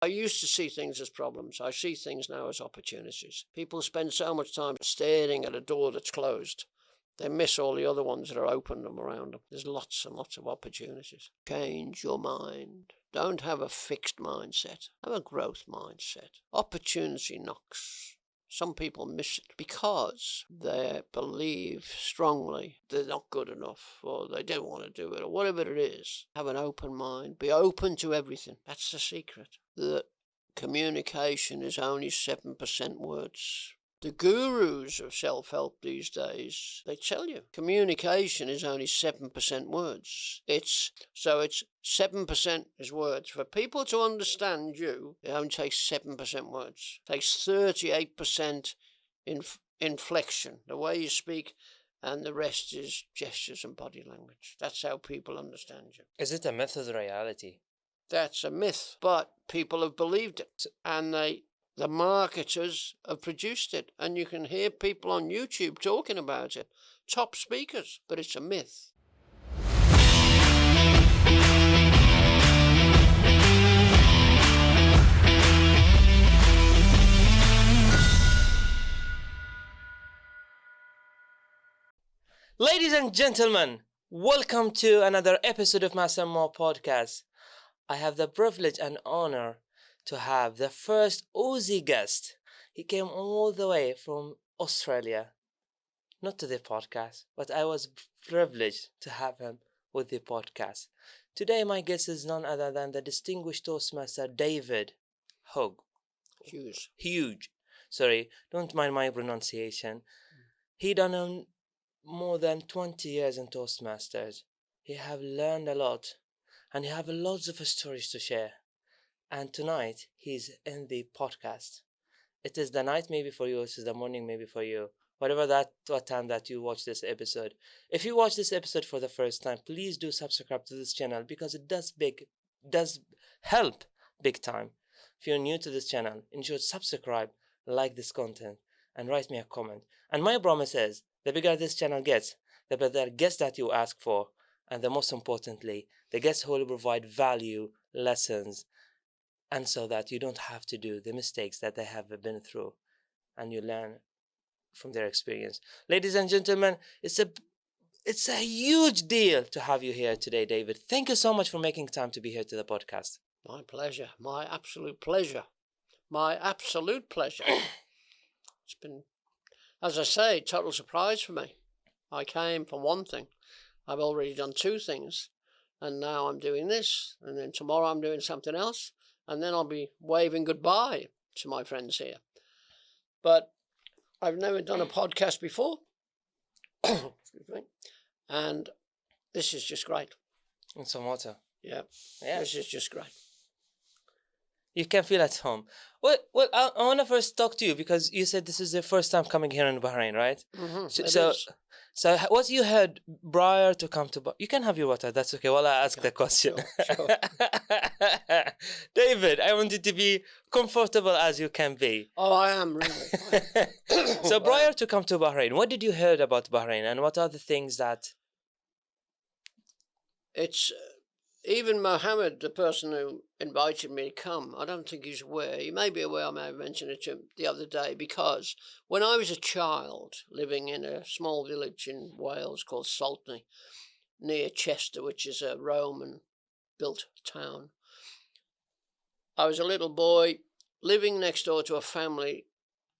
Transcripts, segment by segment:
I used to see things as problems. I see things now as opportunities. People spend so much time staring at a door that's closed. They miss all the other ones that are open around them. There's lots and lots of opportunities. Change your mind. Don't have a fixed mindset. Have a growth mindset. Opportunity knocks. Some people miss it because they believe strongly they're not good enough, or they don't want to do it, or whatever it is. Have an open mind. Be open to everything. That's the secret. The communication is only 7% words. The gurus of self-help these days, they tell you communication is only 7% words. It's 7% is words. For people to understand you, it only takes 7% words. It takes 38% inflection, the way you speak, and the rest is gestures and body language. That's how people understand you. Is it a myth or reality? That's a myth, but people have believed it, and the marketers have produced it, and you can hear people on YouTube talking about it, top speakers, but it's a myth. Ladies and gentlemen, welcome to another episode of Master More Podcast. I have the privilege and honor to have the first Aussie guest. He came all the way from Australia, not to the podcast, but I was privileged to have him with the podcast. Today my guest is none other than the Distinguished Toastmaster David Hugee. Sorry, don't mind my pronunciation. He done more than 20 years in Toastmasters. He have learned a lot, and he have lots of stories to share. And tonight, he's in the podcast. It is the night maybe for you, it is the morning maybe for you. What time that you watch this episode. If you watch this episode for the first time, please do subscribe to this channel because it does help big time. If you're new to this channel, ensure subscribe, like this content, and write me a comment. And my promise is, the bigger this channel gets, the better guests that you ask for, and the most importantly, the guests who will provide value, lessons, and so that you don't have to do the mistakes that they have been through, and you learn from their experience. Ladies and gentlemen, it's a huge deal to have you here today, David. Thank you so much for making time to be here to the podcast. My pleasure. My absolute pleasure. My absolute pleasure. It's been, as I say, total surprise for me. I came for one thing. I've already done two things, and now I'm doing this, and then tomorrow I'm doing something else, and then I'll be waving goodbye to my friends here. But I've never done a podcast before, excuse me, and this is just great. And some water. Yeah, this is just great. You can feel at home. Well, I want to first talk to you because you said this is the first time coming here in Bahrain, right? Mm-hmm. So what you heard prior to come to Bahrain? You can have your water. That's okay. While I ask the question. Sure. David, I want you to be comfortable as you can be. Oh, I am really. So prior to come to Bahrain, what did you hear about Bahrain, and what are the things that? It's even Mohammed, the person who invited me to come, I don't think he's aware. He may be aware, I may have mentioned it to him the other day, because when I was a child living in a small village in Wales called Saltney, near Chester, which is a Roman-built town, I was a little boy living next door to a family,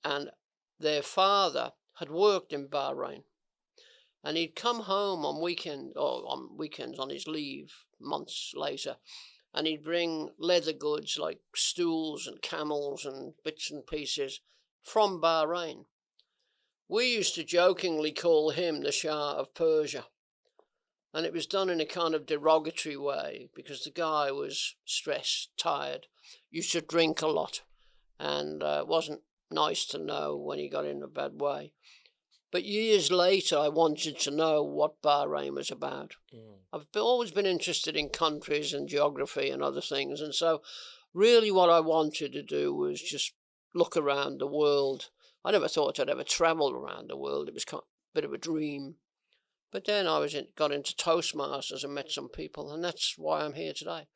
and their father had worked in Bahrain. And he'd come home on weekends on his leave months later, and he'd bring leather goods like stools and camels and bits and pieces from Bahrain. We used to jokingly call him the Shah of Persia, and it was done in a kind of derogatory way because the guy was stressed, tired, used to drink a lot, and it wasn't nice to know when he got in a bad way. But years later, I wanted to know what Bahrain was about. I've always been interested in countries and geography and other things. And so really what I wanted to do was just look around the world. I never thought I'd ever travel around the world. It was kind of a bit of a dream. But then I got into Toastmasters and met some people. And that's why I'm here today.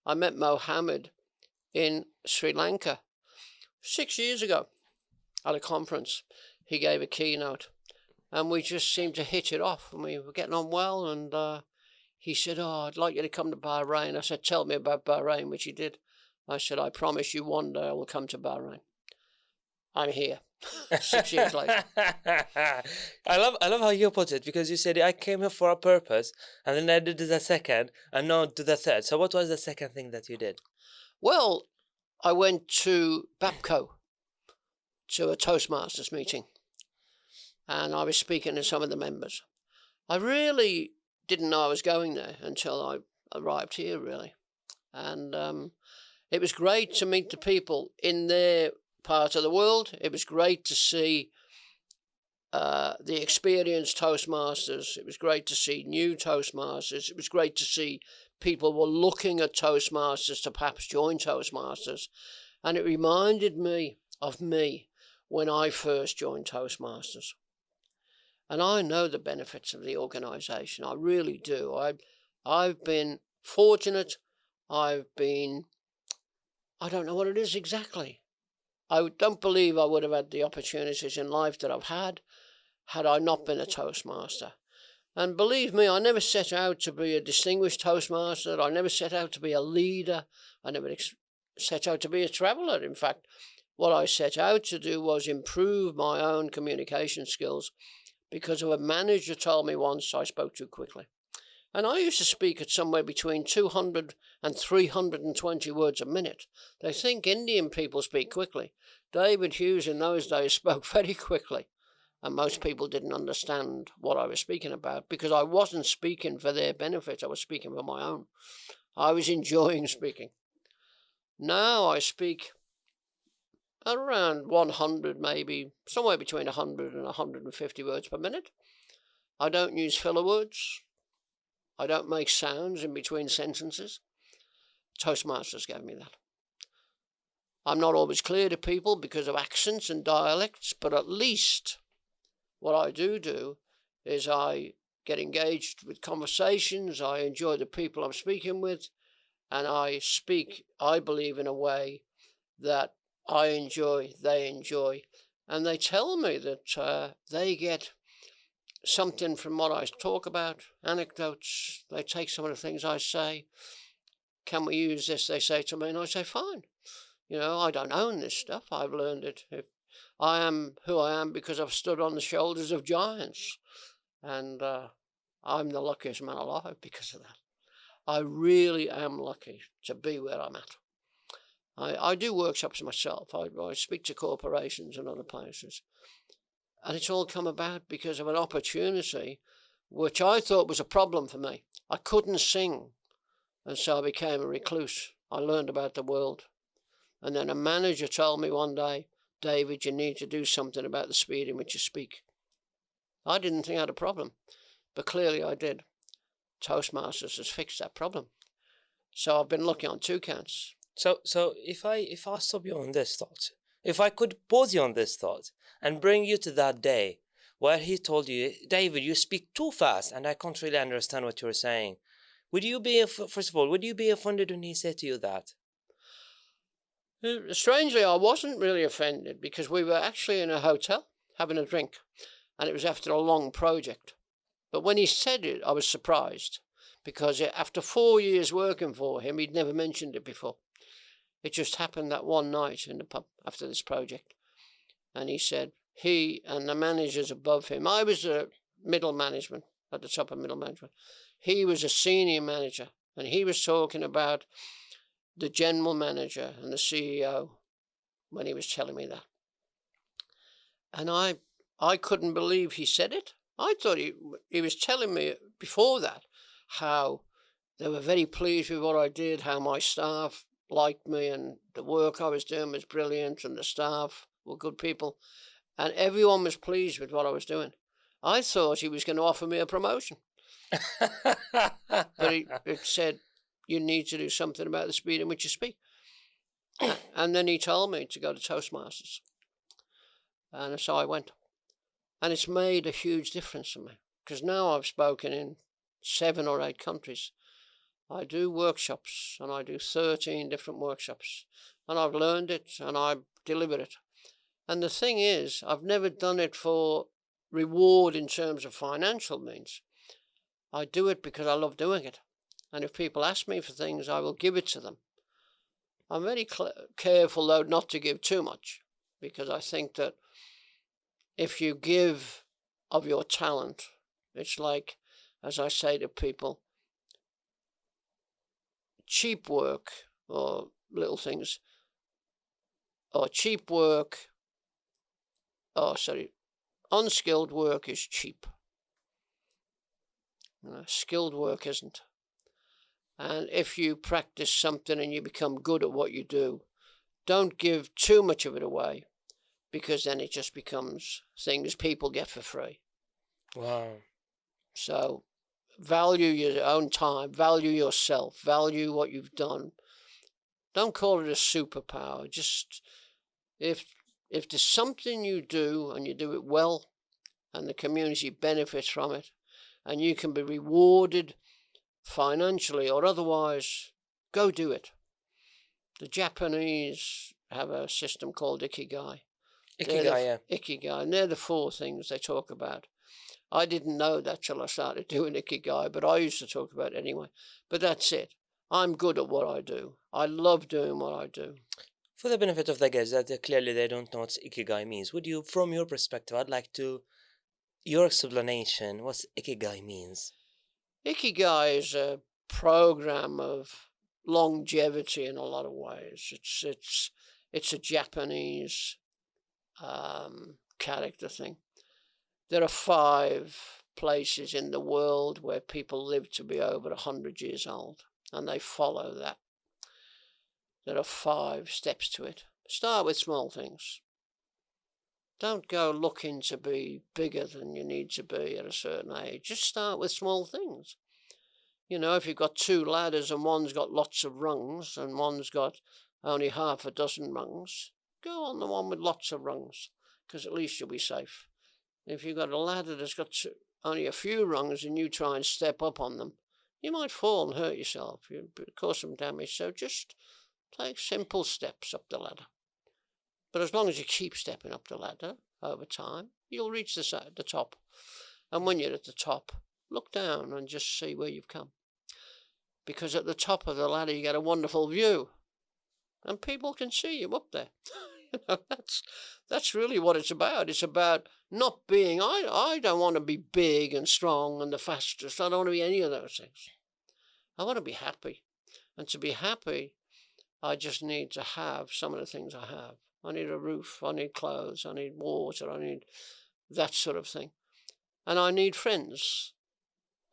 I met Mohammed in Sri Lanka 6 years ago at a conference. He gave a keynote, and we just seemed to hit it off, and we were getting on well. And he said, "Oh, I'd like you to come to Bahrain." I said, "Tell me about Bahrain," which he did. I said, "I promise you one day I will come to Bahrain." I'm here 6 years later. I love how you put it, because you said I came here for a purpose, and then I did the second, and now do the third. So what was the second thing that you did? Well, I went to Bapco to a Toastmasters meeting, and I was speaking to some of the members. I really didn't know I was going there until I arrived here, really. And it was great to meet the people in their part of the world. It was great to see the experienced Toastmasters. It was great to see new Toastmasters. It was great to see people were looking at Toastmasters to perhaps join Toastmasters. And it reminded me of me when I first joined Toastmasters. And I know the benefits of the organisation. I really do. I've been fortunate. I don't know what it is exactly. I don't believe I would have had the opportunities in life that I've had I not been a Toastmaster. And believe me, I never set out to be a distinguished Toastmaster. I never set out to be a leader. I never set out to be a traveller. In fact, what I set out to do was improve my own communication skills, because of a manager told me once I spoke too quickly. And I used to speak at somewhere between 200 and 320 words a minute. They think Indian people speak quickly. David Hughes in those days spoke very quickly. And most people didn't understand what I was speaking about, because I wasn't speaking for their benefit. I was speaking for my own. I was enjoying speaking. Now I speak around 100, maybe somewhere between 100 and 150 words per minute. I don't use filler words. I don't make sounds in between sentences. Toastmasters gave me that. I'm not always clear to people because of accents and dialects, but at least what I do is I get engaged with conversations. I enjoy the people I'm speaking with, and I speak, I believe, in a way that I enjoy, they enjoy, and they tell me that they get something from what I talk about, anecdotes. They take some of the things I say. Can we use this? They say to me, and I say, fine. You know, I don't own this stuff. I've learned it. I am who I am because I've stood on the shoulders of giants, and I'm the luckiest man alive because of that. I really am lucky to be where I'm at. I do workshops myself. I speak to corporations and other places. And it's all come about because of an opportunity which I thought was a problem for me. I couldn't sing, and so I became a recluse. I learned about the world. And then a manager told me one day, David, you need to do something about the speed in which you speak. I didn't think I had a problem, but clearly I did. Toastmasters has fixed that problem. So I've been lucky on two counts. So if I stop you on this thought, if I could pause you on this thought and bring you to that day where he told you, David, you speak too fast and I can't really understand what you're saying, would you be, first of all, would you be offended when he said to you that? Strangely, I wasn't really offended because we were actually in a hotel having a drink, and it was after a long project. But when he said it, I was surprised because after 4 years working for him, he'd never mentioned it before. It just happened that one night in the pub after this project. And he said, he and the managers above him, I was a middle management, at the top of middle management. He was a senior manager, and he was talking about the general manager and the CEO when he was telling me that. And I couldn't believe he said it. I thought he was telling me before that how they were very pleased with what I did, how my staff liked me and the work I was doing was brilliant and the staff were good people and everyone was pleased with what I was doing. I thought he was going to offer me a promotion. But it said, you need to do something about the speed in which you speak. And then he told me to go to Toastmasters. And so I went. And it's made a huge difference to me because now I've spoken in 7 or 8 countries. I do workshops, and I do 13 different workshops, and I've learned it and I deliver it. And the thing is, I've never done it for reward in terms of financial means. I do it because I love doing it. And if people ask me for things, I will give it to them. I'm very careful, though, not to give too much, because I think that if you give of your talent, it's like, as I say to people, cheap work or little things, or cheap work, unskilled work is cheap. Skilled work isn't. And if you practice something and you become good at what you do, don't give too much of it away, because then it just becomes things people get for free. Wow. So value your own time, value yourself, value what you've done. Don't call it a superpower. Just if there's something you do and you do it well and the community benefits from it and you can be rewarded financially or otherwise, go do it. The Japanese have a system called Ikigai. Ikigai, and they're the 4 things they talk about. I didn't know that till I started doing Ikigai, but I used to talk about it anyway. But that's it. I'm good at what I do. I love doing what I do. For the benefit of the guests that clearly they don't know what Ikigai means, would you, from your perspective, I'd like your explanation, what Ikigai means? Ikigai is a program of longevity in a lot of ways. It's a Japanese character thing. There are 5 places in the world where people live to be over 100 years old, and they follow that. There are 5 steps to it. Start with small things. Don't go looking to be bigger than you need to be at a certain age. Just start with small things. You know, if you've got 2 ladders and one's got lots of rungs and one's got only half a dozen rungs, go on the one with lots of rungs, because at least you'll be safe. If you've got a ladder that's got only a few rungs and you try and step up on them, you might fall and hurt yourself. You cause some damage. So just take simple steps up the ladder. But as long as you keep stepping up the ladder over time, you'll reach the top. And when you're at the top, look down and just see where you've come. Because at the top of the ladder, you get a wonderful view. And people can see you up there. That's really what it's about. It's about not being, I don't want to be big and strong and the fastest. I don't want to be any of those things. I want to be happy. And to be happy, I just need to have some of the things I have. I need a roof, I need clothes, I need water, I need that sort of thing. And I need friends.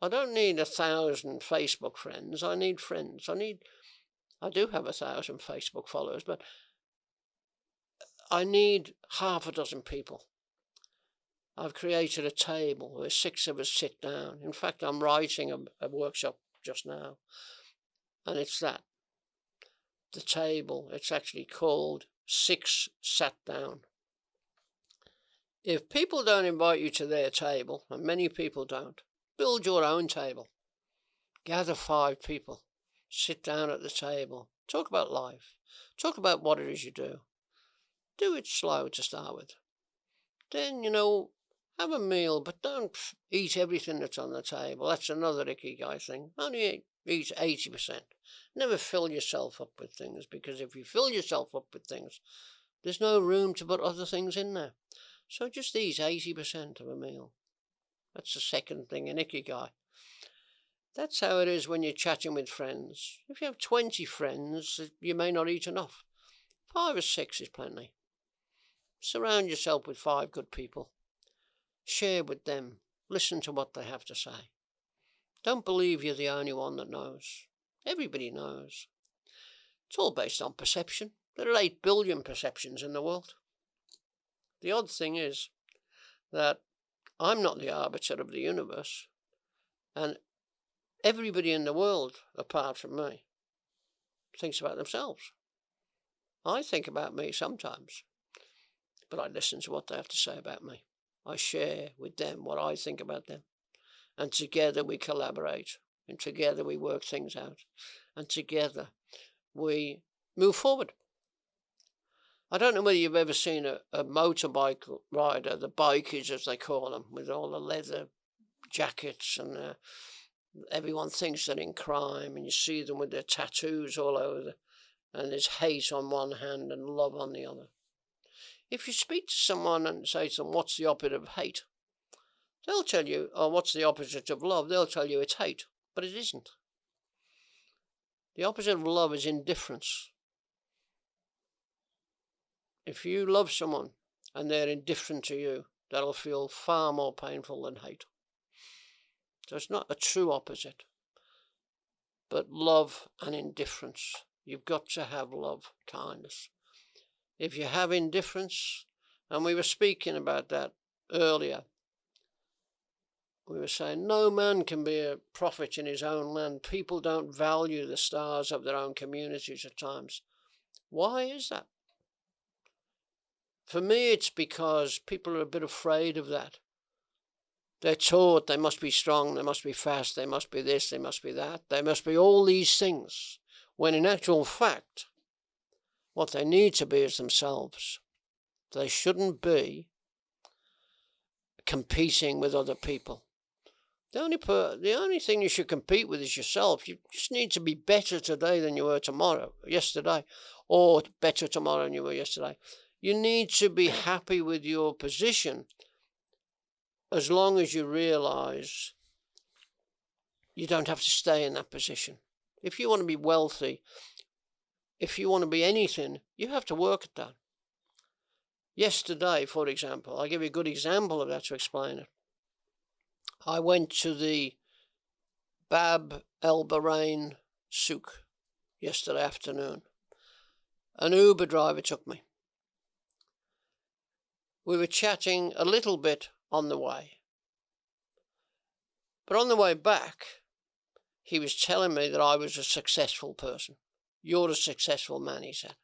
I don't need 1,000 Facebook friends. I need friends. I do have 1,000 Facebook followers, but I need half a dozen people. I've created a table where 6 of us sit down. In fact, I'm writing a workshop just now, and it's that. The table, it's actually called 6 Sat Down. If people don't invite you to their table, and many people don't, build your own table. Gather 5 people. Sit down at the table. Talk about life. Talk about what it is you do. Do it slow to start with. Then, have a meal, but don't eat everything that's on the table. That's another Ikigai thing. Only eat 80%. Never fill yourself up with things, because if you fill yourself up with things, there's no room to put other things in there. So just eat 80% of a meal. That's the second thing in Ikigai. That's how it is when you're chatting with friends. If you have 20 friends, you may not eat enough. 5 or 6 is plenty. Surround yourself with 5 good people. Share with them. Listen to what they have to say. Don't believe you're the only one that knows. Everybody knows. It's all based on perception. There are 8 billion perceptions in the world. The odd thing is that I'm not the arbiter of the universe, and everybody in the world, apart from me, thinks about themselves. I think about me sometimes, but I listen to what they have to say about me. I share with them what I think about them, and together we collaborate. And together we work things out. And together we move forward. I don't know whether you've ever seen a motorbike rider, the bikies as they call them, with all the leather jackets, and everyone thinks they're in crime, and you see them with their tattoos all over, and there's hate on one hand and love on the other. If you speak to someone and say to them, what's the opposite of hate? They'll tell you, oh, what's the opposite of love? They'll tell you it's hate, but it isn't. The opposite of love is indifference. If you love someone and they're indifferent to you, that'll feel far more painful than hate. So it's not a true opposite, but love and indifference. You've got to have love, kindness. If you have indifference, and we were speaking about that earlier, we were saying no man can be a prophet in his own land. People don't value the stars of their own communities at times. Why is that? For me, it's because people are a bit afraid of that. They're taught they must be strong, they must be fast, they must be this, they must be that, they must be all these things, when in actual fact, what they need to be is themselves. They shouldn't be competing with other people. The only thing you should compete with is yourself. You just need to be better today than you were yesterday, or better tomorrow than you were yesterday. You need to be happy with your position as long as you realize you don't have to stay in that position. If you want to be wealthy, if you want to be anything, you have to work at that. Yesterday, for example, I'll give you a good example of that to explain it. I went to the Bab El Bahrain souk yesterday afternoon. An Uber driver took me. We were chatting a little bit on the way. But on the way back, he was telling me that I was a successful person. You're a successful man, he said.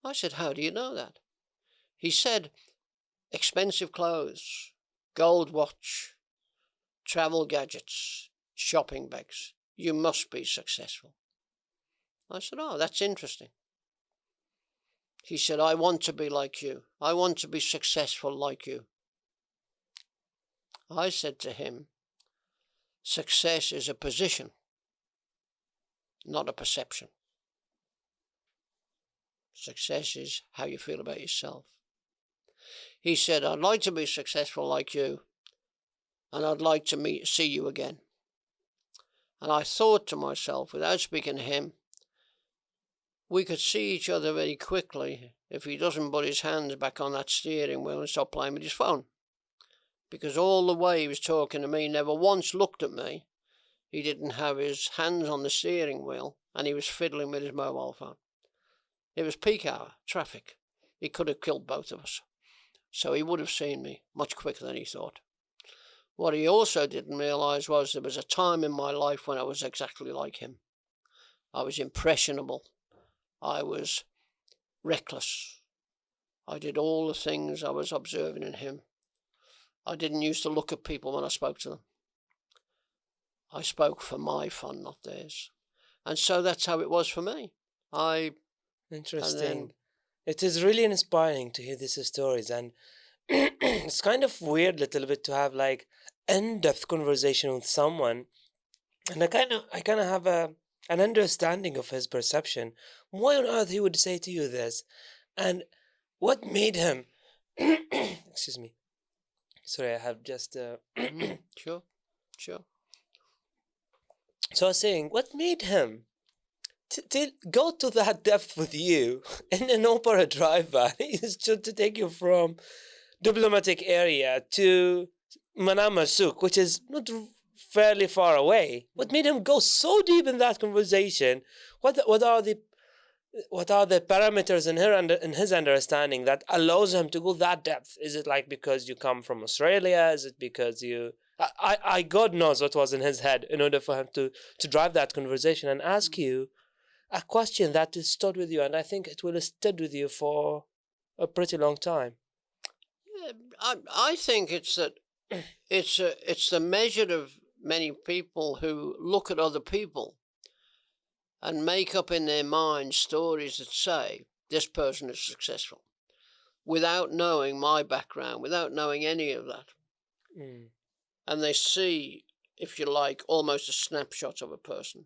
I said, how do you know that? He said, expensive clothes, gold watch, travel gadgets, shopping bags. You must be successful. I said, oh, that's interesting. He said, I want to be like you. I want to be successful like you. I said to him, success is a position, not a perception. Success is how you feel about yourself. He said, I'd like to be successful like you, and I'd like to see you again. And I thought to myself, without speaking to him, we could see each other very quickly if he doesn't put his hands back on that steering wheel and stop playing with his phone. Because all the way he was talking to me, never once looked at me. He didn't have his hands on the steering wheel, and he was fiddling with his mobile phone. It was peak hour, traffic. He could have killed both of us. So he would have seen me much quicker than he thought. What he also didn't realise was there was a time in my life when I was exactly like him. I was impressionable. I was reckless. I did all the things I was observing in him. I didn't used to look at people when I spoke to them. I spoke for my fun, not theirs. And so that's how it was for me. Interesting. It is really inspiring to hear these stories, and it's kind of weird a little bit to have like in-depth conversation with someone, and I kind of have an understanding of his perception. Why on earth he would say to you this, and what made him excuse me, sorry, I have just Sure. So I was saying, what made him to go to that depth with you in an Opera driver is to take you from diplomatic area to Manama Souk, which is not fairly far away. What made him go so deep in that conversation? What are the parameters in his understanding that allows him to go that depth? Is it like because you come from Australia? Is it because you... I God knows what was in his head in order for him to drive that conversation and ask you a question that has stood with you, and I think it will have stood with you for a pretty long time. Yeah, I think it's that it's the measure of many people who look at other people and make up in their mind stories that say this person is successful without knowing my background, without knowing any of that. Mm. And they see, if you like, almost a snapshot of a person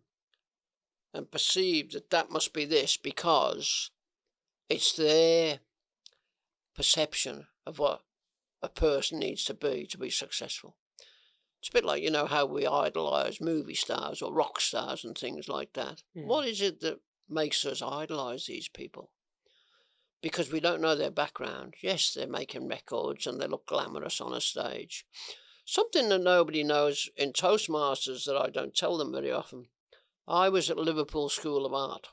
and perceive that that must be this because it's their perception of what a person needs to be successful. It's a bit like, how we idolize movie stars or rock stars and things like that. Mm. What is it that makes us idolize these people? Because we don't know their background. Yes, they're making records and they look glamorous on a stage. Something that nobody knows in Toastmasters that I don't tell them very often. I was at Liverpool School of Art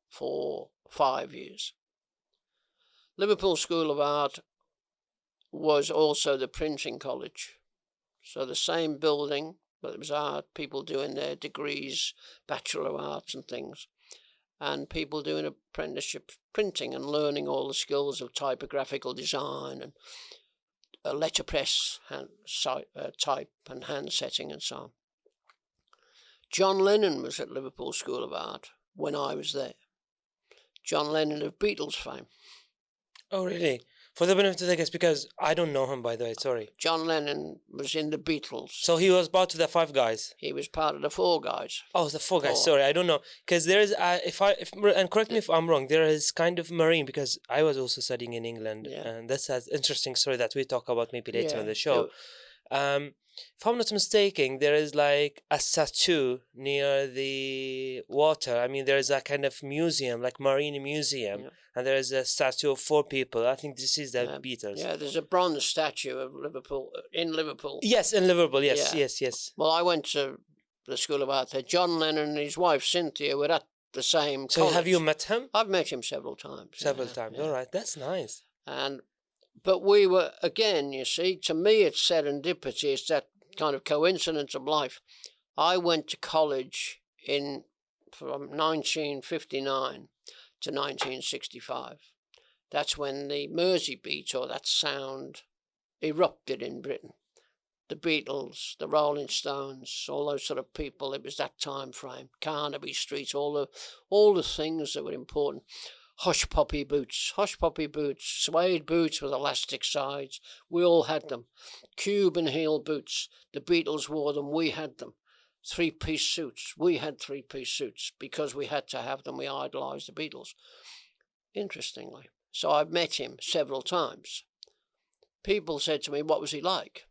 for 5 years. Liverpool School of Art was also the printing college. So the same building, but it was art, people doing their degrees, Bachelor of Arts and things, and people doing apprenticeship printing and learning all the skills of typographical design and letterpress, type and hand setting and so on. John Lennon was at Liverpool School of Art when I was there. John Lennon of Beatles fame. Oh, really? For the benefit of the guests, because I don't know him, by the way, sorry. John Lennon was in the Beatles. So he was part of the five guys? He was part of the four guys. Oh, the four guys, sorry, I don't know. Because there is, and correct me if I'm wrong, there is kind of marine, because I was also studying in England, and that's an interesting story that we talk about maybe later in the show. If I'm not mistaken, there is like a statue near the water. I mean, there is a kind of museum, like marine museum, and there is a statue of four people. I think this is the Beatles. Yeah, there's a bronze statue of Liverpool, in Liverpool. Yes, in Liverpool, yes. Well, I went to the School of Art there. John Lennon and his wife, Cynthia, were at the same college. So have you met him? I've met him several times. Several times, all right, that's nice. But we were, again, you see, to me it's serendipity, it's that kind of coincidence of life. I went to college from 1959 to 1965. That's when the Mersey beat, or that sound, erupted in Britain. The Beatles, the Rolling Stones, all those sort of people, it was that time frame. Carnaby Street, all the things that were important. Hush puppy boots, suede boots with elastic sides. We all had them. Cuban heel boots. The Beatles wore them. We had them. Three-piece suits. We had three-piece suits because we had to have them. We idolized the Beatles. Interestingly. So I've met him several times. People said to me, what was he like?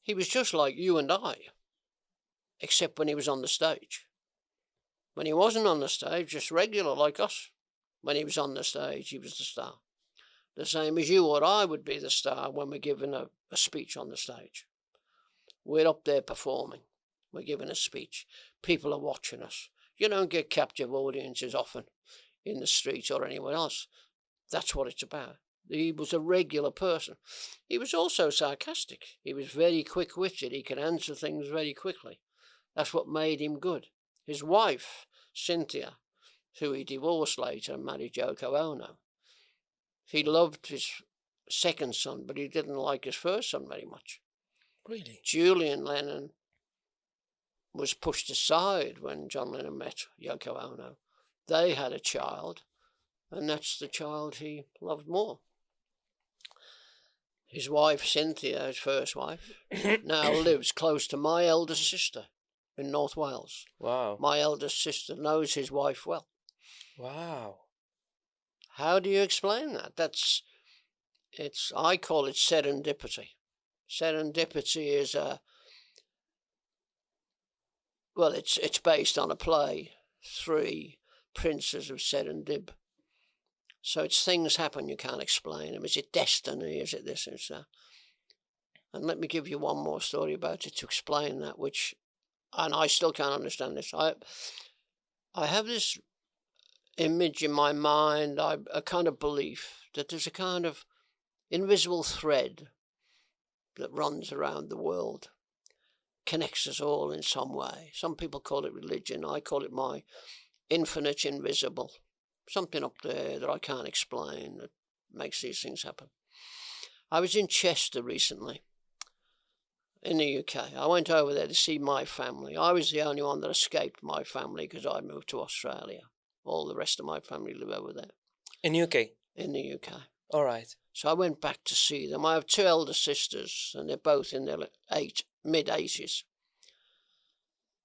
He was just like you and I, except when he was on the stage. When he wasn't on the stage, just regular like us. When he was on the stage, he was the star. The same as you or I would be the star when we're giving a speech on the stage. We're up there performing. We're giving a speech. People are watching us. You don't get captive audiences often in the street or anywhere else. That's what it's about. He was a regular person. He was also sarcastic. He was very quick-witted. He could answer things very quickly. That's what made him good. His wife, Cynthia, who he divorced later and married Yoko Ono. He loved his second son, but he didn't like his first son very much. Really? Julian Lennon was pushed aside when John Lennon met Yoko Ono. They had a child, and that's the child he loved more. His wife, Cynthia, his first wife, now lives close to my eldest sister in North Wales. Wow. My eldest sister knows his wife well. Wow. How do you explain that? I call it serendipity. Serendipity is it's based on a play, Three Princes of Serendib. So it's things happen you can't explain them. Is it destiny? Is it this? Is that? And let me give you one more story about it to explain that, and I still can't understand this. I have this image in my mind, a kind of belief that there's a kind of invisible thread that runs around the world, connects us all in some way. Some people call it religion. I call it my infinite invisible. Something up there that I can't explain that makes these things happen. I was in Chester recently, in the UK. I went over there to see my family. I was the only one that escaped my family because I moved to Australia. All the rest of my family live over there. In UK? In the UK. All right. So I went back to see them. I have two elder sisters, and they're both in their mid-80s.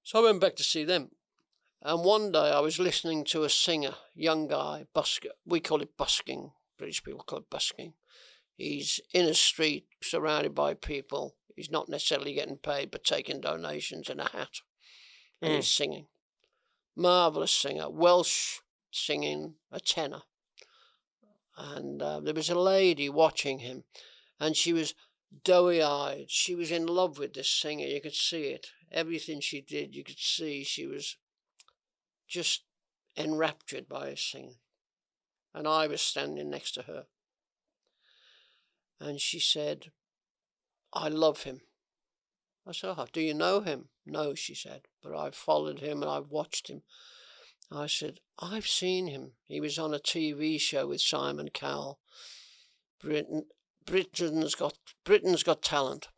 So I went back to see them. And one day I was listening to a singer, young guy, busker. We call it busking. British people call it busking. He's in a street surrounded by people. He's not necessarily getting paid, but taking donations in a hat. And he's singing. Marvellous singer. Welsh singing, a tenor. And there was a lady watching him, and she was doughy-eyed. She was in love with this singer. You could see it. Everything she did, you could see she was just enraptured by his singing. And I was standing next to her. And she said, I love him. I said, oh, do you know him? No, she said, but I've followed him and I've watched him. I said, I've seen him. He was on a TV show with Simon Cowell. Britain's Got Talent.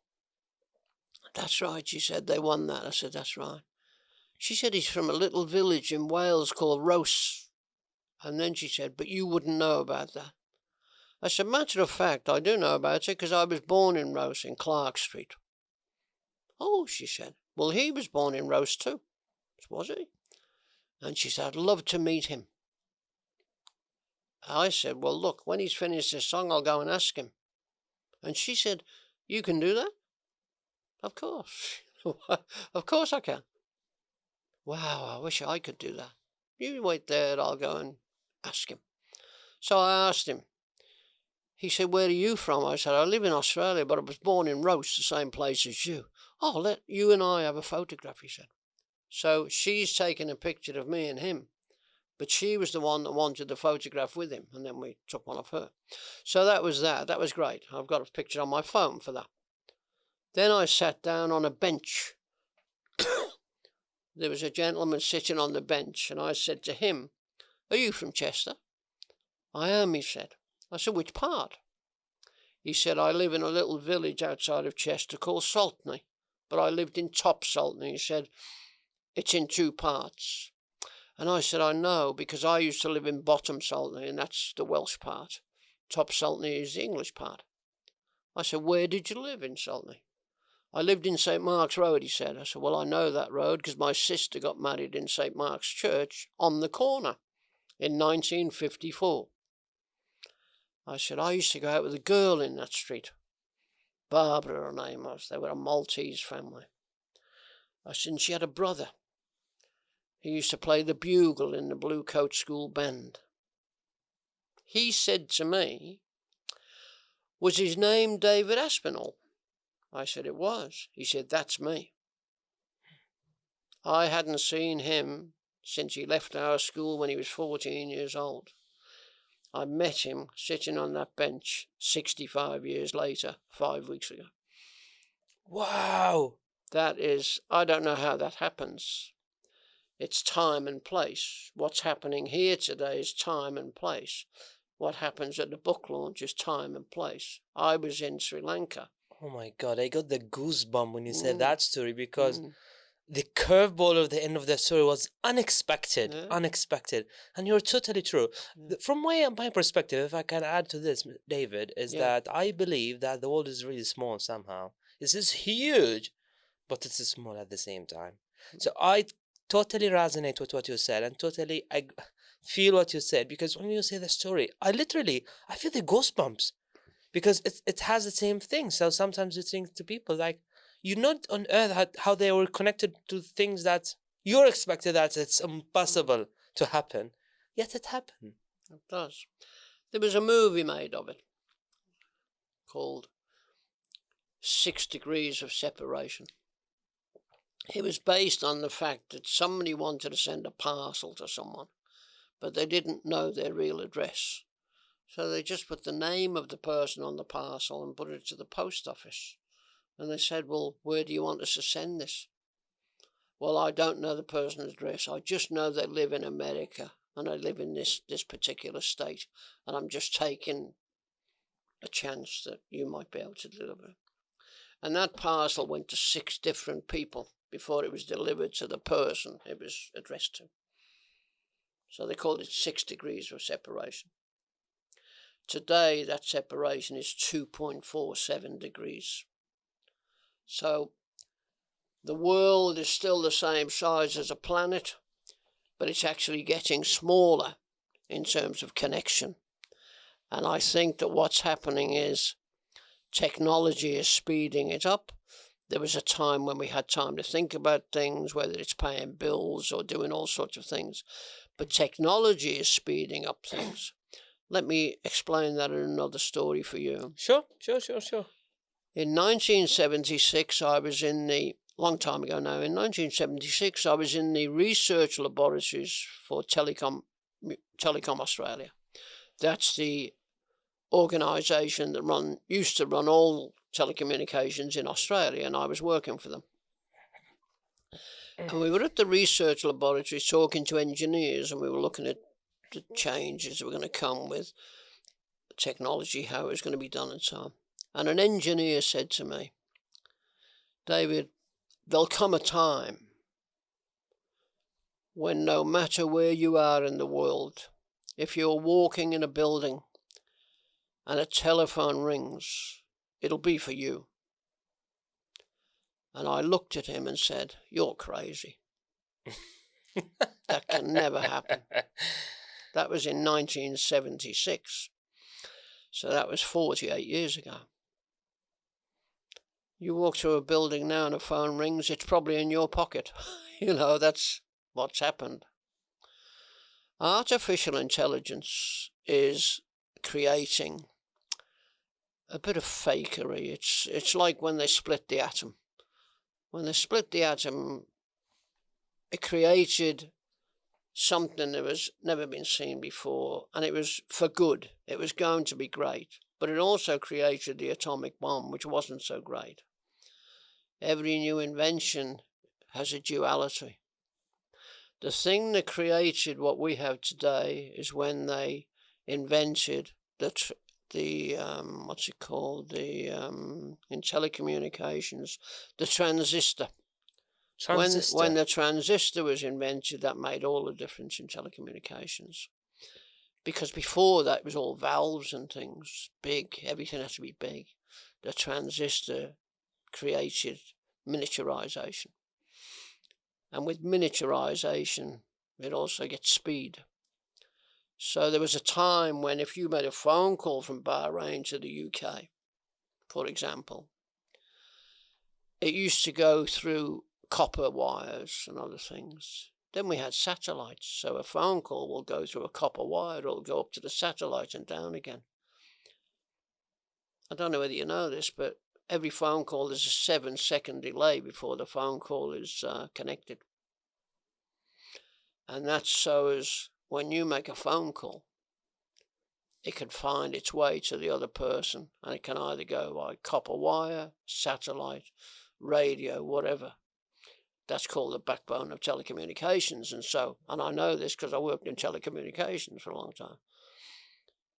That's right, she said. They won that. I said, that's right. She said he's from a little village in Wales called Rose. And then she said, but you wouldn't know about that. I said, matter of fact, I do know about it because I was born in Rose in Clark Street. Oh, she said, well, he was born in Rose too. Was he? And she said, I'd love to meet him. I said, well, look, when he's finished his song, I'll go and ask him. And she said, you can do that? Of course. Of course I can. Wow, I wish I could do that. You wait there, I'll go and ask him. So I asked him. He said, where are you from? I said, I live in Australia, but I was born in Rose, the same place as you. Oh, let you and I have a photograph, he said. So she's taken a picture of me and him, but she was the one that wanted the photograph with him, and then we took one of her. So that was that. That was great. I've got a picture on my phone for that. Then I sat down on a bench. There was a gentleman sitting on the bench, and I said to him, are you from Chester? I am, he said. I said, which part? He said, I live in a little village outside of Chester called Saltney, but I lived in Top Saltney. He said, it's in two parts. And I said, I know, because I used to live in Bottom Saltney, and that's the Welsh part. Top Saltney is the English part. I said, where did you live in Saltney? I lived in St. Mark's Road, he said. I said, well, I know that road because my sister got married in St. Mark's Church on the corner in 1954. I said, I used to go out with a girl in that street. Barbara, her name was. They were a Maltese family. I said, and she had a brother. He used to play the bugle in the Blue Coat School band. He said to me, was his name David Aspinall? I said, it was. He said, that's me. I hadn't seen him since he left our school when he was 14 years old. I met him sitting on that bench 65 years later, 5 weeks ago. Wow. That is, I don't know how that happens. It's time and place. What's happening here today is time and place. What happens at the book launch is time and place. I was in Sri Lanka. Oh my God, I got the goosebump when you said that story because the curveball of the end of the story was unexpected, unexpected. And you're totally true. From my perspective, if I can add to this, David, is that I believe that the world is really small somehow. This is huge, but it's small at the same time. So I totally resonate with what you said and totally feel what you said because when you say the story, I feel the goosebumps. Because it has the same thing. So sometimes you think to people like, you not on earth how they were connected to things that you're expected that it's impossible to happen. Yet it happened. It does. There was a movie made of it called 6 Degrees of Separation. It was based on the fact that somebody wanted to send a parcel to someone, but they didn't know their real address. So they just put the name of the person on the parcel and put it to the post office. And they said, well, where do you want us to send this? Well, I don't know the person's address. I just know they live in America and I live in this particular state. And I'm just taking a chance that you might be able to deliver. And that parcel went to 6 different people before it was delivered to the person it was addressed to. So they called it 6 degrees of separation. Today, that separation is 2.47 degrees. So the world is still the same size as a planet, but it's actually getting smaller in terms of connection. And I think that what's happening is technology is speeding it up. There was a time when we had time to think about things, whether it's paying bills or doing all sorts of things. But technology is speeding up things. Let me explain that in another story for you. Sure. In 1976, I was in the, long time ago now, in 1976, I was in the research laboratories for Telecom Australia. That's the organisation that used to run all telecommunications in Australia, and I was working for them. And we were at the research laboratories talking to engineers, and we were looking at the changes that were going to come with technology, how it was going to be done and so on. And an engineer said to me, David, there'll come a time when no matter where you are in the world, if you're walking in a building and a telephone rings, it'll be for you. And I looked at him and said, you're crazy. That can never happen. That was in 1976. So that was 48 years ago. You walk through a building now and a phone rings, it's probably in your pocket. That's what's happened. Artificial intelligence is creating a bit of fakery. It's like when they split the atom. When they split the atom, it created something that was never been seen before, and it was for good. It was going to be great, but it also created the atomic bomb, which wasn't so great. Every new invention has a duality. The thing that created what we have today is when they invented what's it called, in telecommunications, the transistor. When the transistor was invented, that made all the difference in telecommunications. Because before that, it was all valves and things, big, everything had to be big. The transistor created miniaturization. And with miniaturization, it also gets speed. So there was a time when if you made a phone call from Bahrain to the UK, for example, it used to go through copper wires and other things. Then we had satellites, so a phone call will go through a copper wire, it'll go up to the satellite and down again. I don't know whether you know this, but every phone call there's a 7-second delay before the phone call is connected. And that's so as when you make a phone call, it can find its way to the other person, and it can either go by copper wire, satellite, radio, whatever. That's called the backbone of telecommunications. And I know this because I worked in telecommunications for a long time.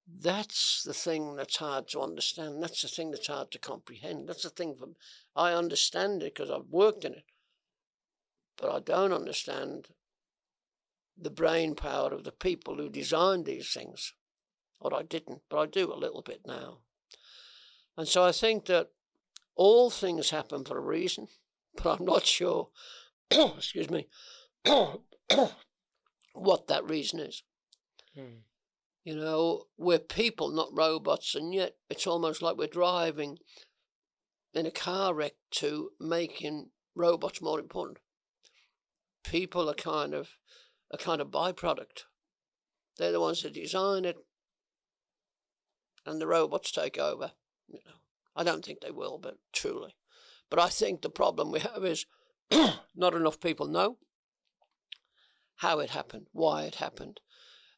That's the thing that's hard to understand. That's the thing that's hard to comprehend. That's the thing I understand it because I've worked in it. But I don't understand the brain power of the people who designed these things. Or I didn't, but I do a little bit now. And so I think that all things happen for a reason, but I'm not sure, excuse me, what that reason is. We're people, not robots, and yet it's almost like we're driving in a car wreck to making robots more important. People are kind of a byproduct. They're the ones that design it, and the robots take over. I don't think they will, but truly. But I think the problem we have is not enough people know how it happened, why it happened.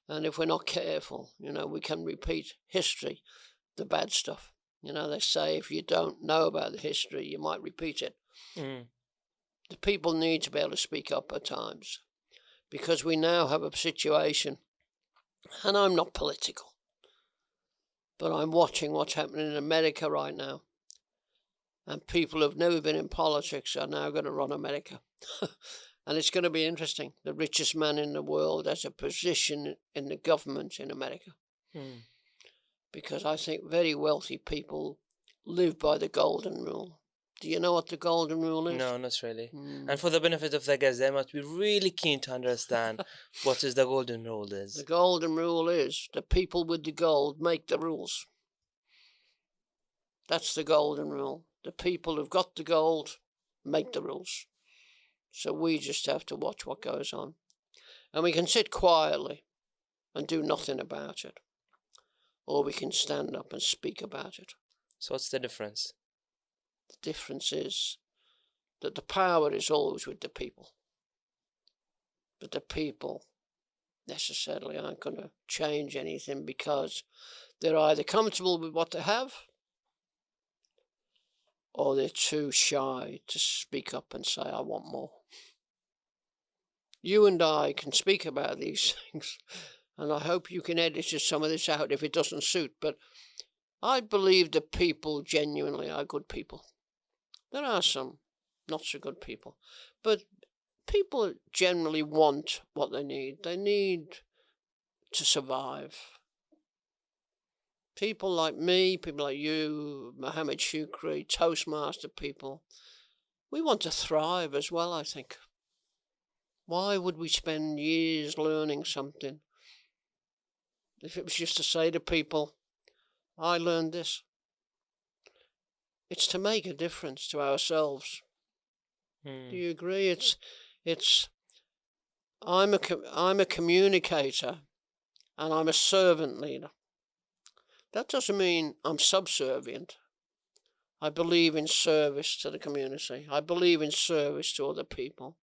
And if we're not careful, we can repeat history, the bad stuff. They say if you don't know about the history, you might repeat it. The people need to be able to speak up at times, because we now have a situation, and I'm not political, but I'm watching what's happening in America right now. and people who've never been in politics are now going to run America. And it's going to be interesting. The richest man in the world has a position in the government in America. Because I think very wealthy people live by the golden rule. Do you know what the golden rule is? No, not really. And for the benefit of the guests, they must be really keen to understand what is the golden rule is. The golden rule is the people with the gold make the rules. That's the golden rule. The people who've got the gold make the rules. So we just have to watch what goes on. And we can sit quietly and do nothing about it. Or we can stand up and speak about it. So what's the difference? The difference is that the power is always with the people. But the people necessarily aren't going to change anything because they're either comfortable with what they have or they're too shy to speak up and say, I want more. You and I can speak about these things, and I hope you can edit some of this out if it doesn't suit, but I believe that people genuinely are good people. There are some not so good people, but people generally want what they need. They need to survive. People like me, people like you, Mohammed Hugee, Toastmaster people, we want to thrive as well, I think. Why would we spend years learning something if it was just to say to people, I learned this? It's to make a difference to ourselves. Do you agree? I'm a communicator and I'm a servant leader. That doesn't mean I'm subservient. I believe in service to the community. I believe in service to other people.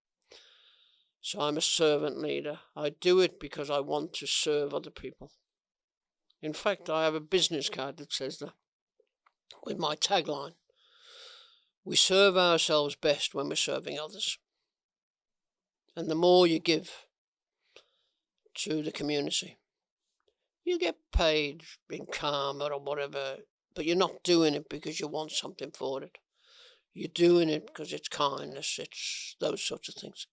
So I'm a servant leader. I do it because I want to serve other people. In fact, I have a business card that says that with my tagline. We serve ourselves best when we're serving others. And the more you give to the community, you get paid in karma or whatever, but you're not doing it because you want something for it. You're doing it because it's kindness, it's those sorts of things.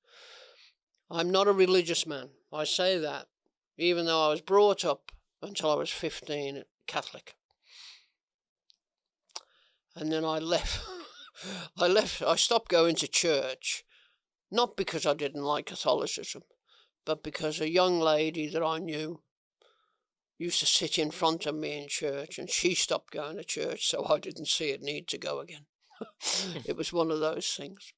I'm not a religious man. I say that, even though I was brought up until I was 15 Catholic. And then I left. I stopped going to church, not because I didn't like Catholicism, but because a young lady that I knew used to sit in front of me in church, and she stopped going to church, so I didn't see it need to go again. It was one of those things.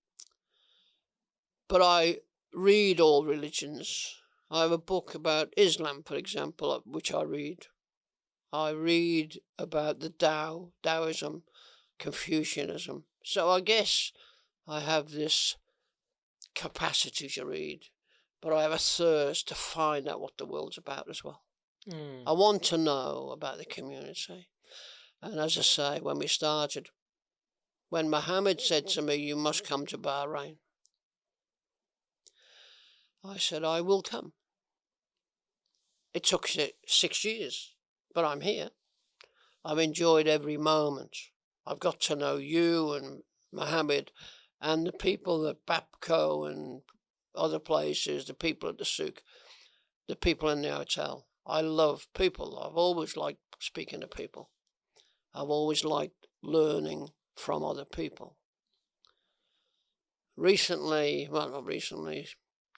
But I read all religions. I have a book about Islam, for example, which I read. I read about the Taoism, Confucianism. So I guess I have this capacity to read, but I have a thirst to find out what the world's about as well. I want to know about the community. And as I say, when we started, when Mohammed said to me, you must come to Bahrain, I said, I will come. It took 6 years, but I'm here. I've enjoyed every moment. I've got to know you and Mohammed and the people at Bapco and other places, the people at the souk, the people in the hotel. I love people. I've always liked speaking to people. I've always liked learning from other people. Recently,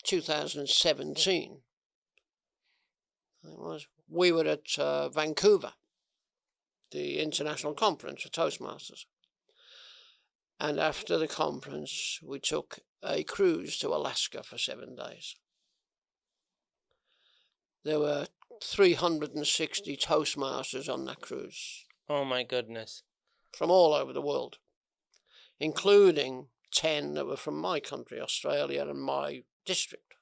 2017, we were at Vancouver, the international conference for Toastmasters. And after the conference, we took a cruise to Alaska for 7 days. There were 360 Toastmasters on that cruise. Oh my goodness. From all over the world, including 10 that were from my country, Australia, and my district.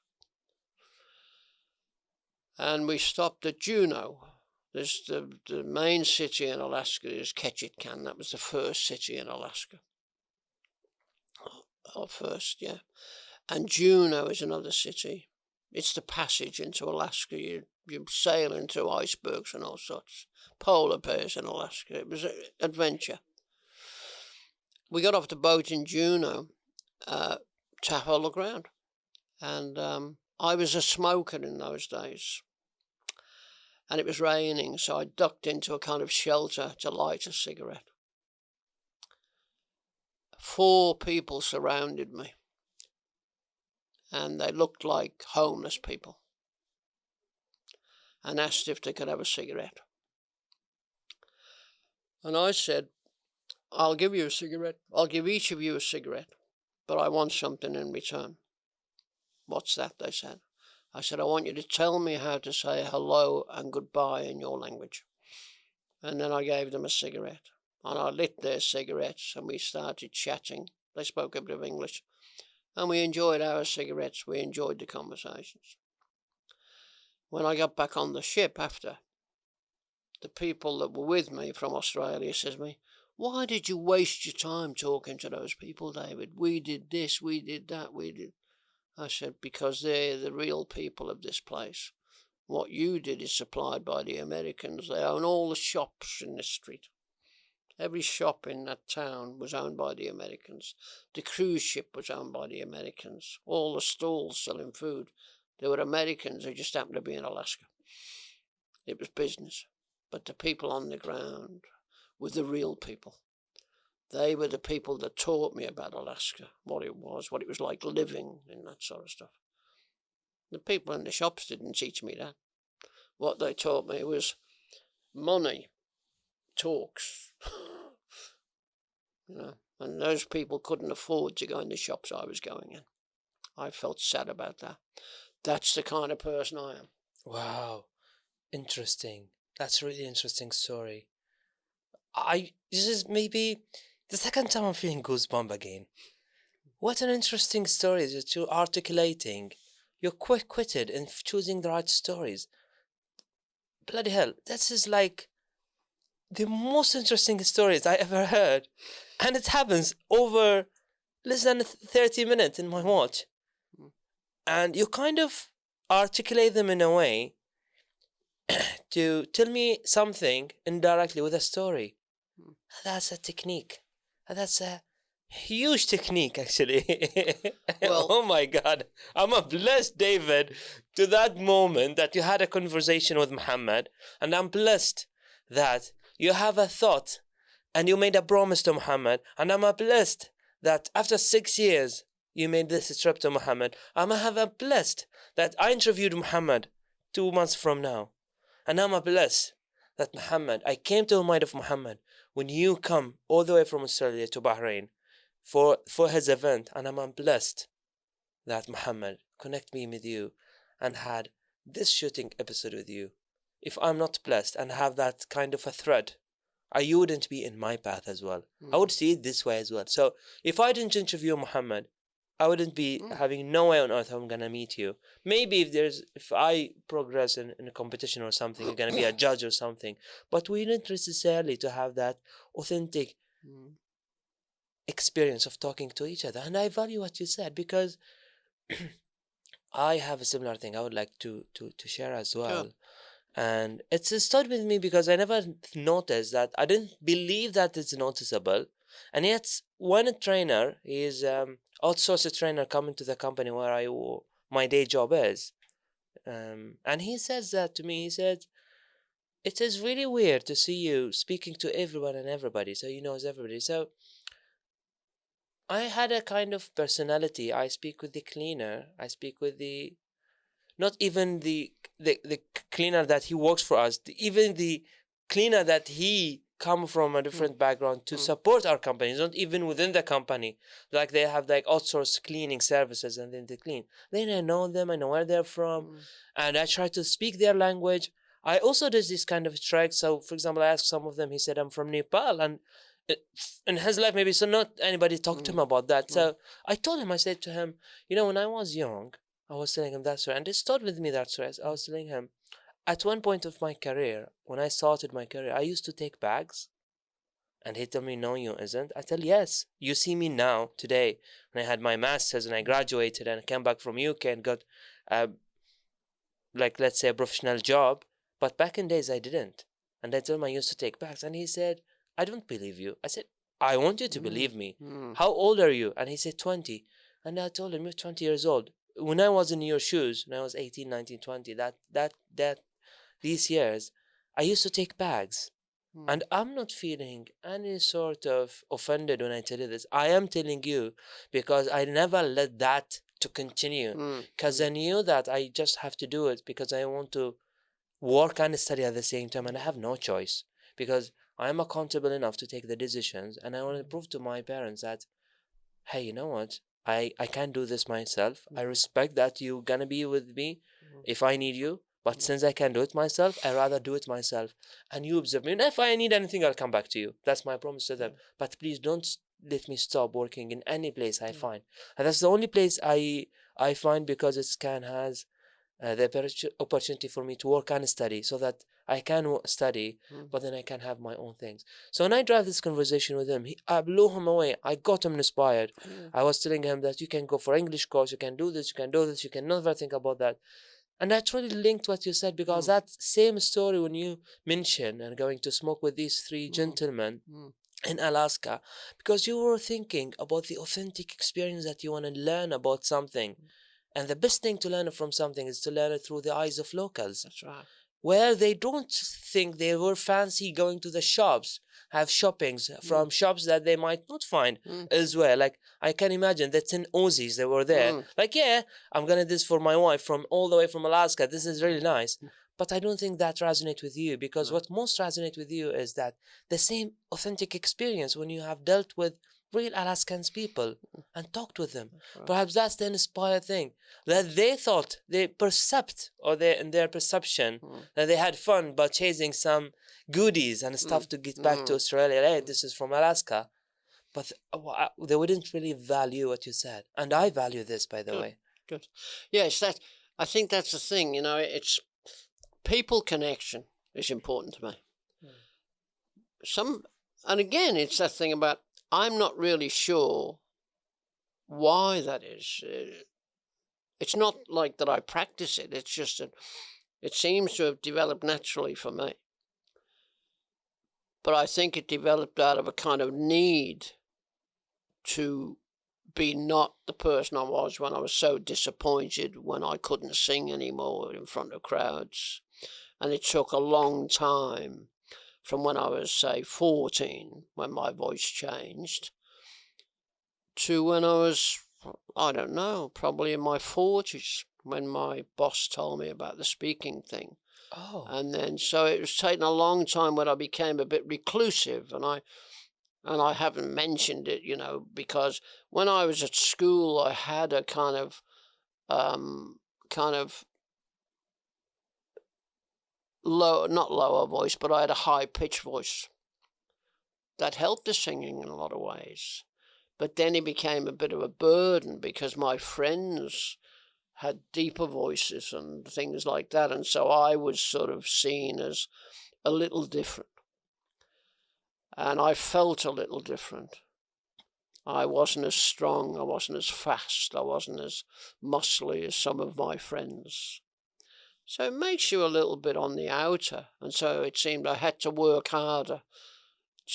And we stopped at Juneau. There's the main city in Alaska is Ketchikan. That was the first city in Alaska. First, yeah. And Juneau is another city. It's the passage into Alaska. You're sailing through icebergs and all sorts. Polar bears in Alaska. It was an adventure. we got off the boat in Juneau to have a look around. And I was a smoker in those days. And it was raining, so I ducked into a kind of shelter to light a cigarette. 4 people surrounded me. And they looked like homeless people. And asked if they could have a cigarette. And I said, I'll give you a cigarette. I'll give each of you a cigarette. But I want something in return. What's that? They said. I said, I want you to tell me how to say hello and goodbye in your language. And then I gave them a cigarette. And I lit their cigarettes and we started chatting. They spoke a bit of English. And we enjoyed our cigarettes. We enjoyed the conversations. When I got back on the ship after, the people that were with me from Australia said to me, why did you waste your time talking to those people, David? We did this, we did that, we did. I said, because they're the real people of this place. What you did is supplied by the Americans. They own all the shops in the street. Every shop in that town was owned by the Americans. The cruise ship was owned by the Americans. All the stalls selling food, they were Americans who just happened to be in Alaska. It was business. But the people on the ground were the real people. They were the people that taught me about Alaska, what it was like living and that sort of stuff. The people in the shops didn't teach me that. What they taught me was money talks. And those people couldn't afford to go in the shops I was going in. I felt sad about that. That's the kind of person I am. Wow, interesting. That's a really interesting story. This is maybe the second time I'm feeling goosebump again. What an interesting story that you're articulating. You're quick-witted in choosing the right stories. Bloody hell, this is like the most interesting stories I ever heard. And it happens over less than 30 minutes in my watch. And you kind of articulate them in a way to tell me something indirectly with a story. That's a technique. That's a huge technique, actually. Well, oh my God. I'm a blessed, David, to that moment that you had a conversation with Muhammad. And I'm blessed that you have a thought and you made a promise to Muhammad. And I'm blessed that after 6 years, you made this trip to Muhammad. I'm blessed that I interviewed Muhammad 2 months from now. And I'm blessed that Muhammad, I came to the mind of Muhammad when you come all the way from Australia to Bahrain for his event. And I'm blessed that Muhammad connect me with you and had this shooting episode with you. If I'm not blessed and have that kind of a thread, you wouldn't be in my path as well. I would see it this way as well. So if I didn't interview Muhammad, I wouldn't be having no way on earth I'm gonna meet you. Maybe if I progress in a competition or something, you're gonna be a judge or something. But we didn't necessarily to have that authentic experience of talking to each other. And I value what you said because I have a similar thing I would like to share as well. Sure. And it's stuck with me because I never noticed that. I didn't believe that it's noticeable. And yet, when a trainer is outsourced trainer coming to the company where my day job is, and he says that to me. He said, "It is really weird to see you speaking to everyone and everybody, so he knows everybody." So I had a kind of personality. I speak with the cleaner. I speak with the, not even the cleaner that he works for us, even the cleaner that he come from a different background to support our company. It's not even within the company. Like they have like outsourced cleaning services and then they clean. Then I know them, I know where they're from, and I try to speak their language. I also did this kind of trick. So for example, I asked some of them, he said, I'm from Nepal, and in his life maybe so not anybody talked to him about that. So I told him, I said to him, when I was young, I was telling him that story, and it started with me that story. I was telling him, at one point of my career, when I started my career, I used to take bags. And he told me, no, you isn't. I tell, yes. You see me now, today, when I had my master's and I graduated and I came back from UK and got, let's say, a professional job. But back in days, I didn't. And I told him I used to take bags. And he said, I don't believe you. I said, I want you to believe me. How old are you? And he said 20. And I told him, you're 20 years old. When I was in your shoes, when I was 18, 19, 20, these years, I used to take bags. And I'm not feeling any sort of offended when I tell you this. I am telling you because I never let that to continue. Because I knew that I just have to do it because I want to work and study at the same time, and I have no choice because I am accountable enough to take the decisions, and I want to prove to my parents that, hey, you know what? I can't do this myself. I respect that you're gonna be with me if I need you, but since I can do it myself, I rather do it myself. And you observe me. And if I need anything, I'll come back to you. That's my promise to them. But please don't let me stop working in any place I find. And that's the only place I find because it can has the opportunity for me to work and study so that I can study, but then I can have my own things. So when I drive this conversation with him, I blew him away. I got him inspired. I was telling him that you can go for English course, you can do this, you can do this, you can never think about that. And that really linked what you said because that same story when you mentioned and going to smoke with these three gentlemen in Alaska, because you were thinking about the authentic experience that you want to learn about something. And the best thing to learn from something is to learn it through the eyes of locals. That's right. Where they don't think they were fancy going to the shops, have shoppings from shops that they might not find elsewhere. Like, I can imagine the 10 Aussies that were there. Like, yeah, I'm going to do this for my wife from all the way from Alaska. This is really nice. But I don't think that resonates with you because what most resonate with you is that the same authentic experience when you have dealt with real Alaskans people and talked with them. Right. Perhaps that's the inspired thing that they thought they percept or they in their perception that they had fun by chasing some goodies and stuff to get back to Australia. Hey, this is from Alaska, but they wouldn't really value what you said, and I value this, by the way. Good. Yes, that I think that's the thing. You know, it's people connection is important to me. And again, it's that thing about. I'm not really sure why that is. It's not like that I practice it. It's just that it seems to have developed naturally for me. But I think it developed out of a kind of need to be not the person I was when I was so disappointed when I couldn't sing anymore in front of crowds. And it took a long time from when I was, say, 14, when my voice changed, to when I was, I don't know, probably in my 40s, when my boss told me about the speaking thing. Oh. And then, so it was taking a long time when I became a bit reclusive, and I haven't mentioned it, you know, because when I was at school, I had a kind of low, not lower voice, but I had a high-pitched voice that helped the singing in a lot of ways. But then it became a bit of a burden because my friends had deeper voices and things like that, and so I was sort of seen as a little different. And I felt a little different. I wasn't as strong, I wasn't as fast, I wasn't as muscly as some of my friends. So it makes you a little bit on the outer, and so it seemed I had to work harder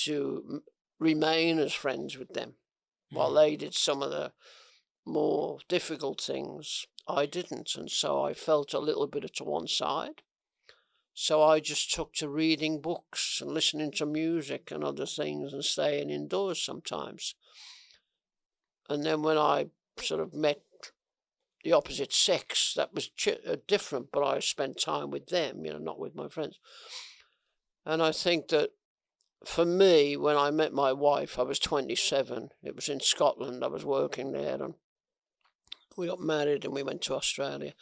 to remain as friends with them. While they did some of the more difficult things, I didn't, and so I felt a little bit to one side. So I just took to reading books and listening to music and other things and staying indoors sometimes. And then when I sort of met the opposite sex, that was different, but I spent time with them, you know, not with my friends. And I think that for me, when I met my wife, I was 27. It was in Scotland. I was working there, and we got married and we went to Australia.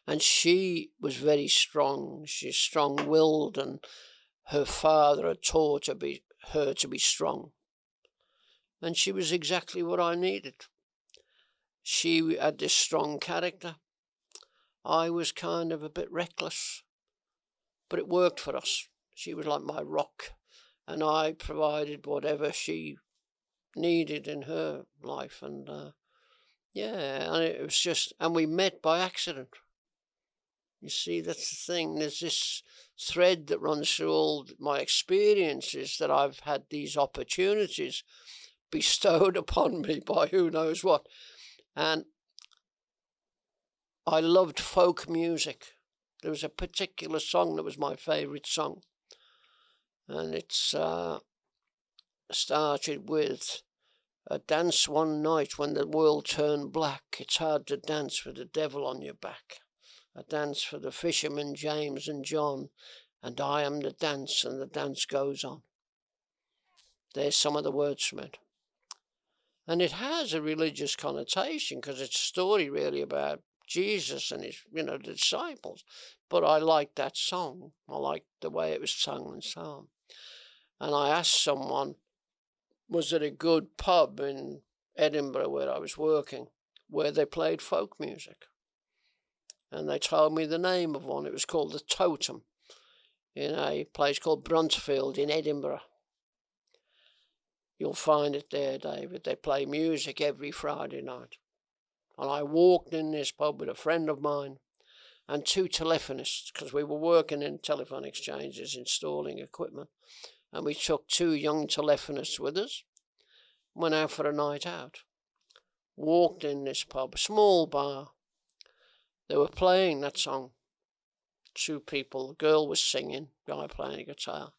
And she was very strong. She's strong-willed, and her father had taught her to be strong. And she was exactly what I needed. She had this strong character. I was kind of a bit reckless, but it worked for us. She was like my rock, and I provided whatever she needed in her life. And yeah, and it was just, and we met by accident. You see, that's the thing. There's this thread that runs through all my experiences, that I've had these opportunities bestowed upon me by who knows what. And I loved folk music. There was a particular song that was my favourite song. And it's started with, "A dance one night when the world turned black. It's hard to dance with the devil on your back. A dance for the fishermen James and John. And I am the dance, and the dance goes on." There's some of the words from it. And it has a religious connotation, because it's a story really about Jesus and his, the disciples. But I liked that song. I liked the way it was sung and so on. And I asked someone, was it a good pub in Edinburgh where I was working, where they played folk music? And they told me the name of one. It was called the Totem, in a place called Bruntsfield in Edinburgh. You'll find it there, David. They play music every Friday night. And I walked in this pub with a friend of mine and two telephonists, because we were working in telephone exchanges, installing equipment. And we took two young telephonists with us, went out for a night out. Walked in this pub, a small bar. They were playing that song. Two people, the girl was singing, guy playing a guitar.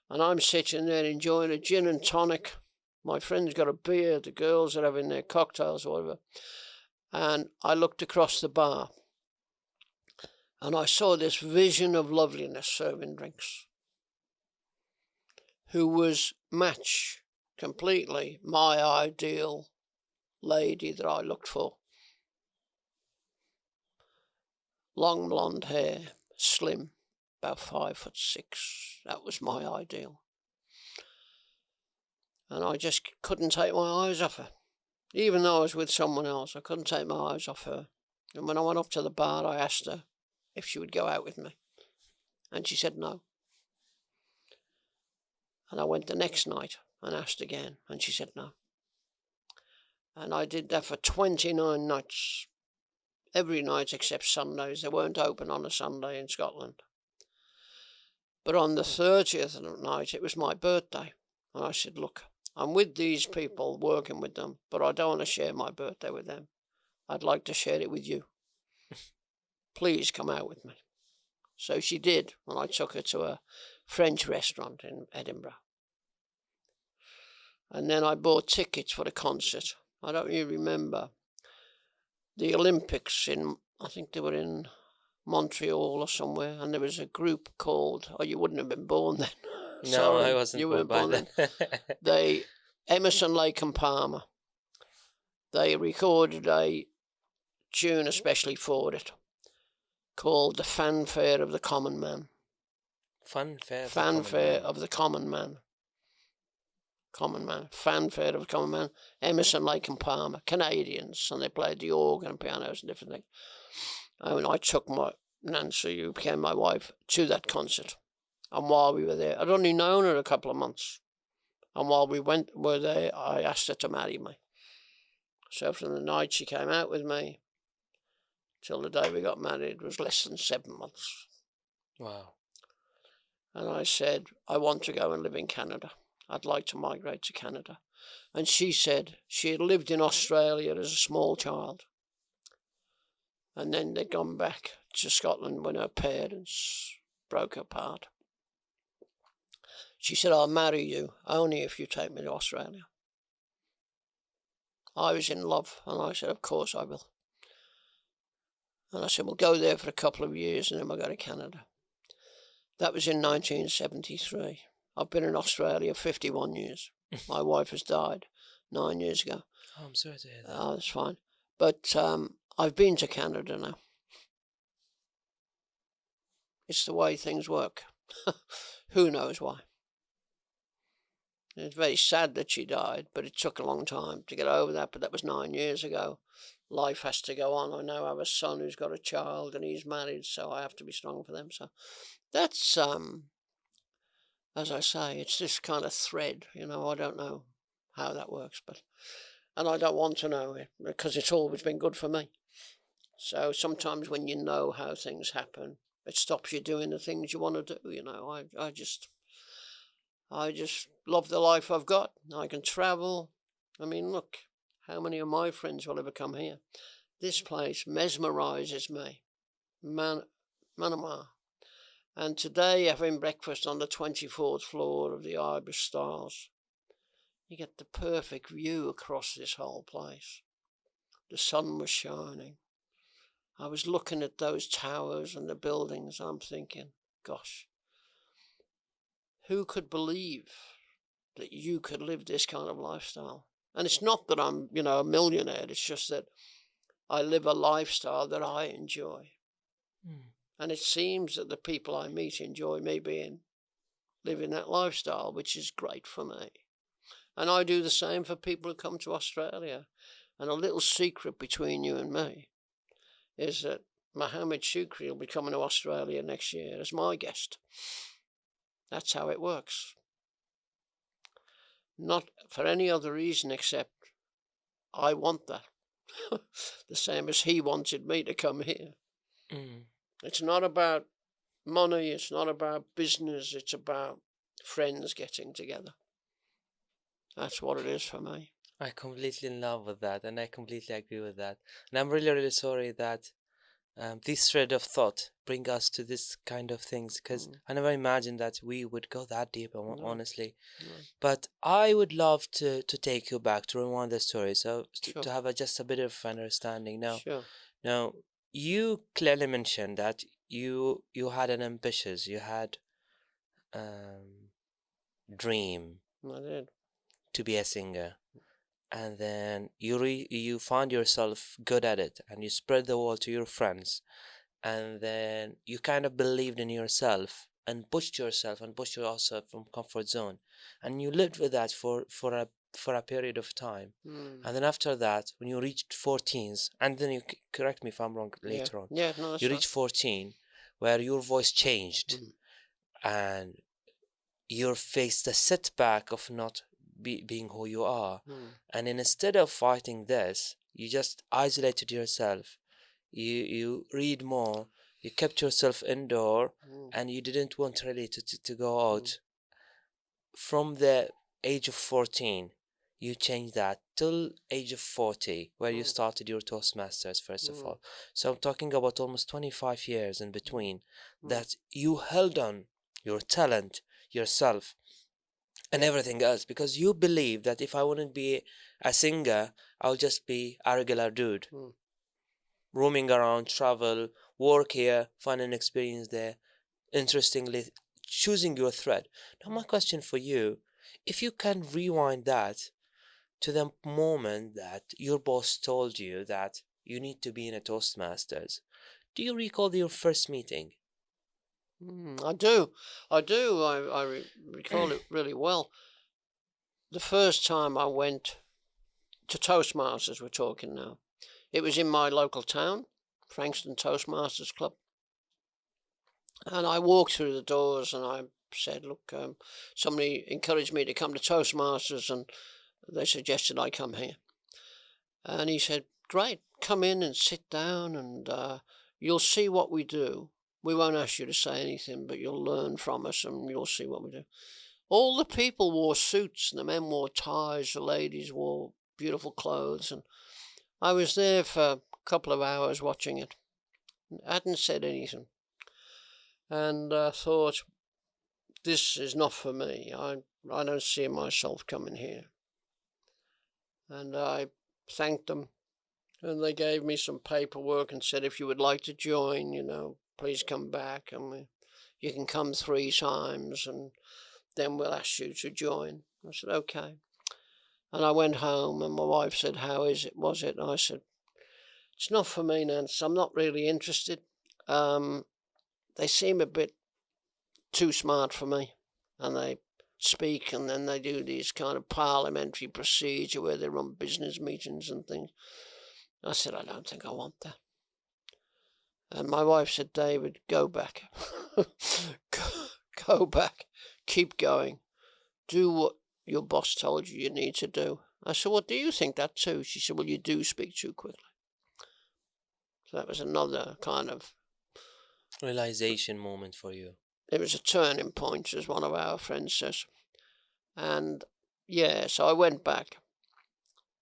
And I'm sitting there enjoying a gin and tonic. My friend's got a beer, the girls are having their cocktails or whatever. And I looked across the bar and I saw this vision of loveliness serving drinks, who was match completely my ideal lady that I looked for. Long blonde hair, slim, about 5'6". That was my ideal. And I just couldn't take my eyes off her. Even though I was with someone else, I couldn't take my eyes off her. And when I went up to the bar, I asked her if she would go out with me. And she said no. And I went the next night and asked again, and she said no. And I did that for 29 nights. Every night except Sundays. They weren't open on a Sunday in Scotland. But on the 30th night, it was my birthday. And I said, look, I'm with these people, working with them, but I don't want to share my birthday with them. I'd like to share it with you. Please come out with me. So she did, and I took her to a French restaurant in Edinburgh. And then I bought tickets for the concert. I don't really remember. The Olympics I think they were in Montreal or somewhere, and there was a group called, you wouldn't have been born then. No, Sorry, I wasn't you born weren't by born then. Emerson, Lake and Palmer. They recorded a tune especially for it, called The Fanfare of the Common Man. Fanfare of the Common Man. Common Man. Fanfare of the Common Man. Emerson, Lake and Palmer. Canadians. And they played the organ and pianos and different things. And I took my Nancy, who became my wife, to that concert. And while we were there, I'd only known her a couple of months. And while we were there, I asked her to marry me. So from the night she came out with me till the day we got married was less than 7 months. Wow. And I said, I want to go and live in Canada. I'd like to migrate to Canada. And she said she had lived in Australia as a small child. And then they'd gone back to Scotland when her parents broke apart. She said, I'll marry you only if you take me to Australia. I was in love, and I said, of course I will. And I said, we'll go there for a couple of years and then we'll go to Canada. That was in 1973. I've been in Australia 51 years. My wife has died 9 years ago. Oh, I'm sorry to hear that. Oh, that's fine. But I've been to Canada now. It's the way things work. Who knows why? It's very sad that she died, but it took a long time to get over that. But that was 9 years ago. Life has to go on. I now have a son who's got a child and he's married, so I have to be strong for them. So that's, as I say, it's this kind of thread, I don't know how that works, and I don't want to know it because it's always been good for me. So sometimes when you know how things happen, it stops you doing the things you want to do. You know, I just love the life I've got. I can travel. I mean, look, how many of my friends will ever come here? This place mesmerizes me. Manama. And today, having breakfast on the 24th floor of the Ibis Stars, you get the perfect view across this whole place. The sun was shining. I was looking at those towers and the buildings. I'm thinking, gosh, who could believe that you could live this kind of lifestyle? And it's not that I'm, a millionaire. It's just that I live a lifestyle that I enjoy. And it seems that the people I meet enjoy me living that lifestyle, which is great for me. And I do the same for people who come to Australia. And a little secret between you and me is that Mohammed Shukri will be coming to Australia next year as my guest. That's how it works. Not for any other reason except I want that. The same as he wanted me to come here. It's not about money, it's not about business, it's about friends getting together. That's what it is for me. I completely in love with that, and I completely agree with that. And I'm really, really sorry that this thread of thought bring us to this kind of things, because I never imagined that we would go that deep, honestly. No. But I would love to take you back to rewind the story, so Sure. to have just a bit of understanding. Sure. Now, you clearly mentioned that you had an ambitious, you had dream I did. to be a singer, and then you found yourself good at it, and you spread the word to your friends, and then you kind of believed in yourself and pushed yourself from comfort zone, and you lived with that for a period of time. And then after that, when you reached 14s, and then you correct me if I'm wrong later on, Yeah, no, that's you reached 14 where your voice changed, and you faced the setback of not being who you are. And instead of fighting this, you just isolated yourself. You read more, you kept yourself indoor, and you didn't want really to go out. From the age of 14, you changed that till age of 40, where you started your Toastmasters, first of all. So I'm talking about almost 25 years in between that you held on your talent, yourself, and everything else, because you believe that if I wouldn't be a singer, I'll just be a regular dude, roaming around, travel, work here, find an experience there, interestingly choosing your thread. Now my question for you, if you can rewind that to the moment that your boss told you that you need to be in a Toastmasters, do you recall your first meeting? I do. I recall it really well. The first time I went to Toastmasters, we're talking now, it was in my local town, Frankston Toastmasters Club. And I walked through the doors and I said, look, somebody encouraged me to come to Toastmasters and they suggested I come here. And he said, great, come in and sit down and you'll see what we do. We won't ask you to say anything, but you'll learn from us and you'll see what we do. All the people wore suits and the men wore ties, the ladies wore beautiful clothes. And I was there for a couple of hours watching it. I hadn't said anything. And thought, this is not for me. I don't see myself coming here. And I thanked them. And they gave me some paperwork and said, if you would like to join, please come back. And you can come 3 times and then we'll ask you to join. I said, okay. And I went home and my wife said, how was it? And I said, it's not for me, Nance. I'm not really interested. They seem a bit too smart for me. And they speak and then they do these kind of parliamentary procedure where they run business meetings and things. I said, I don't think I want that. And my wife said, David, go back. Go back. Keep going. Do what your boss told you need to do. I said, well, do you think that too? She said, well, you do speak too quickly. So that was another kind of, Realization moment for you. it was a turning point, as one of our friends says. And yeah, so I went back.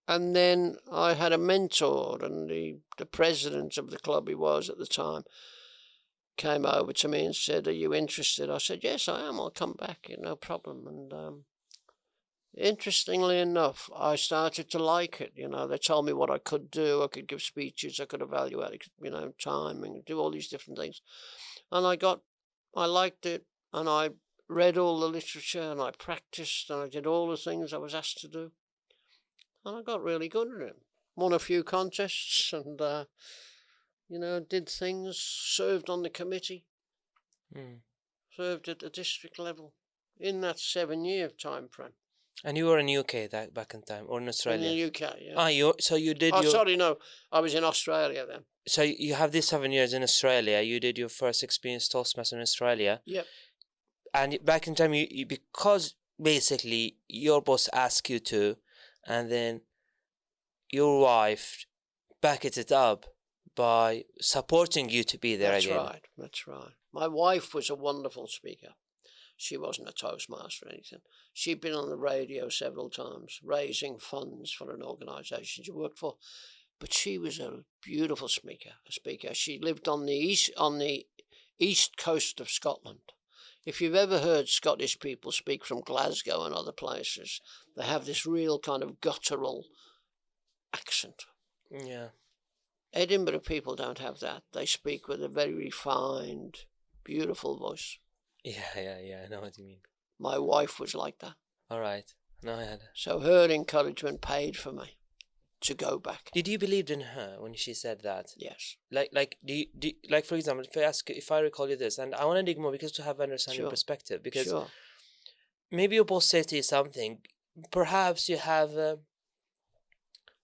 And then I had a mentor, and the president of the club he was at the time came over to me and said, "Are you interested?" I said, "Yes, I am. I'll come back, no problem." And interestingly enough, I started to like it. They told me what I could do. I could give speeches. I could evaluate, timing, do all these different things. And I liked it, and I read all the literature, and I practiced, and I did all the things I was asked to do. And I got really good at it. Won a few contests, and did things. Served on the committee. Served at the district level in that 7-year time frame. And you were in UK that back in time, or in Australia? In the UK, yeah. So you did sorry, no. I was in Australia then. So you have these 7 years in Australia. You did your first experience Toastmaster in Australia. Yep. And back in time, you because basically your boss asked you to, and then your wife backed it up by supporting you to be there again. That's right. My wife was a wonderful speaker. She wasn't a Toastmaster or anything. She'd been on the radio several times, raising funds for an organisation she worked for. But she was a beautiful speaker. She lived on the east coast of Scotland. If you've ever heard Scottish people speak from Glasgow and other places, they have this real kind of guttural accent. Yeah. Edinburgh people don't have that. They speak with a very refined, beautiful voice. Yeah, I know what you mean. My wife was like that. All right. No, I had. So her encouragement paid for me to go back. Did you believe in her when she said that? Yes. Like, like for example, if I recall you this, and I want to dig more because to have understand your perspective, because maybe your boss said to you something, perhaps you have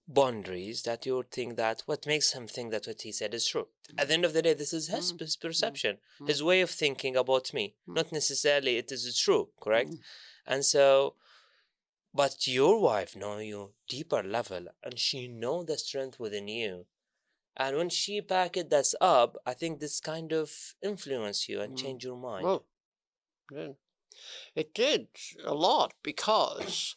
boundaries that you think that what makes him think that what he said is true. At the end of the day, this is his perception, his way of thinking about me, not necessarily it is true, correct? And so, but your wife know you deeper level, and she know the strength within you. And when she packed that up, I think this kind of influence you and change your mind. Well, yeah. It did a lot, because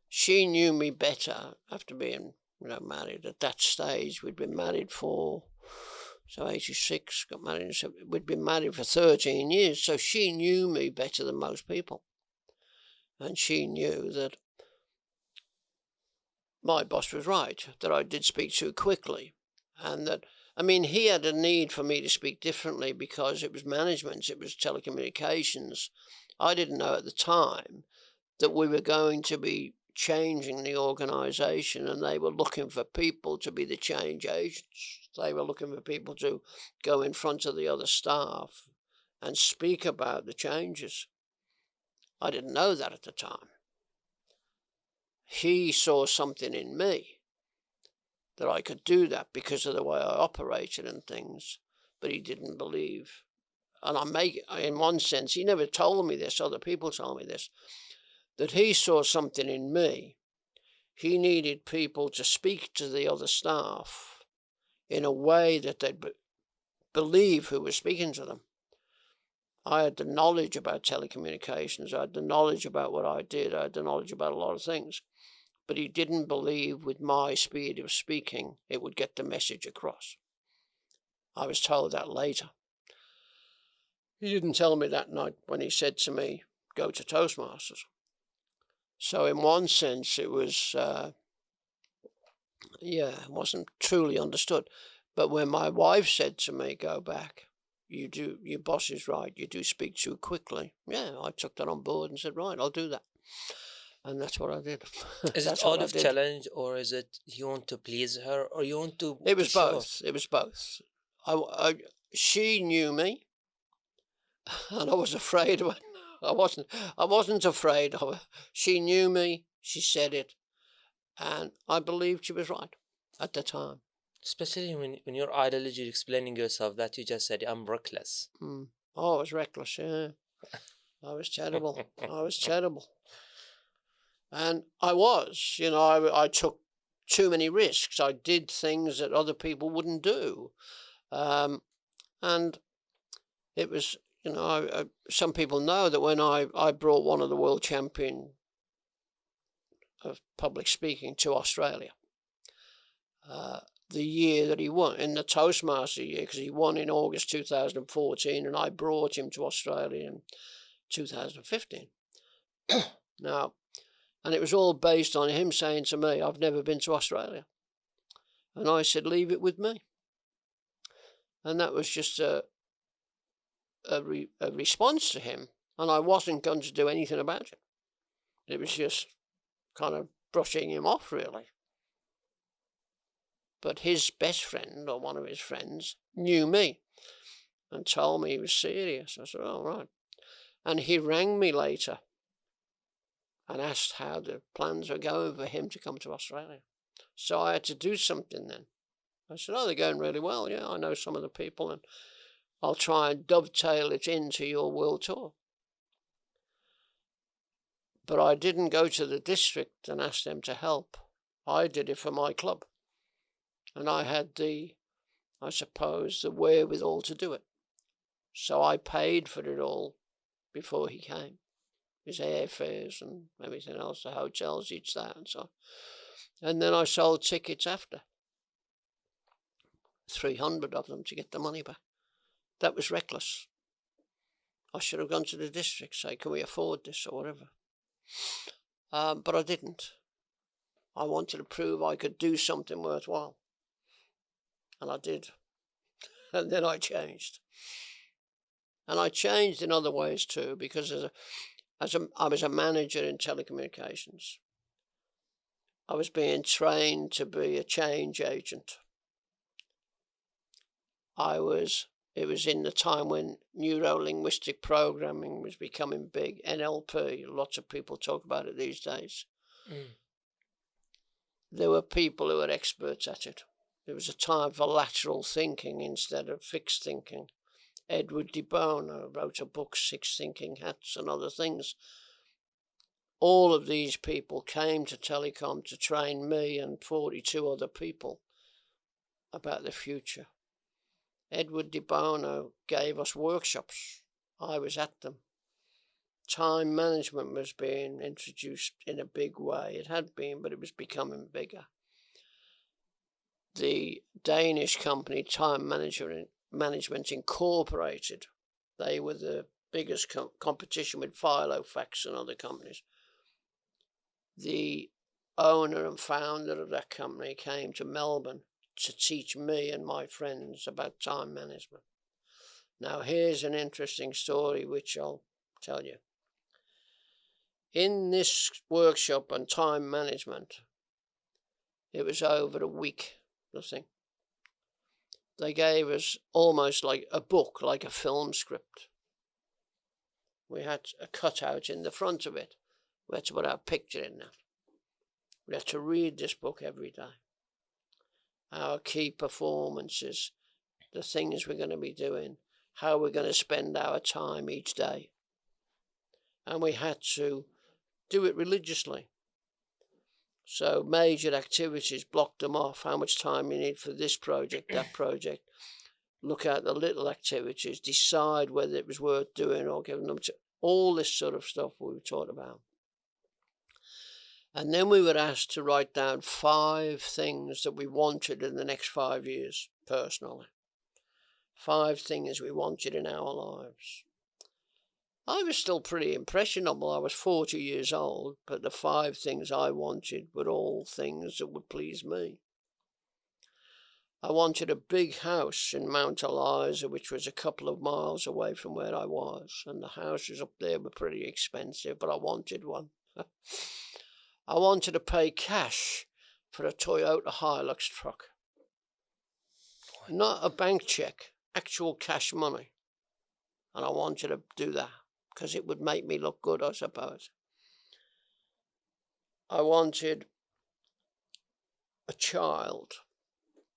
she knew me better after being, married at that stage. We'd been married for, 86, got married, so we'd been married for 13 years. So she knew me better than most people. And she knew that my boss was right, that I did speak too quickly. And that, he had a need for me to speak differently because it was management, it was telecommunications. I didn't know at the time that we were going to be changing the organisation, and they were looking for people to be the change agents. They were looking for people to go in front of the other staff and speak about the changes. I didn't know that at the time. He saw something in me that I could do that because of the way I operated and things, but he didn't believe. And in one sense, he never told me this, other people told me this, that he saw something in me. He needed people to speak to the other staff in a way that they'd believe who was speaking to them. I had the knowledge about telecommunications. I had the knowledge about what I did. I had the knowledge about a lot of things. But he didn't believe with my speed of speaking it would get the message across. I was told that later. He didn't tell me that night when he said to me, "Go to Toastmasters." So in one sense it was, it wasn't truly understood. But when my wife said to me, "Go back, your boss is right, you do speak too quickly." Yeah, I took that on board and said, right, I'll do that. And that's what I did. Is it out of challenge, or is it you want to please her, or you want to? It was both. It was both. She knew me, and I was afraid of it. I wasn't afraid of her. She knew me. She said it, and I believed she was right at the time. Especially when your ideology explaining yourself that you just said, "I'm reckless." Oh, I was reckless. Yeah, I was terrible. I was terrible. And I was, I took too many risks. I did things that other people wouldn't do. And it was, some people know that when I brought one of the world champion of public speaking to Australia, the year that he won, in the Toastmaster year, because he won in August 2014, and I brought him to Australia in 2015. Now, and it was all based on him saying to me, I've never been to Australia. And I said, leave it with me. And that was just a response to him. And I wasn't going to do anything about it. It was just kind of brushing him off, really. But his best friend, or one of his friends, knew me and told me he was serious. I said, all right. And he rang me later and asked how the plans were going for him to come to Australia. So I had to do something then. I said, they're going really well. Yeah, I know some of the people, and I'll try and dovetail it into your world tour. But I didn't go to the district and ask them to help. I did it for my club. And I had the wherewithal to do it. So I paid for it all before he came. His airfares and everything else, the hotels, each that and so on. And then I sold tickets after. 300 of them to get the money back. That was reckless. I should have gone to the district, say, can we afford this or whatever. But I didn't. I wanted to prove I could do something worthwhile. And I did. And then I changed. And I changed in other ways too, because I was a manager in telecommunications. I was being trained to be a change agent. It was in the time when neuro-linguistic programming was becoming big, NLP, lots of people talk about it these days. There were people who were experts at it. There was a time for lateral thinking instead of fixed thinking. Edward de Bono wrote a book, Six Thinking Hats and other things. All of these people came to Telecom to train me and 42 other people about the future. Edward de Bono gave us workshops. I was at them. Time management was being introduced in a big way. It had been, but it was becoming bigger. The Danish company Time Management Incorporated, they were the biggest competition with Filofax and other companies. The owner and founder of that company came to Melbourne to teach me and my friends about time management. Now, here's an interesting story which I'll tell you. In this workshop on time management, it was over a week, the thing. They gave us almost like a book, like a film script. We had a cutout in the front of it. We had to put our picture in that. We had to read this book every day. Our key performances, the things we're going to be doing, how we're going to spend our time each day. And we had to do it religiously. So major activities, block them off, how much time you need for this project, that project. Look at the little activities, decide whether it was worth doing or giving them to, all this sort of stuff we were taught about. And then we were asked to write down 5 things that we wanted in the next 5 years, personally. 5 things we wanted in our lives. I was still pretty impressionable. I was 40 years old, but the 5 things I wanted were all things that would please me. I wanted a big house in Mount Eliza, which was a couple of miles away from where I was, and the houses up there were pretty expensive, but I wanted one. I wanted to pay cash for a Toyota Hilux truck. Not a bank check, actual cash money. And I wanted to do that because it would make me look good, I suppose. I wanted a child,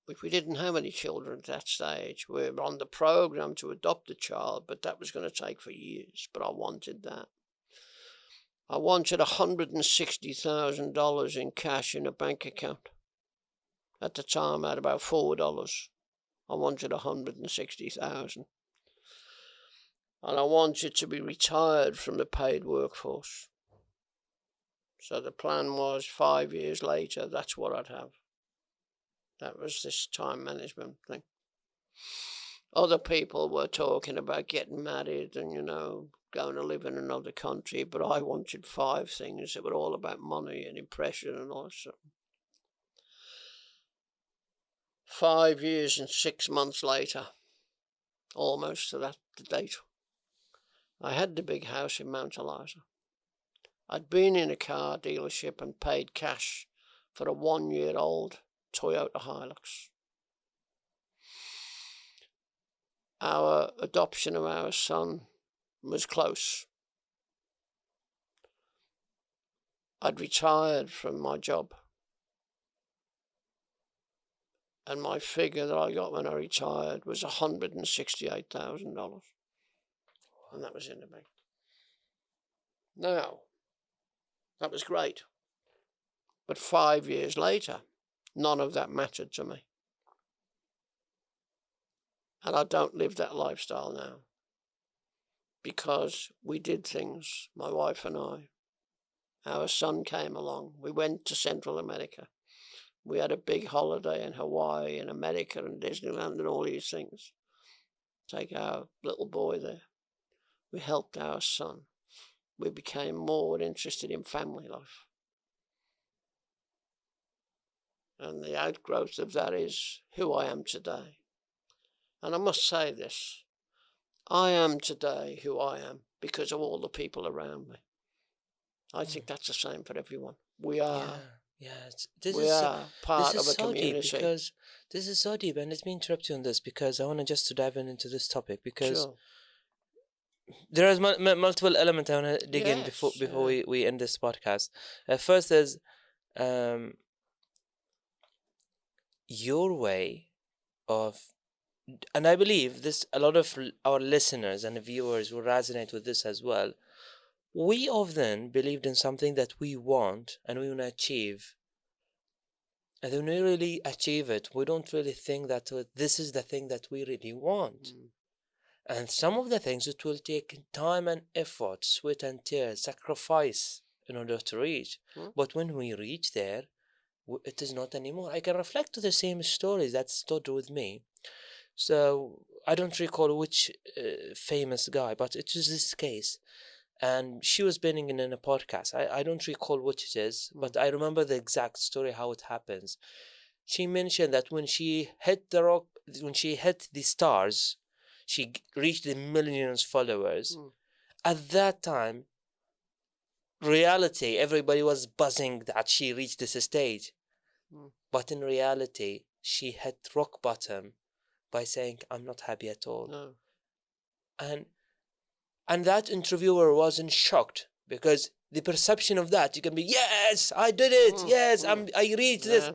which we didn't have any children at that stage. We were on the program to adopt a child, but that was going to take for years. But I wanted that. I wanted $160,000 in cash in a bank account. At the time, I had about $4. I wanted 160,000. And I wanted to be retired from the paid workforce. So the plan was 5 years later, that's what I'd have. That was this time management thing. Other people were talking about getting married and, going to live in another country, but I wanted 5 things that were all about money and impression and all that stuff. 5 years and 6 months later, almost to the date, I had the big house in Mount Eliza. I'd been in a car dealership and paid cash for a 1-year-old Toyota Hilux. Our adoption of our son was close. I'd retired from my job. And my figure that I got when I retired was $168,000. And that was in the bank. Now, that was great. But 5 years later, none of that mattered to me. And I don't live that lifestyle now. Because we did things, my wife and I. Our son came along. We went to Central America. We had a big holiday in Hawaii and America and Disneyland and all these things. Take our little boy there. We helped our son. We became more interested in family life. And the outgrowth of that is who I am today. And I must say this. I am today who I am because of all the people around me. I think that's the same for everyone. We are. We are part of a community. Because this is so deep, and let me interrupt you on this because I want to just to dive into this topic because there is multiple elements I want to dig in before we end this podcast. First is your way of, and I believe this, a lot of our listeners and viewers will resonate with this as well. We often believed in something that we want and we want to achieve. And when we really achieve it, we don't really think that this is the thing that we really want. And some of the things, it will take time and effort, sweat and tears, sacrifice in order to reach. But when we reach there, it is not anymore. I can reflect to the same stories that stood with me. So I don't recall which famous guy, but it was this case. And she was being in a podcast. I don't recall which it is, but I remember the exact story, how it happens. She mentioned that when she hit the rock, when she hit the stars, she reached the millions followers. At that time, reality, everybody was buzzing that she reached this stage. But in reality, she hit rock bottom by saying, I'm not happy at all. No. And that interviewer wasn't shocked because the perception of that, you can be, yes, I did it. Yes, I reached this.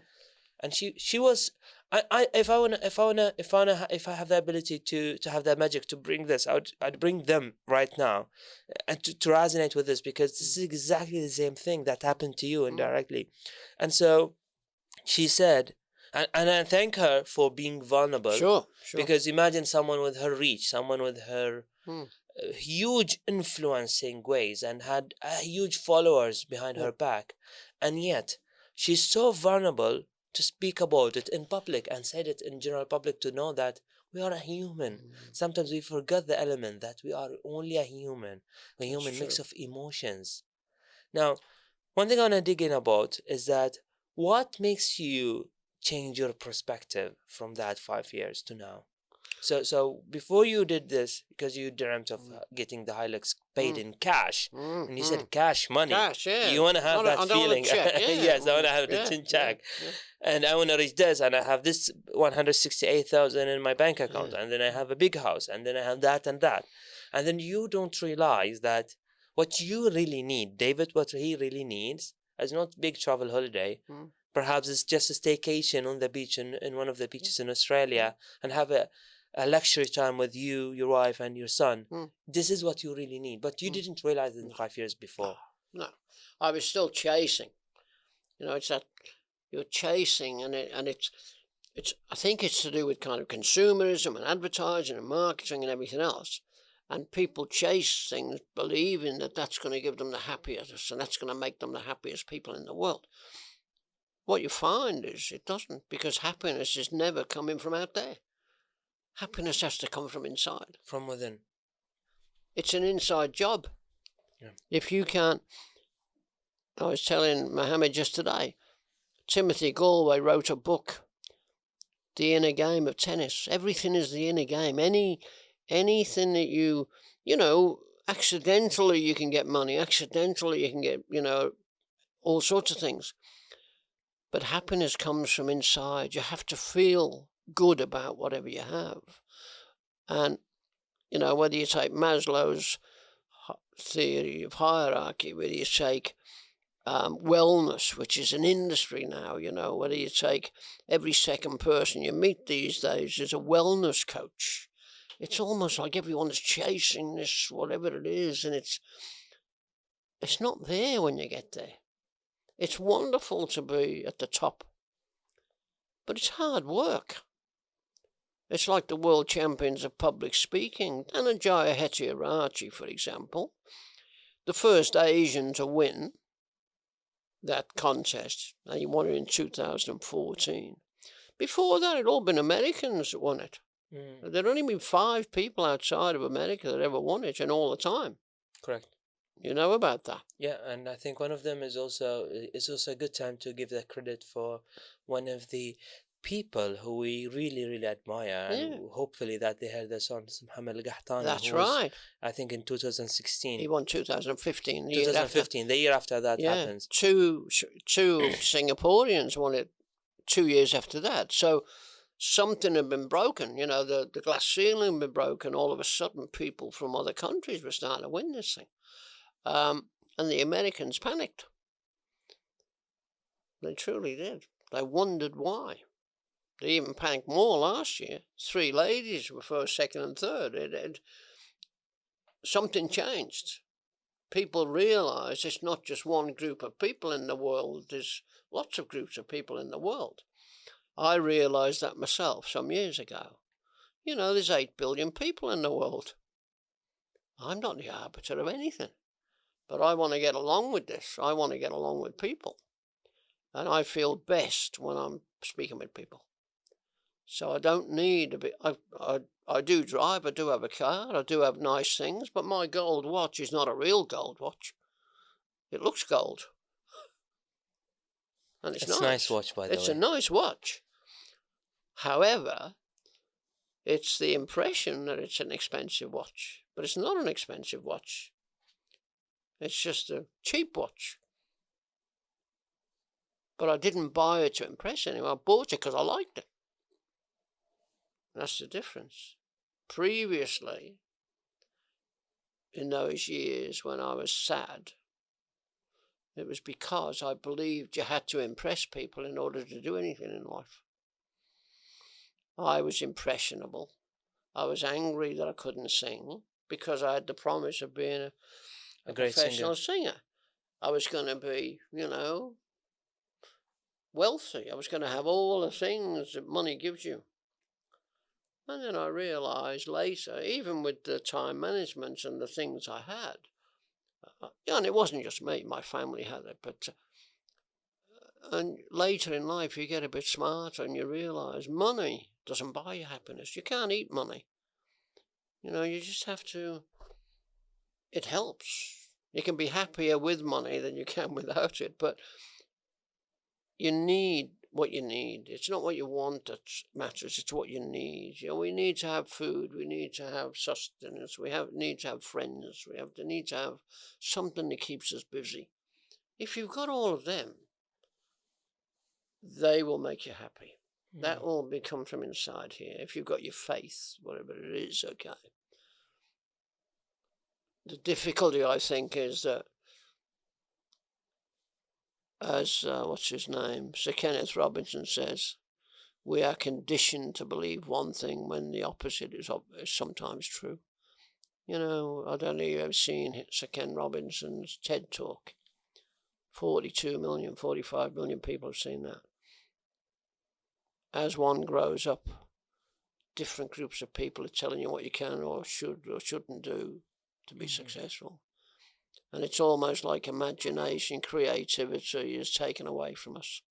And she was, if I have the ability to have that magic to bring this, I'd bring them right now and to resonate with this because this is exactly the same thing that happened to you indirectly. And so she said, and I thank her for being vulnerable. Sure. Because imagine someone with her reach, someone with her huge influencing ways and had huge followers behind her back. And yet, she's so vulnerable to speak about it in public and said it in general public to know that we are a human. Sometimes we forget the element that we are only a human mix of emotions. Now, one thing I want to dig in about is that what makes you change your perspective from that 5 years to now? So before you did this, because you dreamt of getting the Hilux paid in cash, and you said cash money. Cash, yeah. You want to have that feeling. Check, yes, I want to have the check. And I want to reach this, and I have this 168,000 in my bank account, and then I have a big house, and then I have that and that. And then you don't realize that what you really need, David, what he really needs is not big travel holiday. Perhaps it's just a staycation on the beach in one of the beaches in Australia and have a luxury time with you, your wife, and your son. This is what you really need. But you didn't realize it in 5 years before. No. I was still chasing. It's that You're chasing, and it's. I think it's to do with kind of consumerism and advertising and marketing and everything else. And people chase things believing that that's going to give them the happiest and that's going to make them the happiest people in the world. What you find is it doesn't, because happiness is never coming from out there. Happiness has to come from inside. From within. It's an inside job. Yeah. If you can't, I was telling Mohammed just today, Timothy Galway wrote a book, The Inner Game of Tennis. Everything is the inner game. Anything that you know, accidentally you can get money, accidentally you can get, all sorts of things. But happiness comes from inside. You have to feel good about whatever you have. And, whether you take Maslow's theory of hierarchy, whether you take wellness, which is an industry now, whether you take every second person you meet these days is a wellness coach. It's almost like everyone's chasing this, whatever it is, and it's not there when you get there. It's wonderful to be at the top, but it's hard work. It's like the world champions of public speaking, Dhananjaya Hettiarachchi, for example, the first Asian to win that contest. He won it in 2014. Before that, it had all been Americans that won it. Mm. There had only been 5 people outside of America that ever won it, and all the time. Correct. You know about that? Yeah, and I think one of them is also a good time to give the credit for one of the people who we really, really admire, and hopefully that they heard the song, Mohammed Al-Qahtani. That's right. I think in 2016. He won 2015. 2015, the year after that happens. Two Singaporeans won it 2 years after that. So something had been broken. The glass ceiling had been broken. All of a sudden, people from other countries were starting to win this thing. And the Americans panicked. They truly did. They wondered why. They even panicked more last year. 3 ladies were first, second, and third. Something changed. People realised it's not just one group of people in the world. There's lots of groups of people in the world. I realised that myself some years ago. There's 8 billion people in the world. I'm not the arbiter of anything. But I want to get along with this. I want to get along with people. And I feel best when I'm speaking with people. So I don't need a bit. I do drive. I do have a car. I do have nice things. But my gold watch is not a real gold watch. It looks gold. And it's nice. It's a nice watch, by the way. It's a nice watch. However, it's the impression that it's an expensive watch. But it's not an expensive watch. It's just a cheap watch. But I didn't buy it to impress anyone. I bought it because I liked it. That's the difference. Previously, in those years when I was sad, it was because I believed you had to impress people in order to do anything in life. I was impressionable. I was angry that I couldn't sing because I had the promise of being a great professional singer. I was going to be, wealthy. I was going to have all the things that money gives you. And then I realised later, even with the time management and the things I had, and it wasn't just me, my family had it, but and later in life you get a bit smarter and you realise money doesn't buy you happiness. You can't eat money. You just have to, it helps. You can be happier with money than you can without it, but you need what you need. It's not what you want that matters, it's what you need. We need to have food, we need to have sustenance, we need to have friends, we need to have something that keeps us busy. If you've got all of them, they will make you happy. That will come from inside here. If you've got your faith, whatever it is, okay. The difficulty, I think, is that as, what's his name, Sir Kenneth Robinson says, we are conditioned to believe one thing when the opposite is sometimes true. I don't know if you've ever seen Sir Ken Robinson's TED Talk. 42 million, 45 million people have seen that. as one grows up, different groups of people are telling you what you can or should or shouldn't do to be successful. And it's almost like imagination, creativity is taken away from us.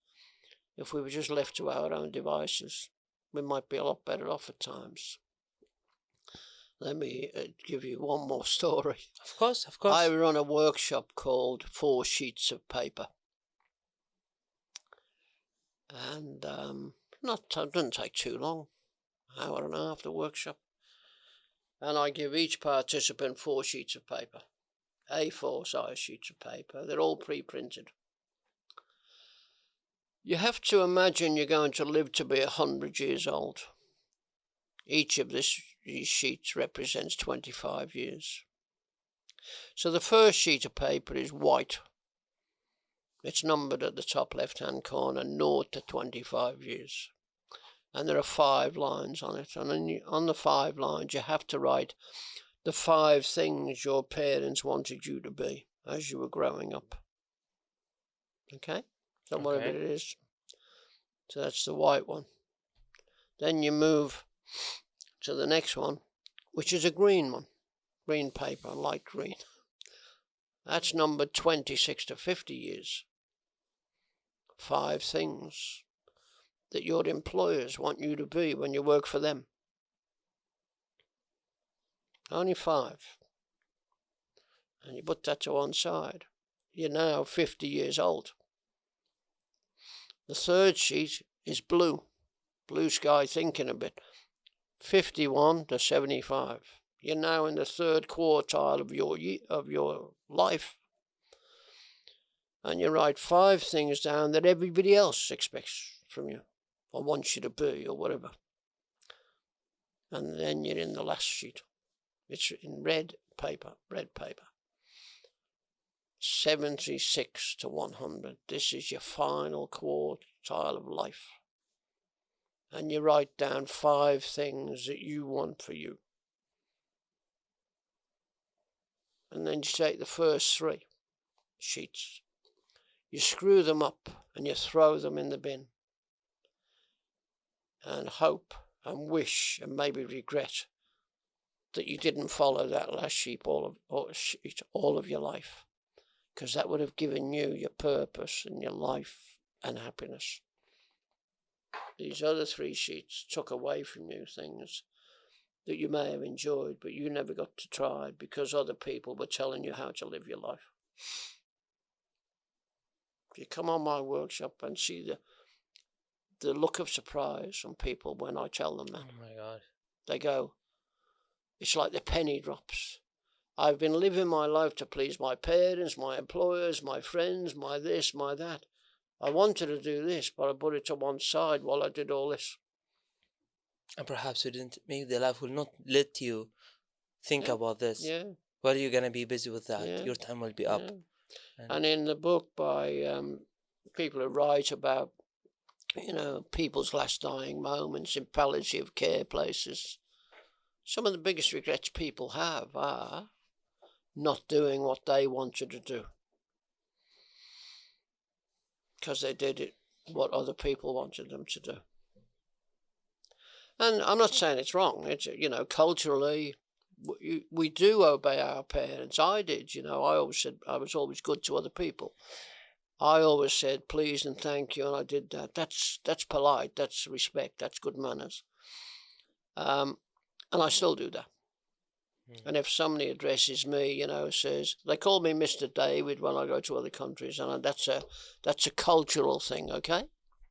If we were just left to our own devices, we might be a lot better off at times. Let me give you one more story. Of course. I run a workshop called 4 Sheets of Paper. And it doesn't take too long, an hour and a half, the workshop. And I give each participant 4 sheets of paper, A4 size sheets of paper. They're all pre-printed. You have to imagine you're going to live to be 100 years old. Each of these sheets represents 25 years. So the first sheet of paper is white. It's numbered at the top left-hand corner, 0 to 25 years. And there are 5 lines on it. And on the 5 lines, you have to write the 5 things your parents wanted you to be as you were growing up. Okay? So whatever it is. So that's the white one. Then you move to the next one, which is a green one. Green paper, light green. That's numbered 26 to 50 years. 5 things that your employers want you to be when you work for them. Only 5. And you put that to one side. You're now 50 years old. The third sheet is blue. Blue sky thinking a bit. 51 to 75. You're now in the 3rd quartile of your life. And you write 5 things down that everybody else expects from you, or wants you to be, or whatever. And then you're in the last sheet. It's in red paper. 76 to 100. This is your final quartile of life. And you write down 5 things that you want for you. And then you take the first 3 sheets. You screw them up and you throw them in the bin. And hope and wish and maybe regret that you didn't follow that last sheet all of your life. Because that would have given you your purpose and your life and happiness. These other 3 sheets took away from you things that you may have enjoyed, but you never got to try because other people were telling you how to live your life. If you come on my workshop and see the look of surprise on people when I tell them that. Oh my God. They go, it's like the penny drops. I've been living my life to please my parents, my employers, my friends, my this, my that. I wanted to do this, but I put it to one side while I did all this. And perhaps maybe the life will not let you think about this. Yeah. Well, you're going to be busy with that. Yeah. Your time will be up. Yeah. And in the book by people who write about, people's last dying moments in palliative care places, some of the biggest regrets people have are not doing what they wanted to do. Because they did it what other people wanted them to do. And I'm not saying it's wrong. It's, culturally, we do obey our parents. I did, I always said I was always good to other people. I always said please and thank you, and I did that. That's polite, that's respect, that's good manners. And I still do that. And if somebody addresses me, says, they call me Mr. David when I go to other countries, and that's a cultural thing, okay?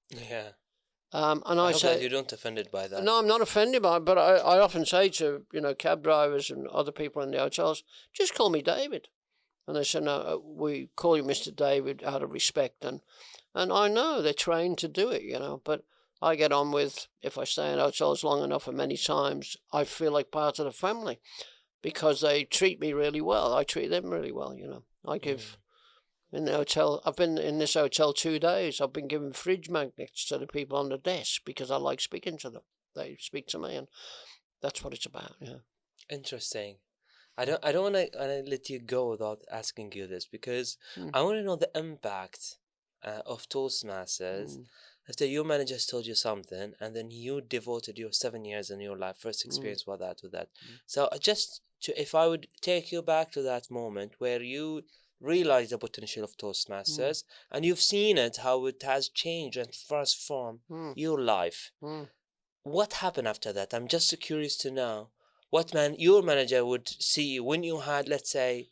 Yeah. And I I hope say that you don't offended by that. No, I'm not offended by it, but I often say to cab drivers and other people in the hotels, just call me David. And they say, no, we call you Mr. David out of respect, and I know they're trained to do it, but I get on with, if I stay in hotels long enough and many times, I feel like part of the family. Because they treat me really well. I treat them really well, I give, in the hotel, I've been in this hotel 2 days. I've been giving fridge magnets to the people on the desk because I like speaking to them. They speak to me, and that's what it's about, Interesting. I don't want to let you go without asking you this, because I want to know the impact of Toastmasters If your manager has told you something, and then you devoted your 7 years in your life, first experience with that. So if I would take you back to that moment where you realize the potential of Toastmasters, and you've seen it, how it has changed and transformed your life. What happened after that? I'm just curious to know what your manager would see when you had, let's say,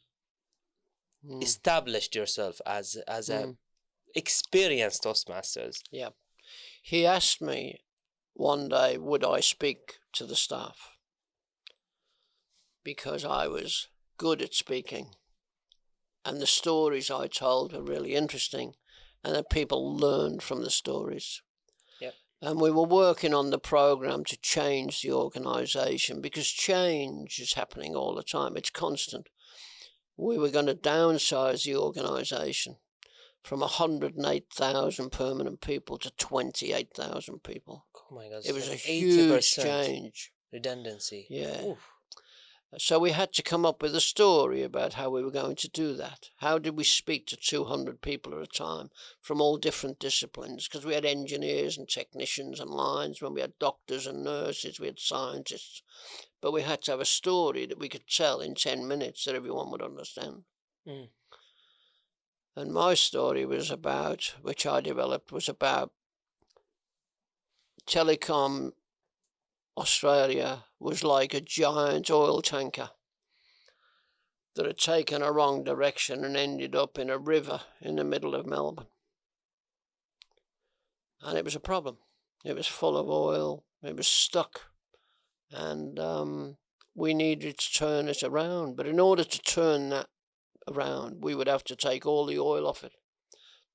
established yourself as a experienced Toastmasters. Yeah. He asked me one day, would I speak to the staff? Because I was good at speaking. And the stories I told were really interesting. And that people learned from the stories. Yep. And we were working on the program to change the organization, because change is happening all the time. It's constant. We were going to downsize the organization from 108,000 permanent people to 28,000 people. Oh my God. It was a 80% huge change. redundancy. Yeah. Oof. So we had to come up with a story about how we were going to do that. How did we speak to 200 people at a time from all different disciplines? Because we had engineers and technicians and lines, when we had doctors and nurses, we had scientists. But we had to have a story that we could tell in 10 minutes that everyone would understand. And my story was about, which I developed, was about Telecom Australia was like a giant oil tanker that had taken a wrong direction and ended up in a river in the middle of Melbourne. And it was a problem. It was full of oil. It was stuck. And we needed to turn it around. But in order to turn that around, we would have to take all the oil off it.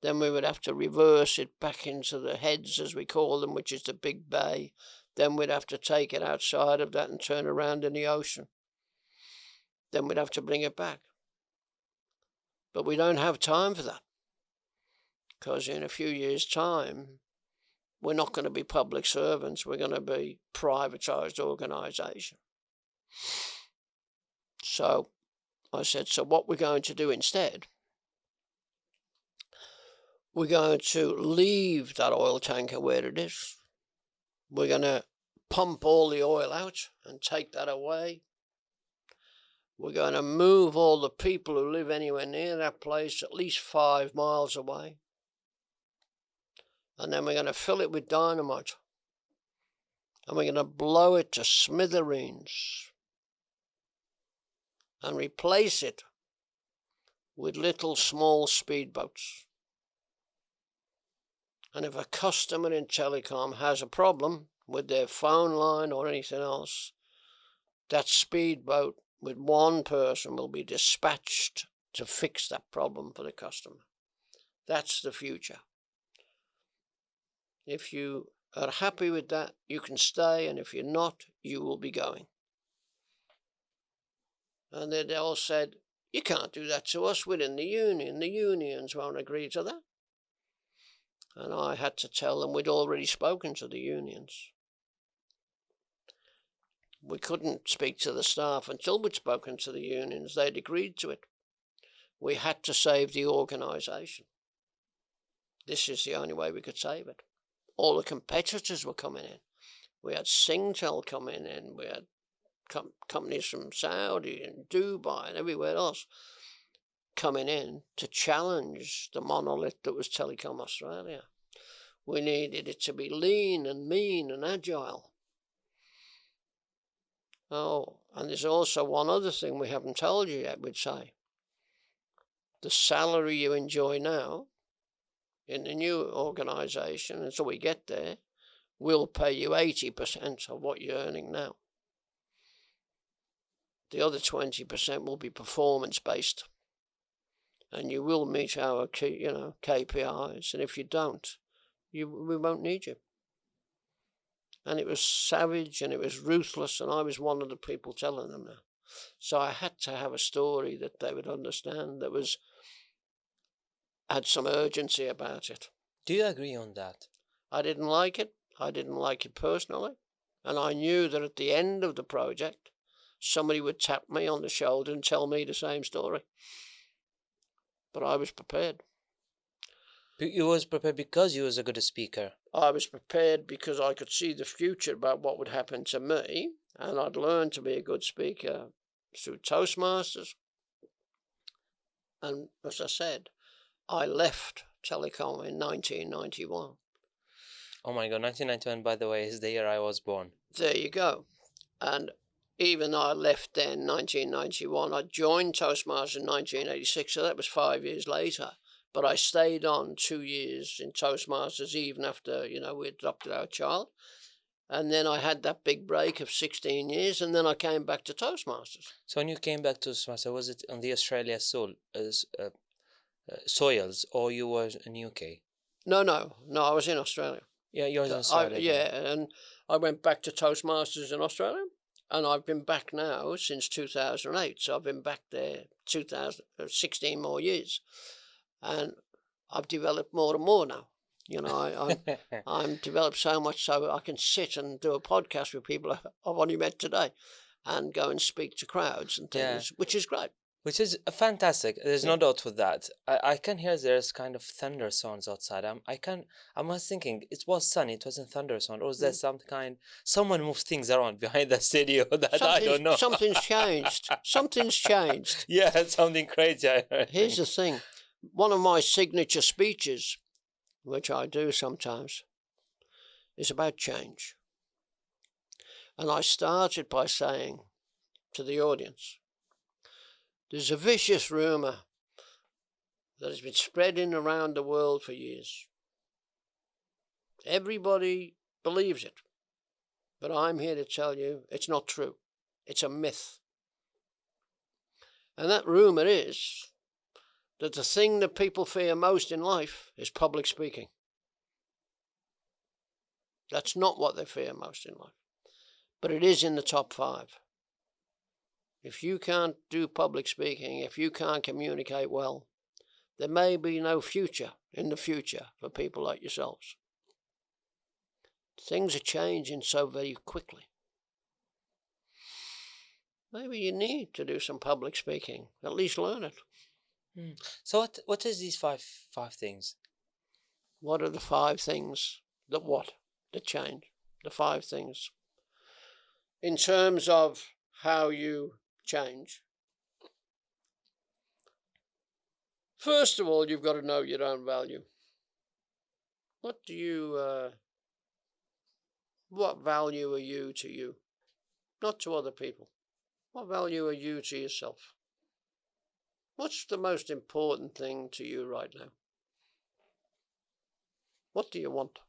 Then we would have to reverse it back into the heads, as we call them, which is the big bay. Then we'd have to take it outside of that and turn around in the ocean. Then we'd have to bring it back. But we don't have time for that, because in a few years' time, we're not going to be public servants. We're going to be privatised organisation. So I said, so what we're going to do instead, we're going to leave that oil tanker where it is. We're going to pump all the oil out and take that away. We're going to move all the people who live anywhere near that place at least 5 miles away. And then we're going to fill it with dynamite. And we're going to blow it to smithereens. And replace it with little small speedboats. And if a customer in telecom has a problem with their phone line or anything else, that speedboat with one person will be dispatched to fix that problem for the customer. That's the future. If you are happy with that, you can stay, and if you're not, you will be going. And they all said, you can't do that to us, we're in the union. The unions won't agree to that. And I had to tell them we'd already spoken to the unions. We couldn't speak to the staff until we'd spoken to the unions. They'd agreed to it. We had to save the organisation. This is the only way we could save it. All the competitors were coming in. We had Singtel coming in. We had companies from Saudi and Dubai and everywhere else coming in to challenge the monolith that was Telecom Australia. We needed it to be lean and mean and agile. Oh, and there's also one other thing we haven't told you yet, we'd say. The salary you enjoy now in the new organisation, until we get there, will pay you 80% of what you're earning now. The other 20% will be performance-based. And you will meet our KPIs. And if you don't, we won't need you. And it was savage and it was ruthless, and I was one of the people telling them that. So I had to have a story that they would understand that had some urgency about it. Do you agree on that? I didn't like it. I didn't like it personally. And I knew that at the end of the project, somebody would tap me on the shoulder and tell me the same story. But I was prepared. You was prepared because you was a good speaker. I was prepared because I could see the future about what would happen to me, and I'd learned to be a good speaker through Toastmasters. And as I said, I left telecom in 1991. Oh my God, 1991, by the way, is the year I was born. There you go. And even though I left then, 1991, I joined Toastmasters in 1986, so that was 5 years later. But I stayed on 2 years in Toastmasters even after, we adopted our child. And then I had that big break of 16 years, and then I came back to Toastmasters. So when you came back to Toastmaster, was it on the Australia soils, or you were in UK? No, I was in Australia. Yeah, you were in Australia. And I went back to Toastmasters in Australia, and I've been back now since 2008. So I've been back there 16 more years, and I've developed more and more now. I'm developed so much so I can sit and do a podcast with people I've only met today, and go and speak to crowds and things, which is great. Which is fantastic. There's no doubt with that. I can hear there's kind of thunder sounds outside. I was thinking it was sunny, it wasn't thunder sound, or was there someone moved things around behind the studio that I don't know. Something's changed. Something's changed. Yeah, something crazy. Here's the thing. One of my signature speeches, which I do sometimes, is about change. And I started by saying to the audience, there's a vicious rumour that has been spreading around the world for years. Everybody believes it. But I'm here to tell you it's not true. It's a myth. And that rumour is that the thing that people fear most in life is public speaking. That's not what they fear most in life. But it is in the top 5. If you can't do public speaking, if you can't communicate well, there may be no future in the future for people like yourselves. Things are changing so very quickly. Maybe you need to do some public speaking, at least learn it. So what is these five things? What are the 5 things that change? The 5 things. In terms of how you change. First of all, you've got to know your own value. What value are you to you? Not to other people. What value are you to yourself? What's the most important thing to you right now? What do you want?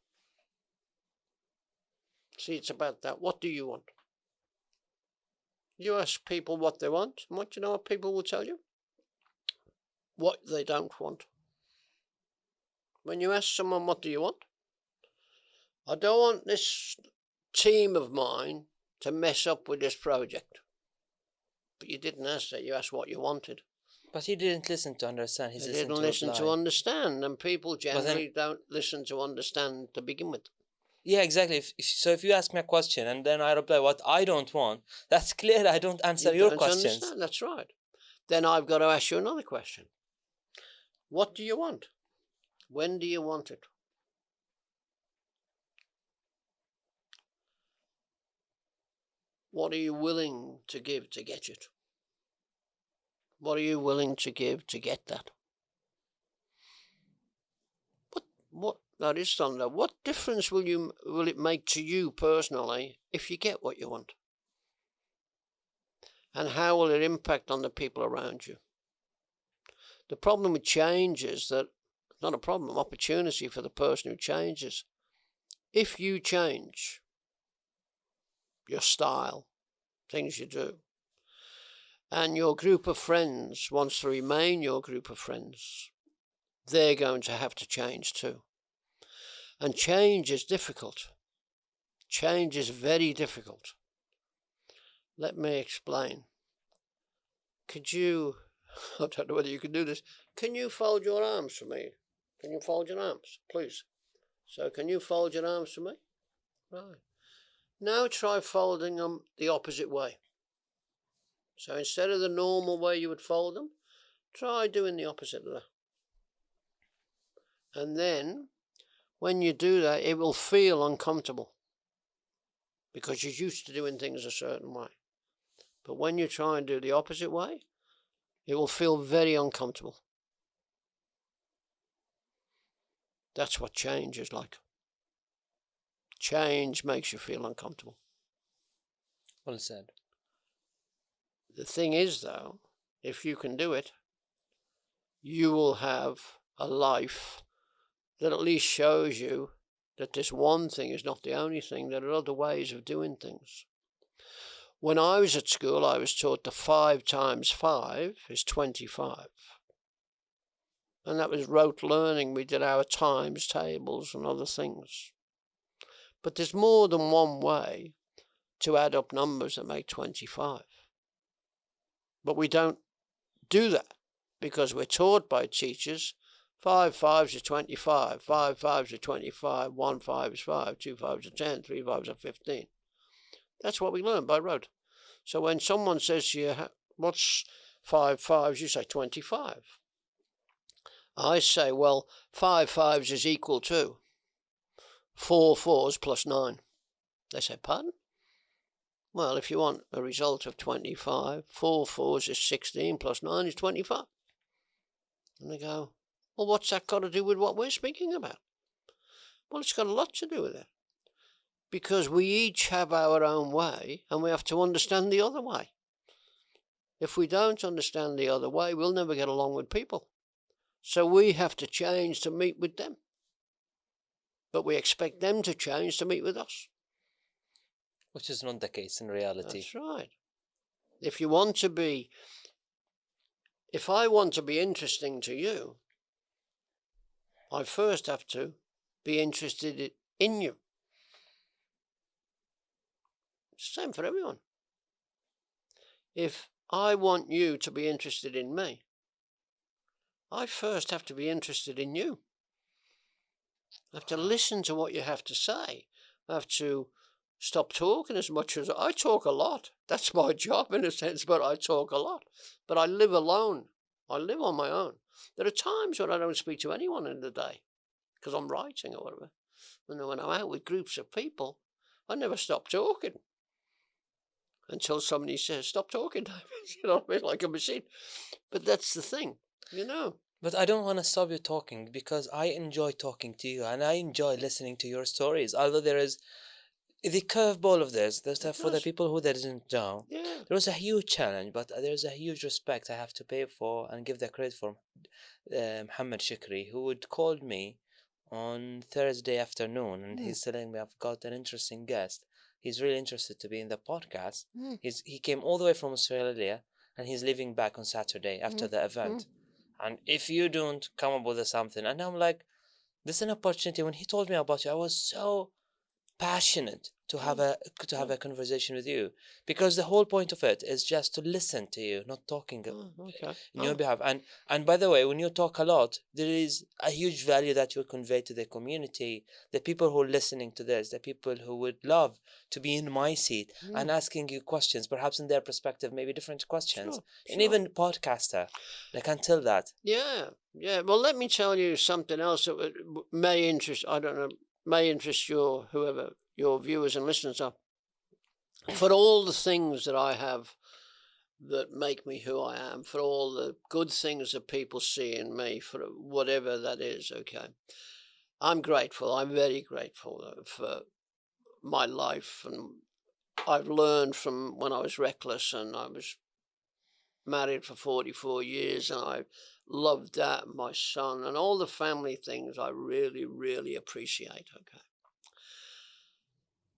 See, it's about that. What do you want? You ask people what they want, and what you know what people will tell you? What they don't want. When you ask someone, what do you want? I don't want this team of mine to mess up with this project. But you didn't ask that, you asked what you wanted. But he didn't listen to understand. He didn't listen to understand, and people generally don't listen to understand to begin with. Yeah, exactly. If you ask me a question and then I reply what I don't want, that's clear I don't answer your questions. Understand. That's right. Then I've got to ask you another question. What do you want? When do you want it? What are you willing to give to get it? What are you willing to give to get that? That is thunder. What difference will it make to you personally if you get what you want? And how will it impact on the people around you? The problem with change is that, not a problem, opportunity for the person who changes. If you change your style, things you do, and your group of friends wants to remain your group of friends, they're going to have to change too. And change is difficult. Change is very difficult. Let me explain. Could you, I don't know whether you can do this, can you fold your arms for me? Can you fold your arms, please? So can you fold your arms for me? Right. Now try folding them the opposite way. So instead of the normal way you would fold them, try doing the opposite of that. And then when you do that, it will feel uncomfortable because you're used to doing things a certain way. But when you try and do the opposite way, it will feel very uncomfortable. That's what change is like. Change makes you feel uncomfortable. Well said. The thing is, though, if you can do it, you will have a life that at least shows you that this one thing is not the only thing. There are other ways of doing things. When I was at school, I was taught that 5 times 5 is 25. And that was rote learning. We did our times tables and other things. But there's more than one way to add up numbers that make 25. But we don't do that because we're taught by teachers 5 5s are 25, 5 5s are 25, 1 5 is 5, 2 5s are 10, 3 5s are 15. That's what we learn by rote. So when someone says to you, what's 5 5s, you say 25. I say, well, 5 5s is equal to 4 4s plus 9. They say, pardon? Well, if you want a result of 25, 4 4s is 16 plus 9 is 25. And they go, well, what's that got to do with what we're speaking about? Well, it's got a lot to do with it. Because we each have our own way and we have to understand the other way. If we don't understand the other way, we'll never get along with people. So we have to change to meet with them. But we expect them to change to meet with us. Which is not the case in reality. That's right. If I want to be interesting to you, I first have to be interested in you. It's the same for everyone. If I want you to be interested in me, I first have to be interested in you. I have to listen to what you have to say. I have to stop talking as much as I talk a lot. That's my job in a sense, but I talk a lot. But I live alone. I live on my own. There are times when I don't speak to anyone in the day because I'm writing or whatever. And when I'm out with groups of people, I never stop talking until somebody says, stop talking. You know what I mean? Like a machine. But that's the thing, you know. But I don't want to stop you talking because I enjoy talking to you and I enjoy listening to your stories. Although there is the curveball of this, for the people who didn't know, there was a huge challenge, but there's a huge respect I have to pay for and give the credit for Muhammad Shikri, who would call me on Thursday afternoon and he's telling me I've got an interesting guest. He's really interested to be in the podcast. He came all the way from Australia and he's leaving back on Saturday after the event. And if you don't come up with something, and I'm like, this is an opportunity. When he told me about you, I was so passionate to have a conversation with you because the whole point of it is just to listen to you, not talking in your behalf. And by the way, when you talk a lot, there is a huge value that you convey to the community, the people who are listening to this, the people who would love to be in my seat and asking you questions, perhaps in their perspective, maybe different questions, and even podcaster. I can tell that. Yeah. Well, let me tell you something else that may interest. I don't know. May interest your viewers and listeners are. For all the things that I have that make me who I am, for all the good things that people see in me, for whatever that is, okay, I'm grateful. I'm very grateful for my life. And I've learned from when I was reckless and I was married for 44 years and I loved that, my son, and all the family things I really, really appreciate, okay.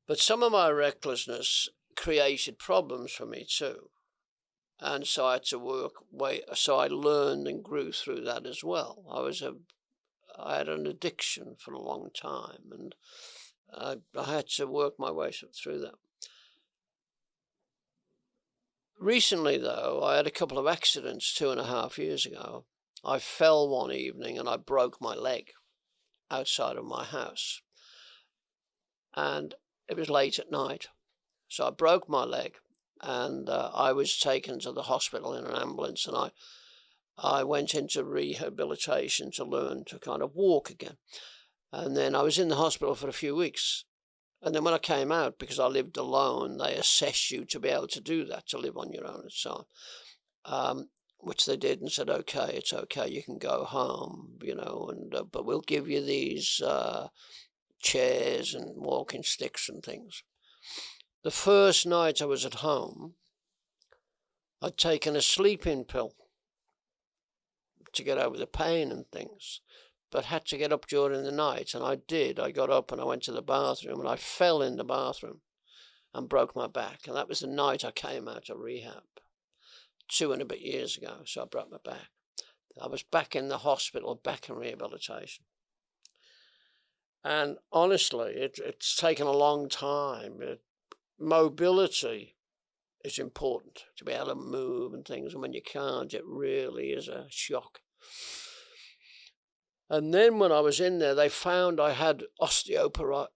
But some of my recklessness created problems for me too. And so I had to so I learned and grew through that as well. I had an addiction for a long time and I had to work my way through that. Recently, though, I had a couple of accidents 2.5 years ago. I fell one evening and I broke my leg outside of my house. And it was late at night. So I broke my leg and I was taken to the hospital in an ambulance and I went into rehabilitation to learn to kind of walk again. And then I was in the hospital for a few weeks. And then when I came out, because I lived alone, they assessed you to be able to do that, to live on your own and so on, which they did, and said, okay, it's okay, you can go home, and but we'll give you these chairs and walking sticks and things. The first night I was at home, I'd taken a sleeping pill to get over the pain and things, but had to get up during the night, and I did. I got up and I went to the bathroom, and I fell in the bathroom and broke my back. And that was the night I came out of rehab, 2 and a bit years ago. So I broke my back. I was back in the hospital, back in rehabilitation. And honestly, it's taken a long time. Mobility is important, to be able to move and things. And when you can't, it really is a shock. And then when I was in there, they found I had osteoporosis.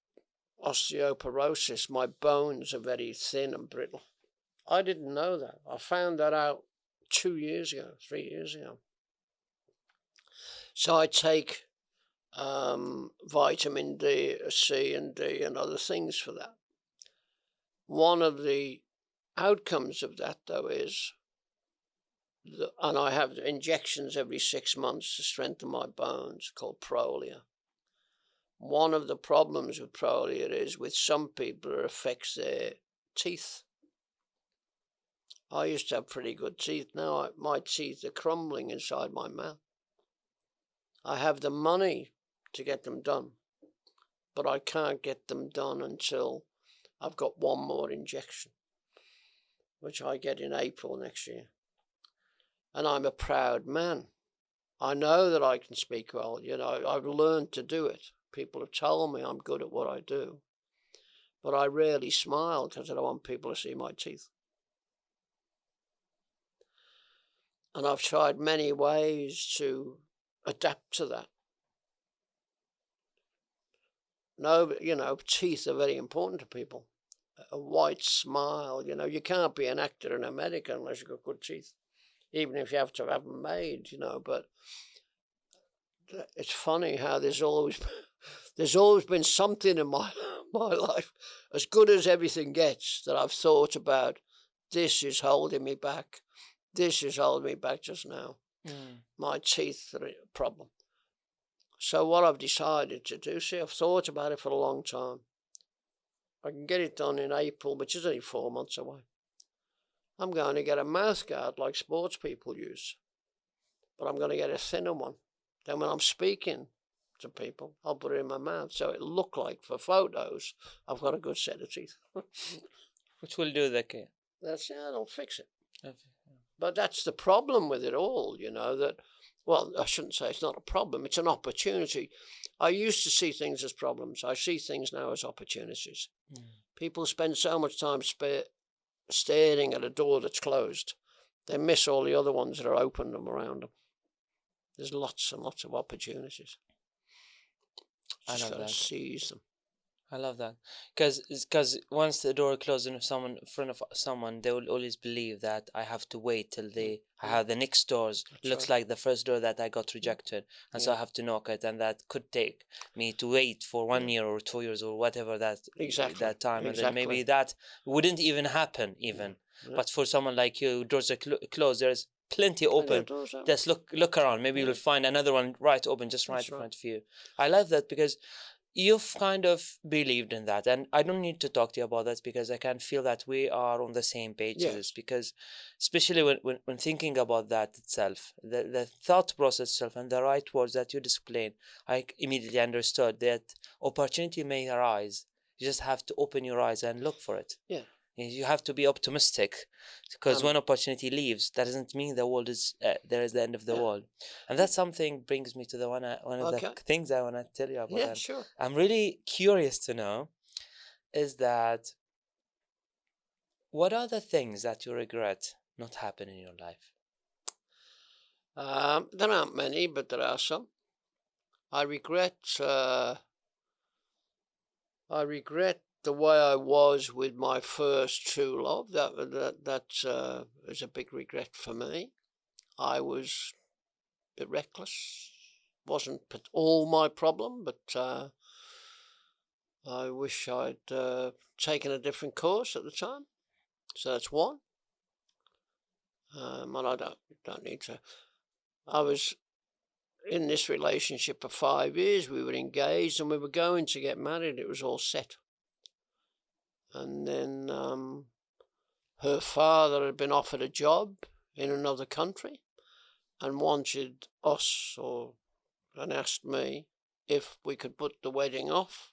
My bones are very thin and brittle. I didn't know that. I found that out 2 years ago, 3 years ago. So I take vitamin D, C and D and other things for that. One of the outcomes of that, though, is, and I have injections every 6 months to strengthen my bones, called Prolia. One of the problems with Prolia is, with some people, it affects their teeth. I used to have pretty good teeth. Now my teeth are crumbling inside my mouth. I have the money to get them done, but I can't get them done until I've got one more injection, which I get in April next year. And I'm a proud man. I know that I can speak well. I've learned to do it. People have told me I'm good at what I do, but I rarely smile because I don't want people to see my teeth. And I've tried many ways to adapt to that. No, teeth are very important to people. A white smile, you can't be an actor in America unless you've got good teeth, even if you have to have them made, but it's funny how there's always been something in my life, as good as everything gets, that I've thought about, this is holding me back. This is holding me back just now. My teeth are a problem. So what I've decided to do, I've thought about it for a long time. I can get it done in April, which is only 4 months away. I'm going to get a mouth guard like sports people use, but I'm going to get a thinner one. Then when I'm speaking to people, I'll put it in my mouth, so it look like, for photos, I've got a good set of teeth. Which will do that. That'll fix it. Okay. But that's the problem with it all, that, well, I shouldn't say it's not a problem, it's an opportunity. I used to see things as problems. I see things now as opportunities. People spend so much time staring at a door that's closed. They miss all the other ones that are open and around them. There's lots and lots of opportunities. Just got to seize them. I love that, because once the door closes in front of someone, they will always believe that I have to wait till I have the next doors. Looks like the first door that I got rejected, and so I have to knock it, and that could take me to wait for 1 year or 2 years or whatever that time, and then maybe that wouldn't even happen even. But for someone like you, doors are closed. There's plenty open. Just look around. Maybe you'll find another one right open, just right in front of you. I love that, because you've kind of believed in that, and I don't need to talk to you about that, because I can feel that we are on the same page with this, because especially when thinking about that itself, the thought process itself and the right words that you displayed, I immediately understood that opportunity may arise. You just have to open your eyes and look for it. You have to be optimistic, because when opportunity leaves, that doesn't mean the world is there is the end of the world. And that something brings me to the one of the things I want to tell you about. Sure. I'm really curious to know is that what are the things that you regret not happening in your life? There aren't many, but there are some. I regret the way I was with my first true love. That is a big regret for me. I was bit reckless. Wasn't all my problem, but I wish I'd taken a different course at the time. So that's one. And I don't need to. I was in this relationship for 5 years. We were engaged and we were going to get married. It was all set. And then her father had been offered a job in another country and wanted us and asked me if we could put the wedding off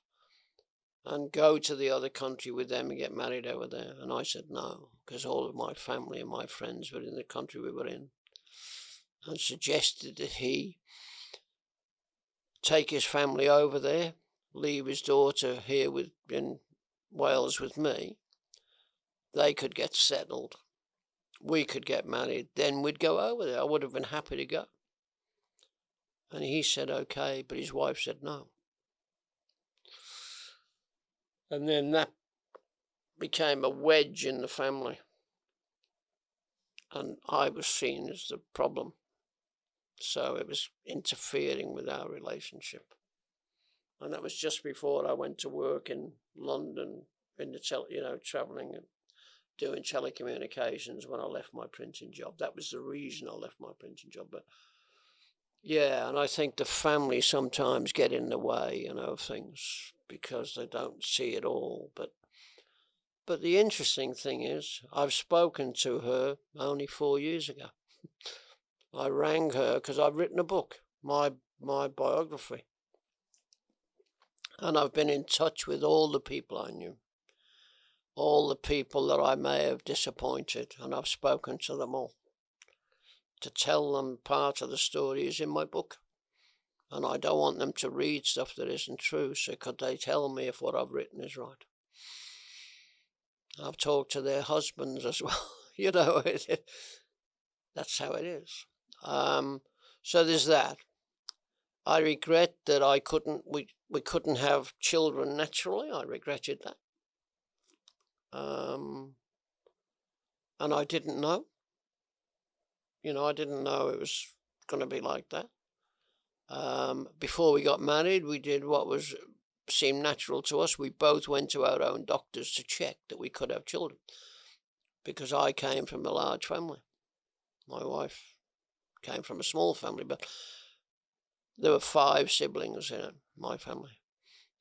and go to the other country with them and get married over there. And I said no, because all of my family and my friends were in the country we were in, and suggested that he take his family over there, leave his daughter here in Wales with me. They could get settled. We could get married. Then we'd go over there. I would have been happy to go. And he said okay, but his wife said no. And then that became a wedge in the family. And I was seen as the problem. So it was interfering with our relationship. And that was just before I went to work in London, in the traveling and doing telecommunications when I left my printing job. That was the reason I left my printing job. But yeah, and I think the family sometimes get in the way, of things because they don't see it all. But the interesting thing is, I've spoken to her only 4 years ago. I rang her because I've written a book, my biography. And I've been in touch with all the people I knew, all the people that I may have disappointed, and I've spoken to them all to tell them part of the story is in my book. And I don't want them to read stuff that isn't true, so could they tell me if what I've written is right? I've talked to their husbands as well. That's how it is. So there's that. I regret that we couldn't have children naturally. I regretted that. And I didn't know. I didn't know it was going to be like that. Before we got married, we did what seemed natural to us. We both went to our own doctors to check that we could have children, because I came from a large family. My wife came from a small family, but there were 5 siblings in my family,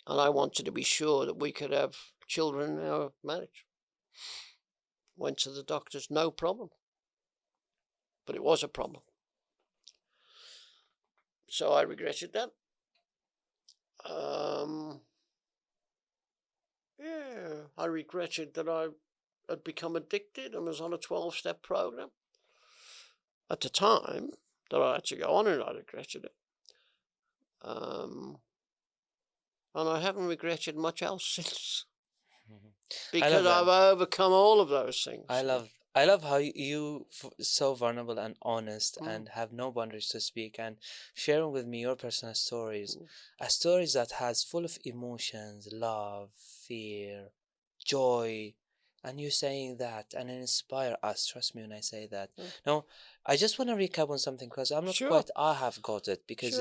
and I wanted to be sure that we could have children in our marriage. Went to the doctors, no problem, but it was a problem. So I regretted that. I regretted that I had become addicted and was on a 12-step program. At the time that I had to go on, and I regretted it. And I haven't regretted much else since. Because I've overcome all of those things. I love how you so vulnerable and honest and have no boundaries to speak and sharing with me your personal stories, stories that has full of emotions, love, fear, joy, and you saying that and inspire us. Trust me when I say that. Now, I just want to recap on something because I'm not quite. I have got it because.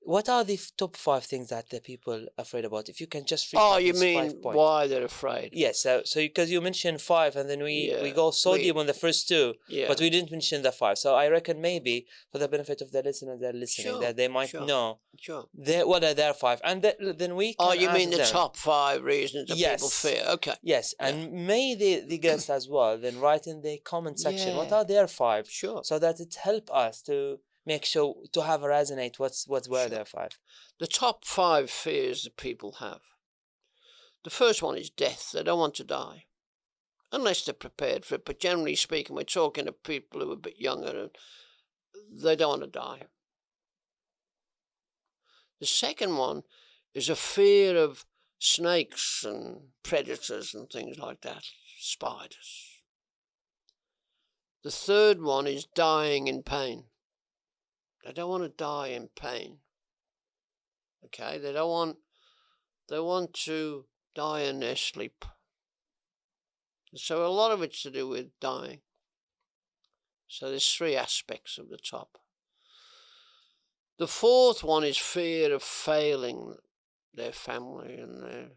What are the top 5 things that the people are afraid about? If you can just recap. Oh, you mean 5 points. Why they're afraid? Yes. So because you mentioned 5 and then we go so deep on the first 2, but we didn't mention the 5. So I reckon maybe for the benefit of the listeners that are listening, that they might know what are their 5, and then we can. Oh, you mean the top 5 reasons that people fear? Okay. Yes, and may the guests as well then write in the comment section what are their 5, so that it help us to make sure to have a resonate what's were their 5. The top 5 fears that people have. The first one is death. They don't want to die, unless they're prepared for it. But generally speaking, we're talking to people who are a bit younger, and they don't want to die. The second one is a fear of snakes and predators and things like that, spiders. The third one is dying in pain. They don't want to die in pain. Okay, they want to die in their sleep. So a lot of it's to do with dying. So there's 3 aspects of the top. The fourth one is fear of failing their family and their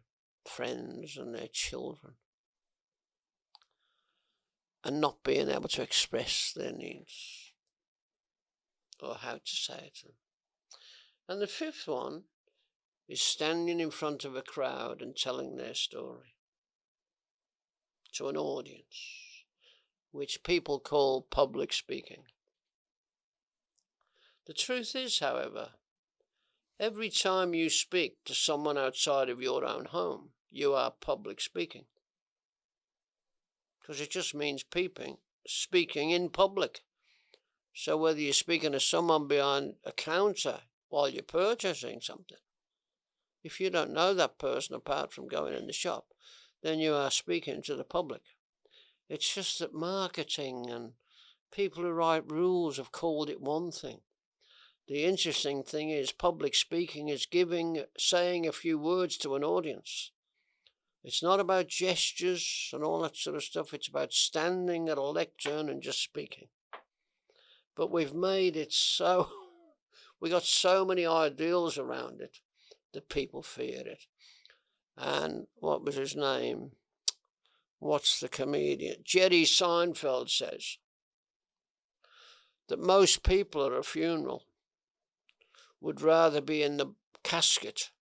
friends and their children, and not being able to express their needs or how to say it to them. And the fifth one is standing in front of a crowd and telling their story to an audience, which people call public speaking. The truth is, however, every time you speak to someone outside of your own home, you are public speaking. Because it just means speaking in public. So whether you're speaking to someone behind a counter while you're purchasing something, if you don't know that person apart from going in the shop, then you are speaking to the public. It's just that marketing and people who write rules have called it one thing. The interesting thing is public speaking is saying a few words to an audience. It's not about gestures and all that sort of stuff. It's about standing at a lectern and just speaking. But we've made it so, we got so many ideals around it that people fear it. And what was his name? What's the comedian? Jerry Seinfeld says that most people at a funeral would rather be in the casket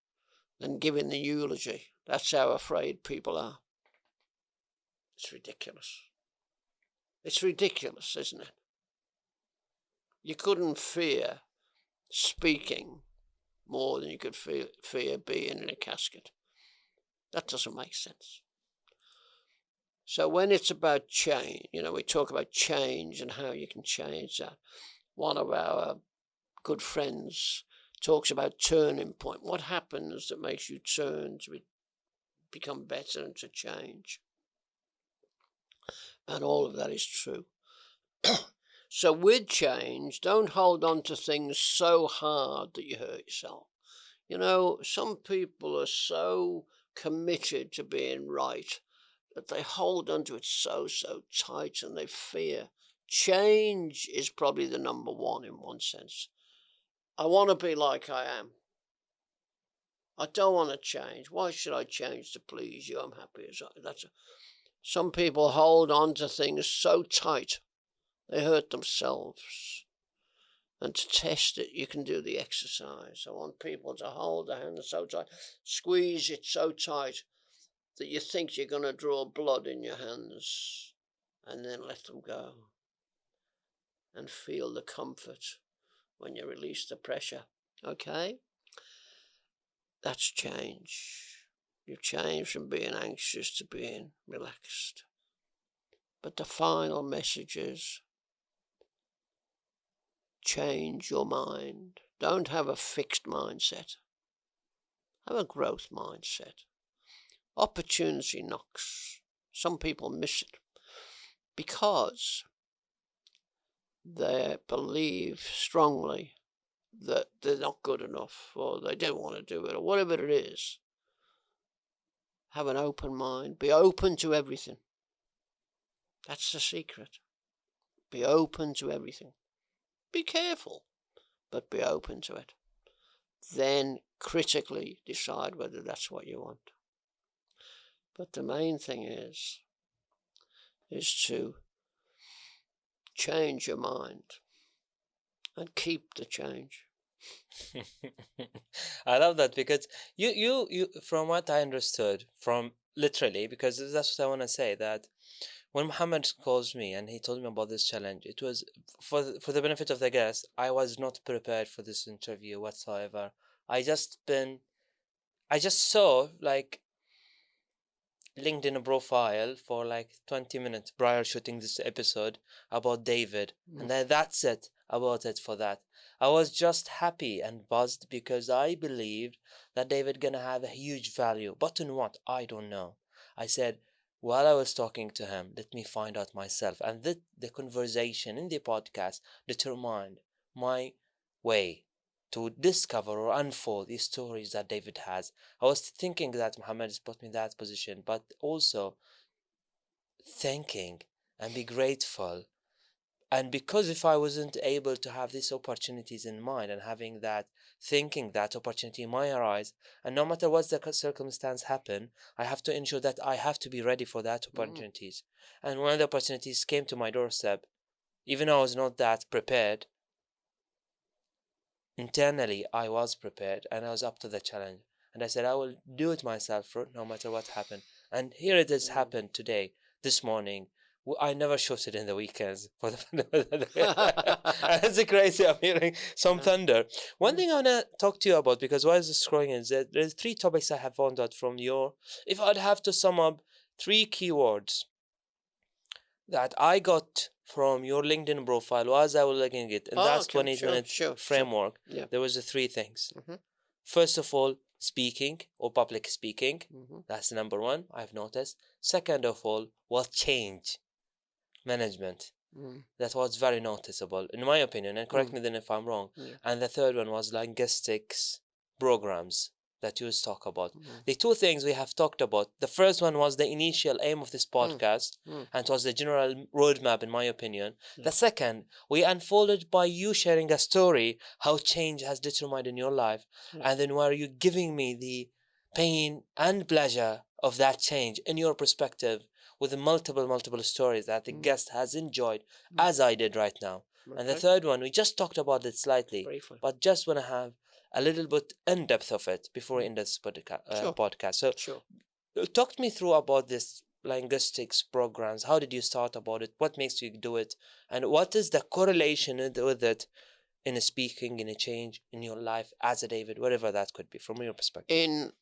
than giving the eulogy. That's how afraid people are. It's ridiculous. It's ridiculous, isn't it? You couldn't fear speaking more than you could fear being in a casket. That doesn't make sense. So when it's about change, we talk about change and how you can change that. One of our good friends talks about turning point. What happens that makes you turn to become better and to change? And all of that is true. So with change, don't hold on to things so hard that you hurt yourself. Some people are so committed to being right that they hold on to it so tight, and they fear. Change is probably the number one in one sense. I want to be like I am. I don't want to change. Why should I change to please you? I'm happy as I. Some people hold on to things so tight they hurt themselves. And to test it, you can do the exercise. I want people to hold their hand so tight, squeeze it so tight that you think you're going to draw blood in your hands, and then let them go. And feel the comfort when you release the pressure. Okay? That's change. You've changed from being anxious to being relaxed. But the final message is change your mind. Don't have a fixed mindset. Have a growth mindset. Opportunity knocks. Some people miss it because they believe strongly that they're not good enough, or they don't want to do it, or whatever it is. Have an open mind. Be open to everything. That's the secret. Be open to everything. Be careful, but be open to it. Then critically decide whether that's what you want. But the main thing is to change your mind and keep the change. I love that, because you from what I understood, from literally, because that's what I want to say, that when Muhammad calls me and he told me about this challenge, it was for the benefit of the guest. I was not prepared for this interview whatsoever. I just saw like LinkedIn profile for like 20 minutes prior shooting this episode about David, and then that's it about it for that. I was just happy and buzzed because I believed that David gonna have a huge value, but in what, I don't know. I said, while I was talking to him, let me find out myself, and the conversation in the podcast determined my way to discover or unfold these stories that David has. I was thinking that Muhammad has put me in that position, but also thanking and be grateful And because if I wasn't able to have these opportunities in mind and having that thinking that opportunity might arise, and no matter what the circumstance happen, I have to ensure that I have to be ready for that opportunities. And when the opportunities came to my doorstep, even though I was not that prepared, internally I was prepared and I was up to the challenge. And I said, I will do it myself no matter what happened. And here it has happened today, this morning. I never shoot it in the weekends. For it's crazy. I'm hearing some thunder. One thing I want to talk to you about, because while I was scrolling, is that there's 3 topics I have found out from your. If I'd have to sum up 3 keywords that I got from your LinkedIn profile as I was looking at it, and that's 28-minute framework. Yeah. There was 3 things. First of all, speaking or public speaking. That's number 1, I've noticed. Second of all, was change management. That was very noticeable, in my opinion, and correct me then if I'm wrong. And the third one was linguistics programs that you talk about. The 2 things we have talked about. The first one was the initial aim of this podcast, and it was the general roadmap, in my opinion. The second, we unfolded by you sharing a story, how change has determined in your life, and then were you giving me the pain and pleasure of that change in your perspective, with multiple stories that the guest has enjoyed, as I did right now. And the third one, we just talked about it slightly, briefly, but just want to have a little bit in depth of it before we end this podcast. So talk me through about this linguistics programs. How did you start about it? What makes you do it? And what is the correlation with it in a speaking, in a change in your life as a David, whatever that could be from your perspective? In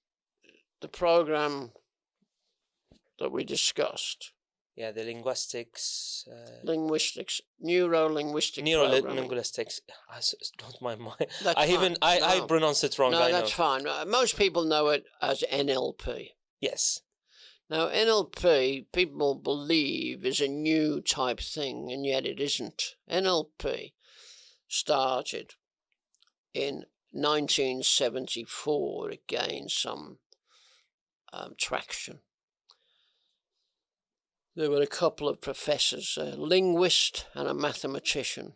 the program that we discussed. Yeah, the linguistics. Neuro-linguistic. Neuro-linguistics. Don't mind my. I pronounce it wrong. No, that's fine. Most people know it as NLP. Yes. Now, NLP, people believe, is a new type thing, and yet it isn't. NLP started in 1974. It gained some traction. There were a couple of professors, a linguist and a mathematician,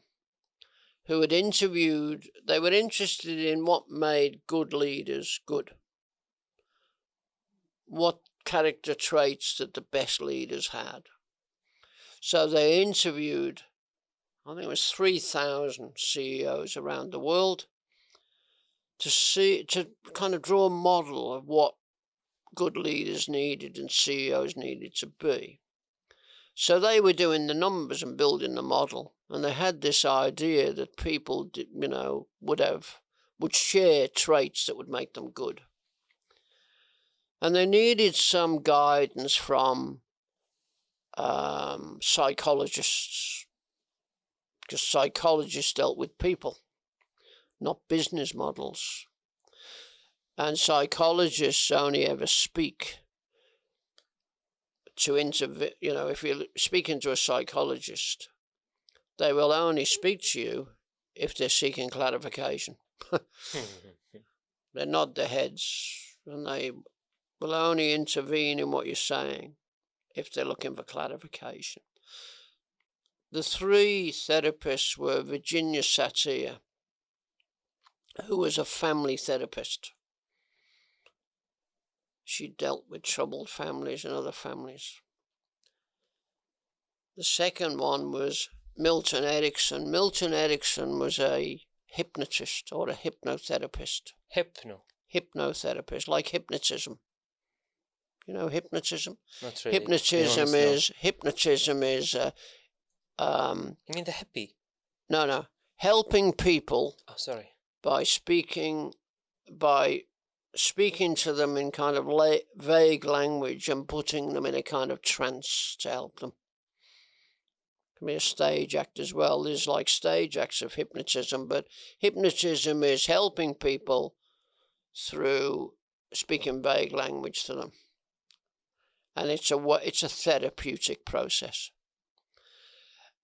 who had interviewed. They were interested in what made good leaders good. What character traits that the best leaders had. So they interviewed, I think it was 3,000 CEOs around the world to kind of draw a model of what good leaders needed and CEOs needed to be. So they were doing the numbers and building the model, and they had this idea that people, would share traits that would make them good. And they needed some guidance from psychologists, because psychologists dealt with people, not business models. And psychologists only ever speak to if you're speaking to a psychologist, they will only speak to you if they're seeking clarification. They nod their heads, and they will only intervene in what you're saying if they're looking for clarification. The 3 therapists were Virginia Satir, who was a family therapist. She dealt with troubled families and other families. The second one was Milton Erickson. Milton Erickson was a hypnotist or a hypnotherapist. Hypnotherapist, like hypnotism. You know hypnotism? Not really. Hypnotism is. You mean the hippie? No. Helping people. Oh, sorry. By speaking to them in kind of vague language and putting them in a kind of trance to help them. It can be a stage act as well. There's like stage acts of hypnotism, but hypnotism is helping people through speaking vague language to them. And it's a therapeutic process.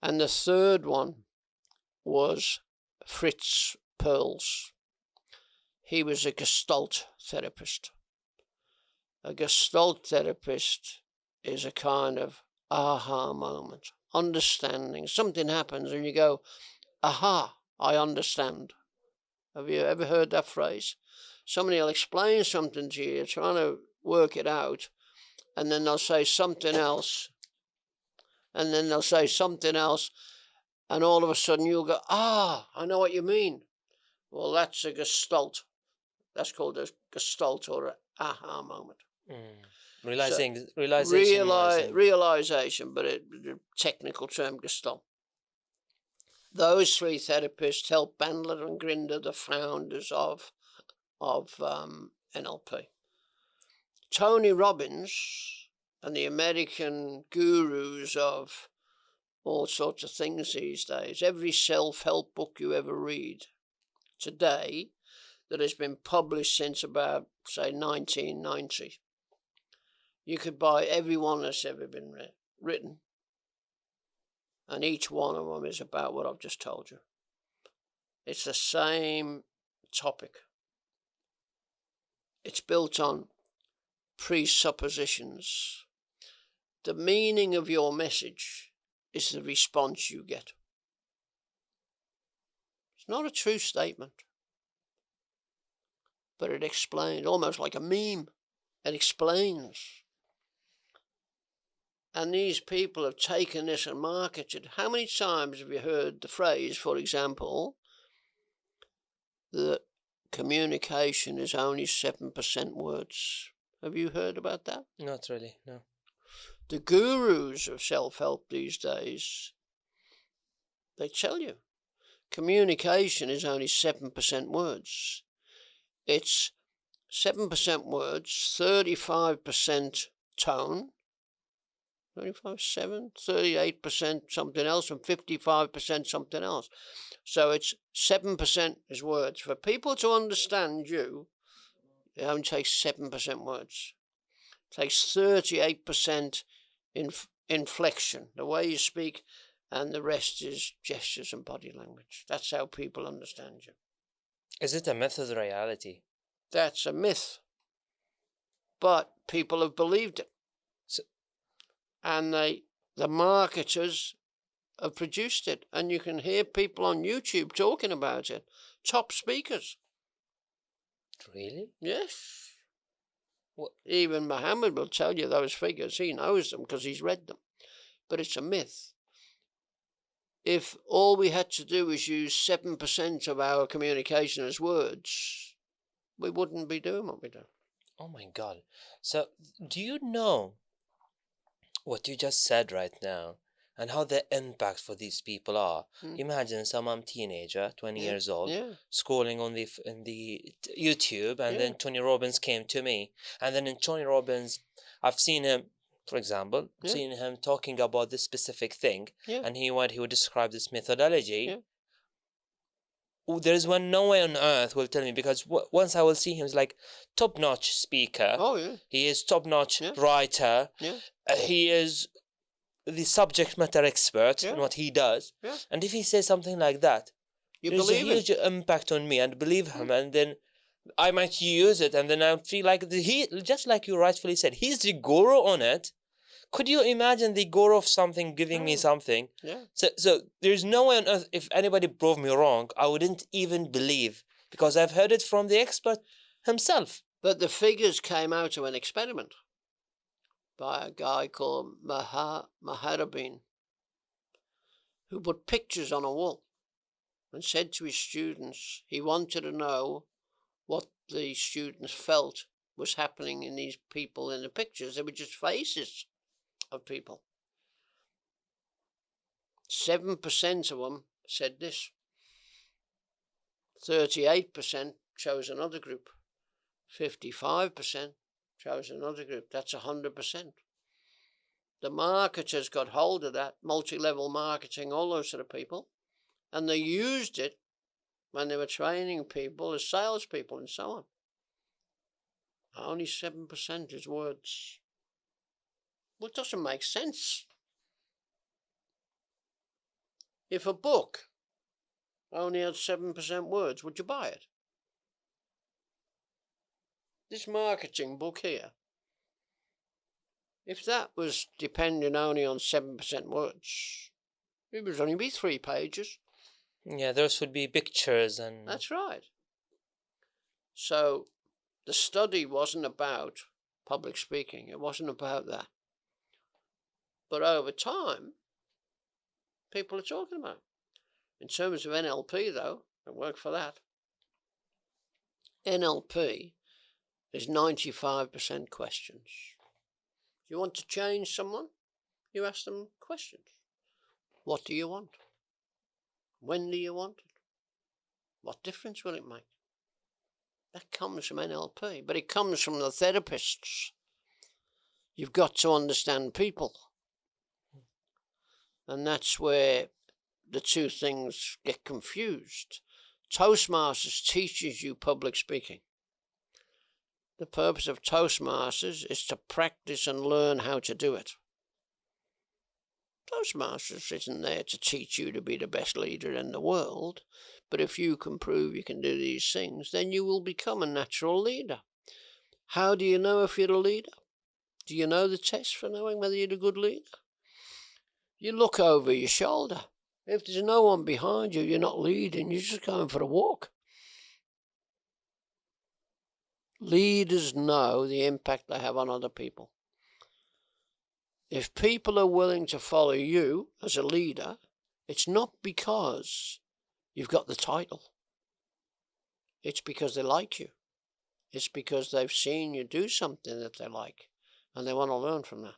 And the third one was Fritz Perls. He was a Gestalt therapist. A Gestalt therapist is a kind of aha moment. understanding. Something happens and you go, aha, I understand. Have you ever heard that phrase? Somebody will explain something to you, you're trying to work it out, and then they'll say something else, and then they'll say something else, and all of a sudden you'll go, ah, I know what you mean. Well, that's a gestalt. That's called a gestalt or an aha moment. Realization realization, but the technical term gestalt. Those three therapists helped Bandler and Grinder, the founders of NLP. Tony Robbins and the American gurus of all sorts of things these days, every self-help book you ever read today that has been published since about, say, 1990, you could buy every one that's ever been written, and each one of them is about what I've just told you. It's the same topic. It's built on presuppositions. The meaning of your message is the response you get. It's not a true statement, but it explains, almost like a meme. It explains. And these people have taken this and marketed. How many times have you heard the phrase, for example, that communication is only 7% words? Have you heard about that? Not really, no. The gurus of self-help these days, they tell you, communication is only 7% words. It's 7% words, 35% tone, 35%, 38% something else, and 55% something else. So it's 7% is words. For people to understand you, it only takes 7% words. It takes 38% inflection, the way you speak, and the rest is gestures and body language. That's how people understand you. Is it a myth or reality? That's a myth. But people have believed it. And the marketers have produced it. And you can hear people on YouTube talking about it. Top speakers. Really? Yes. What? Even Muhammad will tell you those figures. He knows them because he's read them. But it's a myth. If all we had to do was use 7% of our communication as words, we wouldn't be doing what we do. Oh my God. So, do you know what you just said right now and how the impact for these people are? Imagine some teenager, 20 years old, scrolling on the YouTube, and then Tony Robbins came to me, and then in Tony Robbins, I've seen him, for example, seen him talking about this specific thing, and he would describe this methodology. There is no way on earth will tell me, because once I will see him, he's like top-notch speaker. Oh yeah. He is top-notch writer. Yeah. He is the subject matter expert in what he does. Yeah. And if he says something like that, there's a huge impact on me, and believe him, and then I might use it, and then I feel like he, just like you rightfully said, he's the guru on it. Could you imagine the guru of something giving me something? Yeah. So there's no way on earth, if anybody proved me wrong, I wouldn't even believe, because I've heard it from the expert himself. But the figures came out of an experiment by a guy called Maharabin, who put pictures on a wall and said to his students he wanted to know what the students felt was happening in these people in the pictures. They were just faces of people. 7% of them said this. 38% chose another group. 55% chose another group. That's 100%. The marketers got hold of that, multi-level marketing, all those sort of people, and they used it when they were training people as salespeople and so on. Only 7% is words. Well, it doesn't make sense. If a book only had 7% words, would you buy it? This marketing book here, If that was depending only on 7% words, it would only be 3 pages. Yeah, those would be pictures and... That's right. So the study wasn't about public speaking. It wasn't about that. But over time, people are talking about it. In terms of NLP, though, it worked for that. NLP is 95% questions. If you want to change someone, you ask them questions. What do you want? When do you want it? What difference will it make? That comes from NLP, but it comes from the therapists. You've got to understand people. And that's where the two things get confused. Toastmasters teaches you public speaking. The purpose of Toastmasters is to practice and learn how to do it. Toastmasters isn't there to teach you to be the best leader in the world, but if you can prove you can do these things, then you will become a natural leader. How do you know if you're a leader? Do you know the test for knowing whether you're a good leader? You look over your shoulder. If there's no one behind you, you're not leading, you're just going for a walk. Leaders know the impact they have on other people. If people are willing to follow you as a leader, it's not because you've got the title. It's because they like you. It's because they've seen you do something that they like, and they want to learn from that.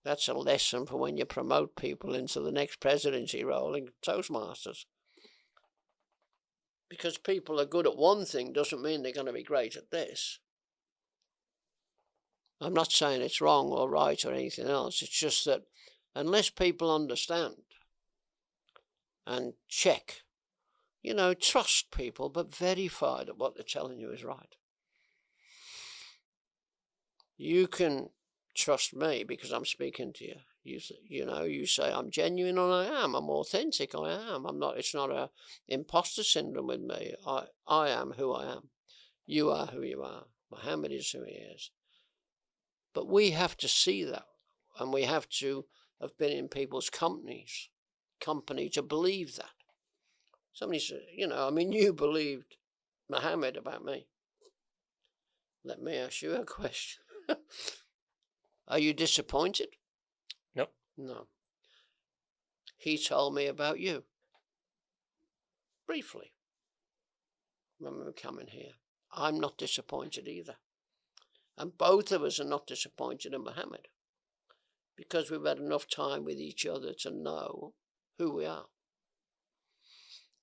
That's a lesson for when you promote people into the next presidency role in Toastmasters. Because people are good at one thing doesn't mean they're going to be great at this. I'm not saying it's wrong or right or anything else. It's just that unless people understand and check, trust people, but verify that what they're telling you is right. You can trust me because I'm speaking to you. You say I'm genuine, and I am. I'm authentic, I am. I'm not. It's not a imposter syndrome with me. I am who I am. You are who you are. Muhammad is who he is. But we have to see that, and we have to have been in people's company to believe that. Somebody said, you believed Muhammad about me. Let me ask you a question. Are you disappointed? No. No. He told me about you. Briefly. When we were coming here. I'm not disappointed either. And both of us are not disappointed in Muhammad. Because we've had enough time with each other to know who we are.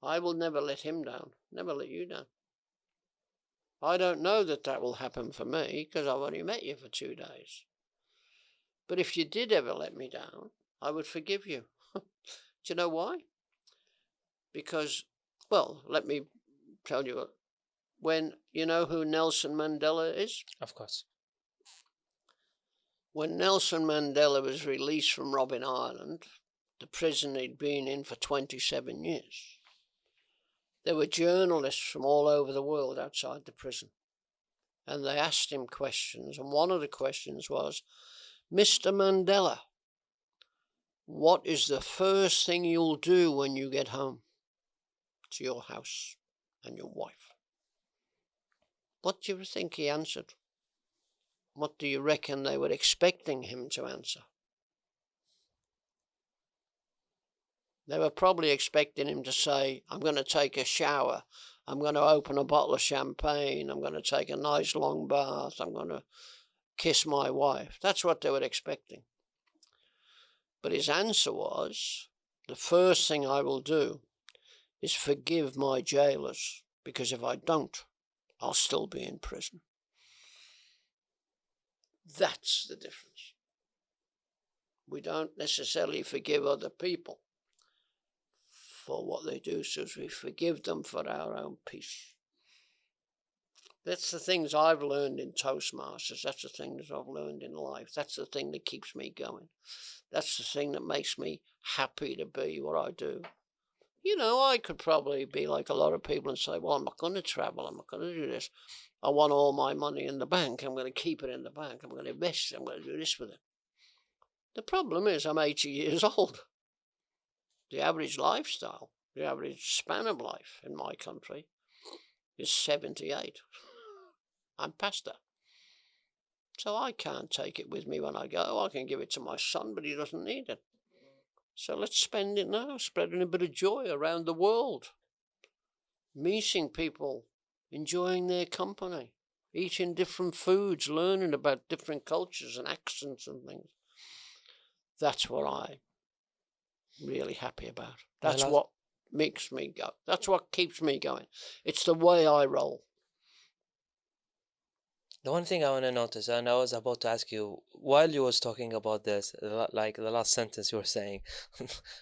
I will never let him down. Never let you down. I don't know that will happen for me because I've only met you for 2 days. But if you did ever let me down, I would forgive you. Do you know why? Because, let me tell you, you know who Nelson Mandela is? Of course. When Nelson Mandela was released from Robben Island, the prison he'd been in for 27 years, there were journalists from all over the world outside the prison. And they asked him questions, and one of the questions was, Mr. Mandela, what is the first thing you'll do when you get home to your house and your wife? What do you think he answered? What do you reckon they were expecting him to answer? They were probably expecting him to say, I'm going to take a shower. I'm going to open a bottle of champagne. I'm going to take a nice long bath. I'm going to kiss my wife. That's what they were expecting. But his answer was, the first thing I will do is forgive my jailers, because if I don't, I'll still be in prison. That's the difference. We don't necessarily forgive other people for what they do, so we forgive them for our own peace. That's the things I've learned in Toastmasters. That's the things I've learned in life. That's the thing that keeps me going. That's the thing that makes me happy to be what I do. I could probably be like a lot of people and say, well, I'm not going to travel. I'm not going to do this. I want all my money in the bank. I'm going to keep it in the bank. I'm going to invest. I'm going to do this with it. The problem is I'm 80 years old. The average lifestyle, the average span of life in my country is 78. I'm past that. So I can't take it with me when I go. I can give it to my son, but he doesn't need it. So let's spend it now, spreading a bit of joy around the world, meeting people, enjoying their company, eating different foods, learning about different cultures and accents and things. That's what I'm really happy about. That's what makes me go. That's what keeps me going. It's the way I roll. The one thing I want to notice, and I was about to ask you while you was talking about this, like the last sentence you were saying,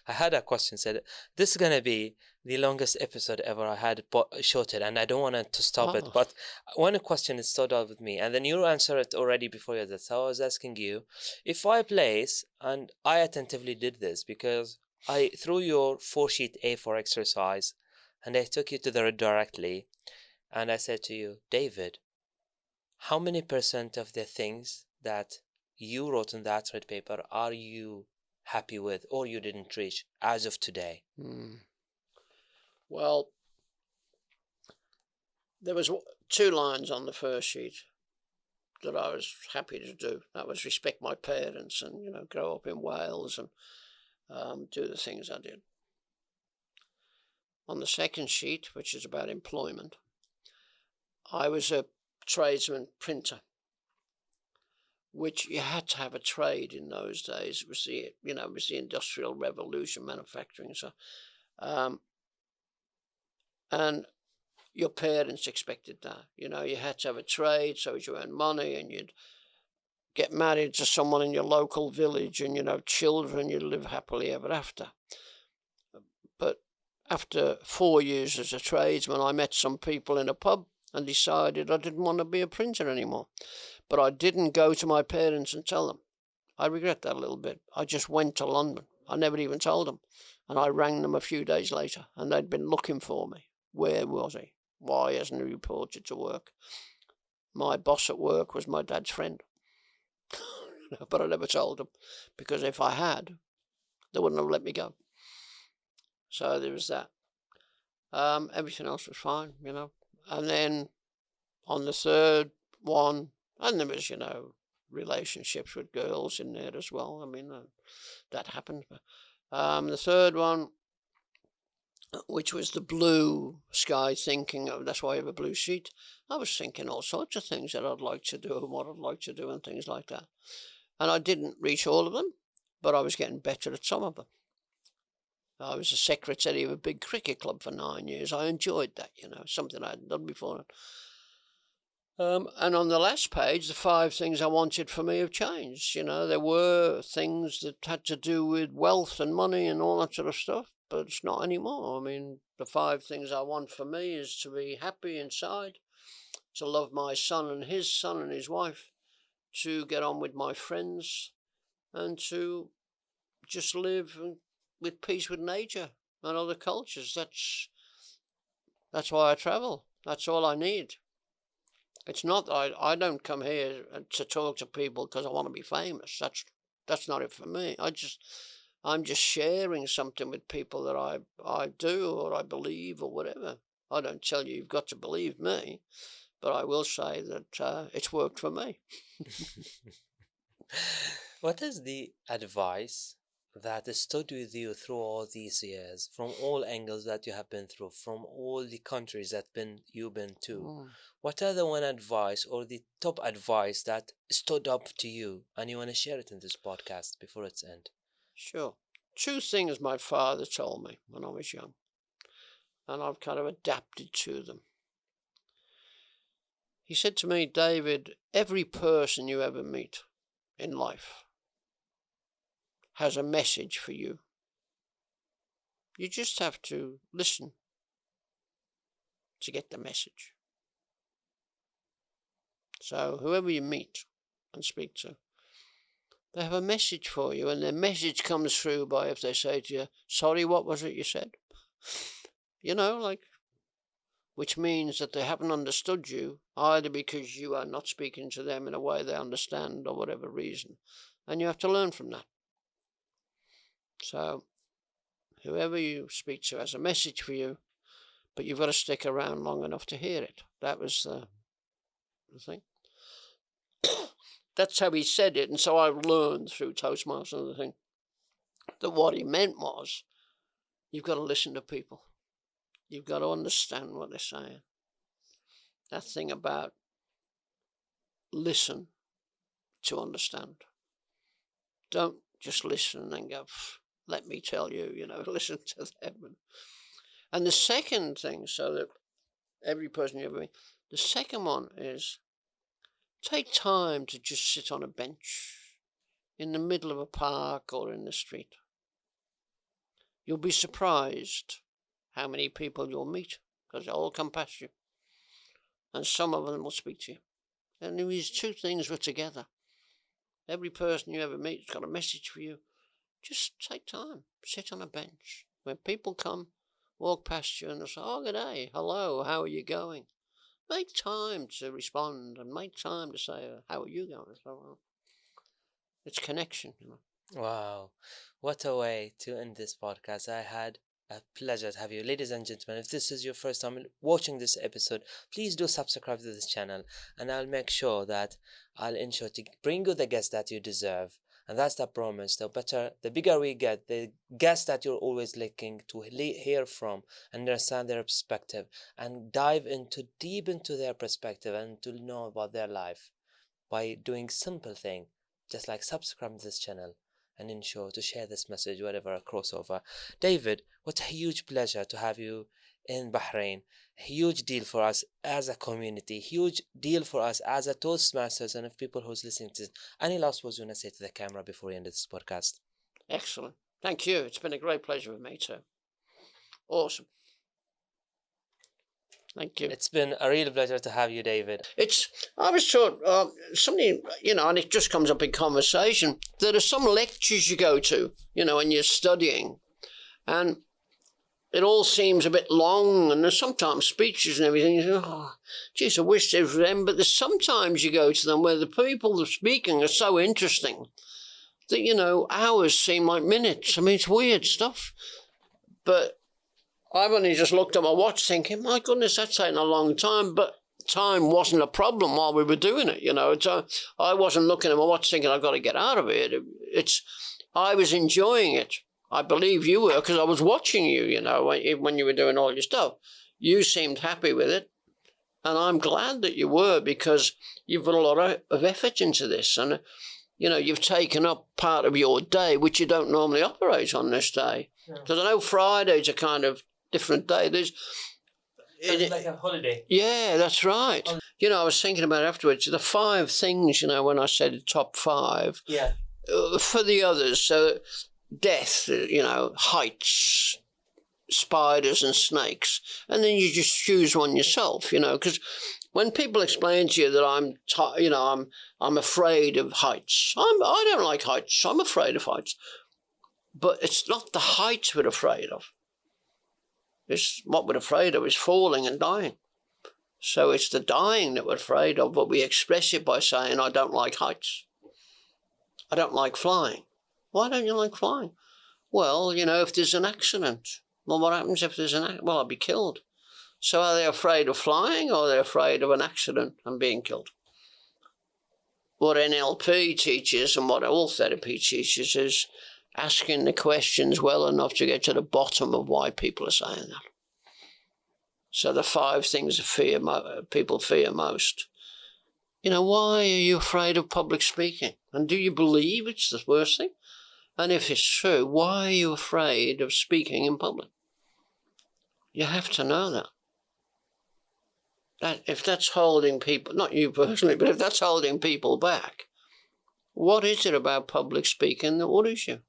I had a question. Said this is gonna be the longest episode ever I had shorted, and I don't want to stop it. But one question is stood out with me, and then you answered it already before you did. So I was asking you, if I place, and I attentively did this because I threw your 4-sheet A4 exercise, and I took you to the directly, and I said to you, David, how many percent of the things that you wrote in that red paper are you happy with or you didn't reach as of today? Well, there was 2 lines on the first sheet that I was happy to do. That was respect my parents and, grow up in Wales and do the things I did. On the second sheet, which is about employment, I was a tradesman printer, which you had to have a trade in those days. It was the Industrial Revolution, manufacturing. So, and your parents expected that. You had to have a trade so as you earn money, and you'd get married to someone in your local village, and children, you'd live happily ever after. But after 4 years as a tradesman, I met some people in a pub and decided I didn't want to be a printer anymore. But I didn't go to my parents and tell them. I regret that a little bit. I just went to London. I never even told them. And I rang them a few days later, and they'd been looking for me. Where was he? Why hasn't he reported to work? My boss at work was my dad's friend. But I never told them, because if I had, they wouldn't have let me go. So there was that. Everything else was fine, And then on the third one, and there was, relationships with girls in there as well. I mean, that happened. The third one, which was the blue sky thinking, that's why I have a blue sheet. I was thinking all sorts of things that I'd like to do and what I'd like to do and things like that. And I didn't reach all of them, but I was getting better at some of them. I was a secretary of a big cricket club for 9 years. I enjoyed that, something I hadn't done before. And on the last page, the 5 things I wanted for me have changed. There were things that had to do with wealth and money and all that sort of stuff, but it's not anymore. I mean, the 5 things I want for me is to be happy inside, to love my son and his wife, to get on with my friends, and to just live with peace with nature and other cultures. That's why I travel. That's all I need. It's not that I don't come here to talk to people because I want to be famous. That's not it for me. I'm just sharing something with people that I do or I believe or whatever. I don't tell you you've got to believe me, but I will say that it's worked for me. What is the advice that stood with you through all these years, from all angles that you have been through, from all the countries that you've been to? What are the one advice or the top advice that stood up to you, and you want to share it in this podcast before its end? Sure. 2 things my father told me when I was young, and I've kind of adapted to them. He said to me, David, every person you ever meet in life has a message for you. You just have to listen to get the message. So whoever you meet and speak to, they have a message for you, and their message comes through by if they say to you, sorry, what was it you said? You know, like, which means that they haven't understood you, either because you are not speaking to them in a way they understand or whatever reason. And you have to learn from that. So whoever you speak to has a message for you, but you've got to stick around long enough to hear it. That was the thing. That's how he said it. And so I learned through Toastmasters the thing that what he meant was, you've got to listen to people. You've got to understand what they're saying. That thing about listen to understand. Don't just listen and go, let me tell you, listen to them. And the second thing, so that every person you ever meet, the second one is take time to just sit on a bench in the middle of a park or in the street. You'll be surprised how many people you'll meet, because they'll all come past you. And some of them will speak to you. And these two things were together. Every person you ever meet has got a message for you. Just take time, sit on a bench. When people come, walk past you and they'll say, oh, good day, hello, how are you going? Make time to respond and make time to say, how are you going? So, it's connection. Wow, what a way to end this podcast. I had a pleasure to have you. Ladies and gentlemen, if this is your first time watching this episode, please do subscribe to this channel, and I'll make sure that I'll ensure to bring you the guests that you deserve. And that's the promise. The bigger we get, the guests that you're always looking to hear from and understand their perspective and dive deep into their perspective and to know about their life by doing simple thing, just like subscribe to this channel and ensure to share this message wherever a crossover. David, what a huge pleasure to have you in Bahrain. A huge deal for us as a community, huge deal for us as a Toastmasters and of people who's listening to this. Any last words you want to say to the camera before we end this podcast? Excellent. Thank you. It's been a great pleasure with me too. Awesome. Thank you. It's been a real pleasure to have you, David. I was taught something, and it just comes up in conversation. There are some lectures you go to, when you're studying, and it all seems a bit long, and there's sometimes speeches and everything. You think, oh, geez, I wish they were them. But there's sometimes you go to them where the people that are speaking are so interesting that, hours seem like minutes. I mean, it's weird stuff. But I've only just looked at my watch thinking, my goodness, that's taking a long time. But time wasn't a problem while we were doing it, So I wasn't looking at my watch thinking, I've got to get out of it. I was enjoying it. I believe you were, because I was watching you, when you were doing all your stuff. You seemed happy with it. And I'm glad that you were, because you've put a lot of effort into this. And, you've taken up part of your day, which you don't normally operate on this day. Because I know Friday's a kind of different day. It's like a holiday. Yeah, that's right. I was thinking about it afterwards. The 5 things, when I said the top 5. Yeah. For the others, so death, heights, spiders and snakes, and then you just choose one yourself, because when people explain to you that I'm afraid of heights, I don't like heights. I'm afraid of heights, but it's not the heights we're afraid of. It's what we're afraid of is falling and dying. So it's the dying that we're afraid of, but we express it by saying, I don't like heights. I don't like flying. Why don't you like flying? Well, if there's an accident. Well, what happens if there's an accident? Well, I'll be killed. So are they afraid of flying, or are they afraid of an accident and being killed? What NLP teaches and what all therapy teaches is asking the questions well enough to get to the bottom of why people are saying that. So the 5 things people fear most. Why are you afraid of public speaking? And do you believe it's the worst thing? And if it's true, why are you afraid of speaking in public? You have to know that. If that's holding people, not you personally, but if that's holding people back, what is it about public speaking that worries you?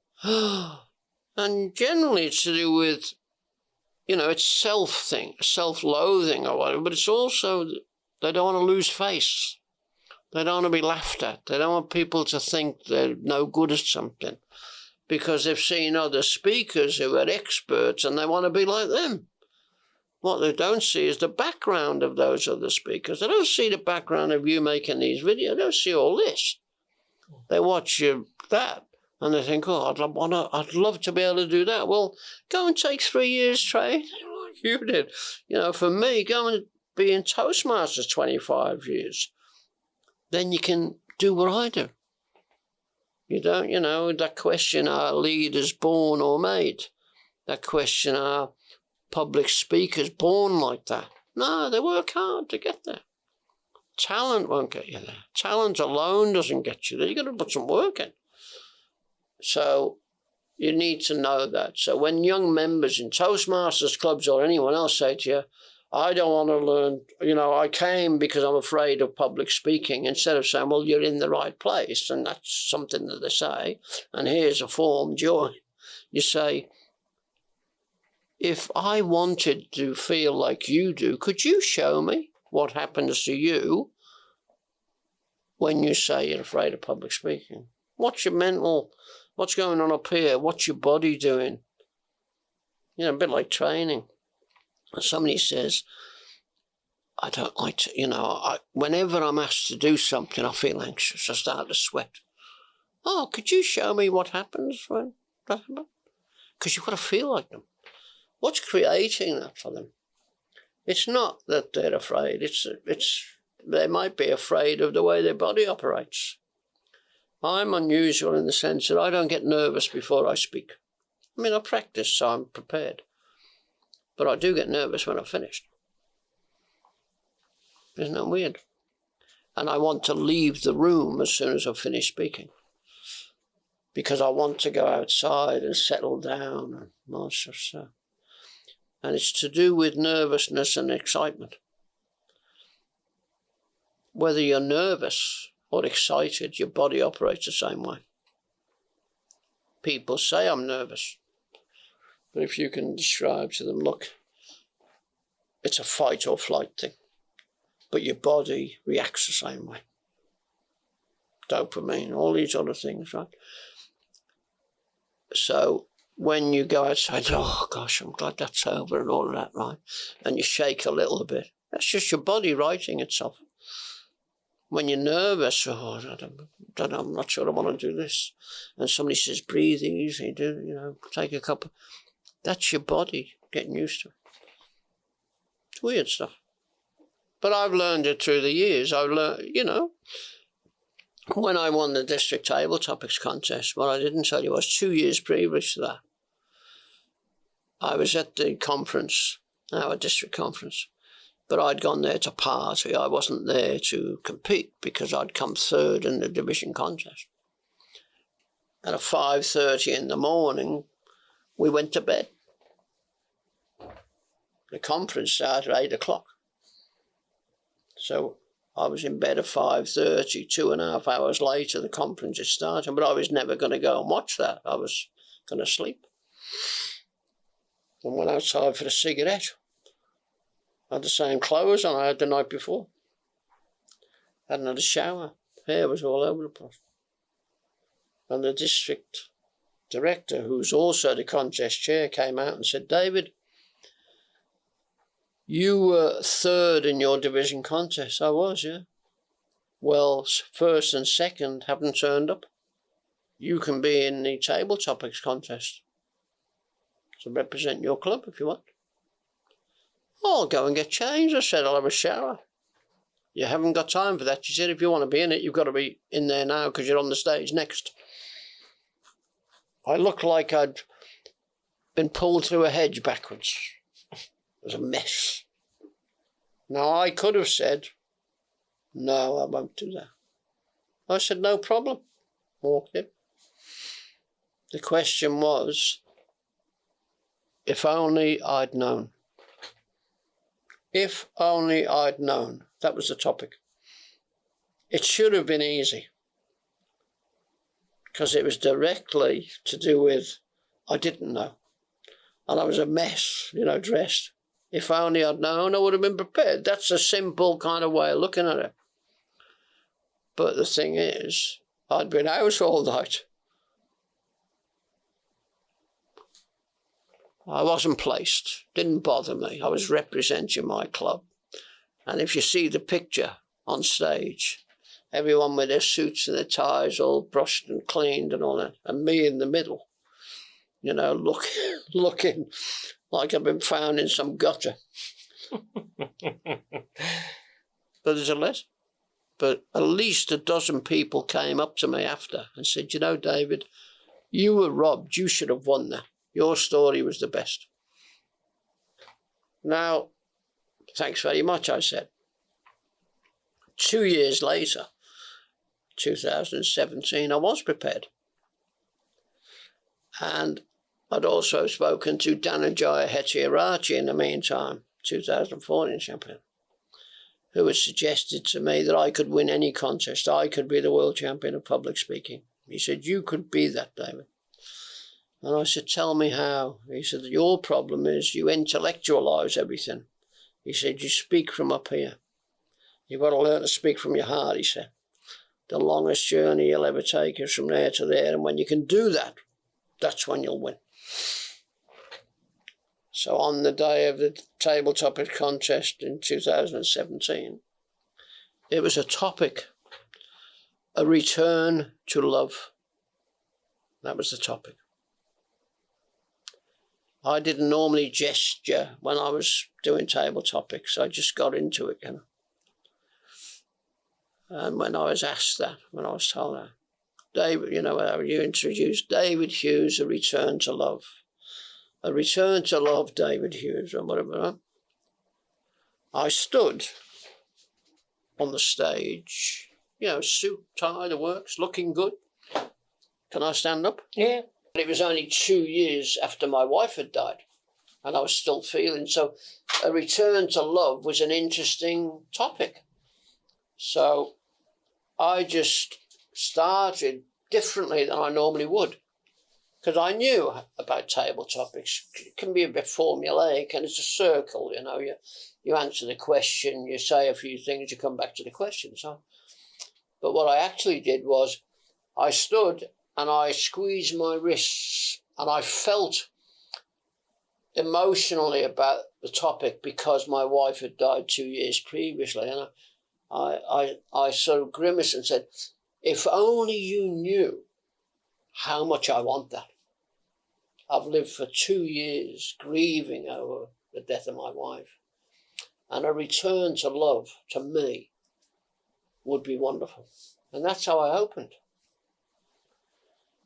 And generally it's to do with, it's self-loathing or whatever, but it's also they don't want to lose face. They don't want to be laughed at. They don't want people to think they're no good at something. because they've seen other speakers who are experts and they want to be like them. What they don't see is the background of those other speakers. They don't see the background of you making these videos. They don't see all this. They watch you that and they think, oh, I'd love to be able to do that. Well, go and take 3 years training like you did. You know, for me, go and be in Toastmasters 25 years. Then you can do what I do. You don't, you know, that question, are leaders born or made? That question, are public speakers born like that? No, they work hard to get there. Talent won't get you there. Talent alone doesn't get you there. You've got to put some work in. So you need to know that. So when young members in Toastmasters clubs or anyone else say to you, I don't want to learn, you know, I came because I'm afraid of public speaking, instead of saying, well, you're in the right place, and that's something that they say, and here's a form, join. You say, if I wanted to feel like you do, could you show me what happens to you when you say you're afraid of public speaking? What's your mental, what's going on up here? What's your body doing? You know, a bit like training. Somebody says, I don't like to, you know, whenever I'm asked to do something, I feel anxious. I start to sweat. Oh, could you show me what happens when that happens? Because you've got to feel like them. What's creating that for them? It's not that they're afraid. They might be afraid of the way their body operates. I'm unusual in the sense that I don't get nervous before I speak. I mean, I practice, so I'm prepared. But I do get nervous when I've finished. Isn't that weird? And I want to leave the room as soon as I've finished speaking, because I want to go outside and settle down and all sorts of stuff. And it's to do with nervousness and excitement. Whether you're nervous or excited, your body operates the same way. People say I'm nervous. But if you can describe to them, look, it's a fight or flight thing. But your body reacts the same way. Dopamine, all these other things, right? So when you go outside, oh gosh, I'm glad that's over and all of that, right? And you shake a little bit. That's just your body righting itself. When you're nervous, oh, I'm not sure I want to do this. And somebody says, breathe easy, take a couple. That's your body getting used to it. It's weird stuff. But I've learned it through the years. I've learned, when I won the district table topics contest, what I didn't tell you was 2 years previous to that, I was at the conference, our district conference, but I'd gone there to party. I wasn't there to compete because I'd come third in the division contest. And at 5:30 in the morning, we went to bed. The conference started at 8 o'clock. So I was in bed at 5:30, 2.5 hours later, the conference is starting, but I was never going to go and watch that. I was going to sleep. And went outside for a cigarette. I had the same clothes on I had the night before. Hadn't had a shower. Hair was all over the place. And the district director, who's also the contest chair, came out and said, David, you were third in your division contest. I was, yeah. Well, first and second haven't turned up. You can be in the table topics contest. So represent your club if you want. Oh, I'll go and get changed. I said, I'll have a shower. You haven't got time for that. She said, if you want to be in it, you've got to be in there now because you're on the stage next. I looked like I'd been pulled through a hedge backwards. It was a mess. Now, I could have said, no, I won't do that. I said, no problem. Walked in. The question was, if only I'd known. If only I'd known. That was the topic. It should have been easy. Because it was directly to do with, I didn't know. And I was a mess, dressed. If only I'd known, I would have been prepared. That's a simple kind of way of looking at it. But the thing is, I'd been out all night. I wasn't placed. Didn't bother me. I was representing my club. And if you see the picture on stage, everyone with their suits and their ties all brushed and cleaned and all that, and me in the middle, you know, looking like I've been found in some gutter. But there's a lesson. But at least a dozen people came up to me after and said, you know, David, you were robbed. You should have won that. Your story was the best. Now, thanks very much, I said. 2 years later, 2017, I was prepared. And I'd also spoken to Dhananjaya Hettiarachchi in the meantime, 2014 champion, who had suggested to me that I could win any contest. I could be the world champion of public speaking. He said, you could be that, David. And I said, tell me how. He said, your problem is you intellectualize everything. He said, you speak from up here. You've got to learn to speak from your heart, he said. The longest journey you'll ever take is from there to there. And when you can do that, that's when you'll win. So on the day of the table topic contest in 2017, it was a topic, a return to love. That was the topic. I didn't normally gesture when I was doing table topics. I just got into it, you know. And when I was asked that, when I was told that, David, you know, how you introduced David Hughes, a return to love. A return to love, David Hughes, or whatever. I stood on the stage, you know, suit, tie, the works, looking good. Can I stand up? Yeah. It was only 2 years after my wife had died, and I was still feeling. So a return to love was an interesting topic. So I just started differently than I normally would, because I knew about table topics. It can be a bit formulaic, and it's a circle, you know. You answer the question, you say a few things, you come back to the question. So, but what I actually did was I stood and I squeezed my wrists, and I felt emotionally about the topic because my wife had died 2 years previously. And I sort of grimaced and said, if only you knew how much I want that. I've lived for 2 years grieving over the death of my wife. And a return to love, to me, would be wonderful. And that's how I opened.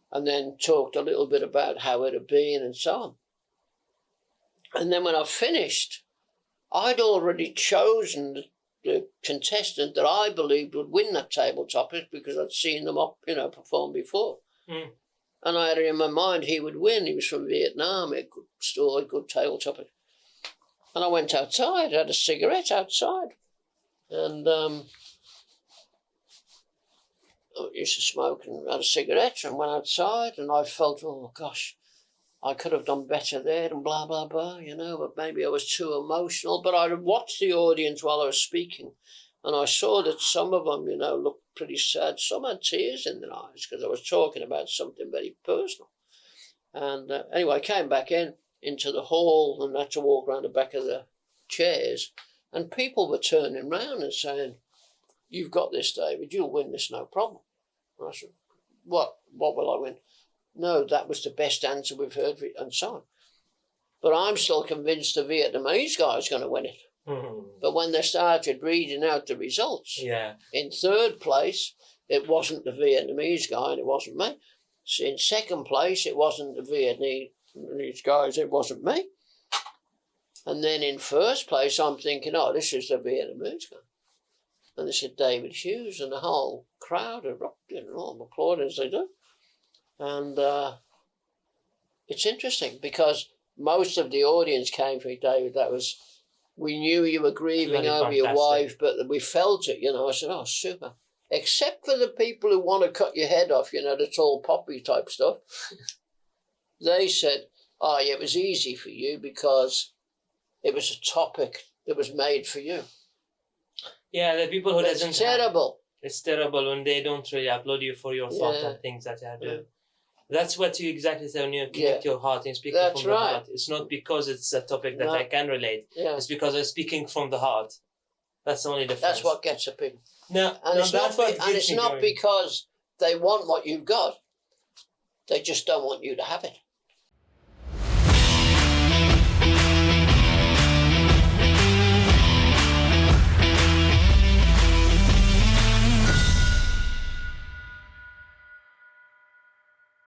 And then talked a little bit about how it had been and so on. And then when I finished, I'd already chosen the contestant that I believed would win that table topic because I'd seen them up, you know, perform before. Mm. And I had it in my mind he would win. He was from Vietnam, he had good story, good table topic. And I went outside, had a cigarette outside. And I used to smoke and had a cigarette and went outside, and I felt, oh gosh, I could have done better there and blah, blah, blah, you know, but maybe I was too emotional. But I watched the audience while I was speaking, and I saw that some of them, you know, looked pretty sad. Some had tears in their eyes because I was talking about something very personal. And anyway, I came back into the hall and had to walk around the back of the chairs, and people were turning around and saying, you've got this, David, you'll win this, no problem. And I said, what will I win? No, that was the best answer we've heard, and so on. But I'm still convinced the Vietnamese guy's going to win it. Mm-hmm. But when they started reading out the results, in third place, it wasn't the Vietnamese guy and it wasn't me. So in second place, it wasn't the Vietnamese guys, it wasn't me. And then in first place, I'm thinking, oh, this is the Vietnamese guy. And they said David Hughes, and the whole crowd erupted and all applauded as they do. And it's interesting because most of the audience came for you, David. That was, we knew you were grieving over fantastic. Your wife, but we felt it, you know. I said, oh, super. Except for the people who want to cut your head off, you know, the tall poppy type stuff. They said, oh, yeah, it was easy for you because it was a topic that was made for you. Yeah, the people who It's terrible. It's terrible when they don't really applaud you for your thought and things that you are doing. That's what you exactly say when you connect your heart and speaking That's from the right. heart. It's not because it's a topic that No. I can relate. Yeah. It's because I'm speaking from the heart. That's the only difference. That's what gets the people. No, And no, it's that's not, what and it's keeps me not going. because they want what you've got. They just don't want you to have it.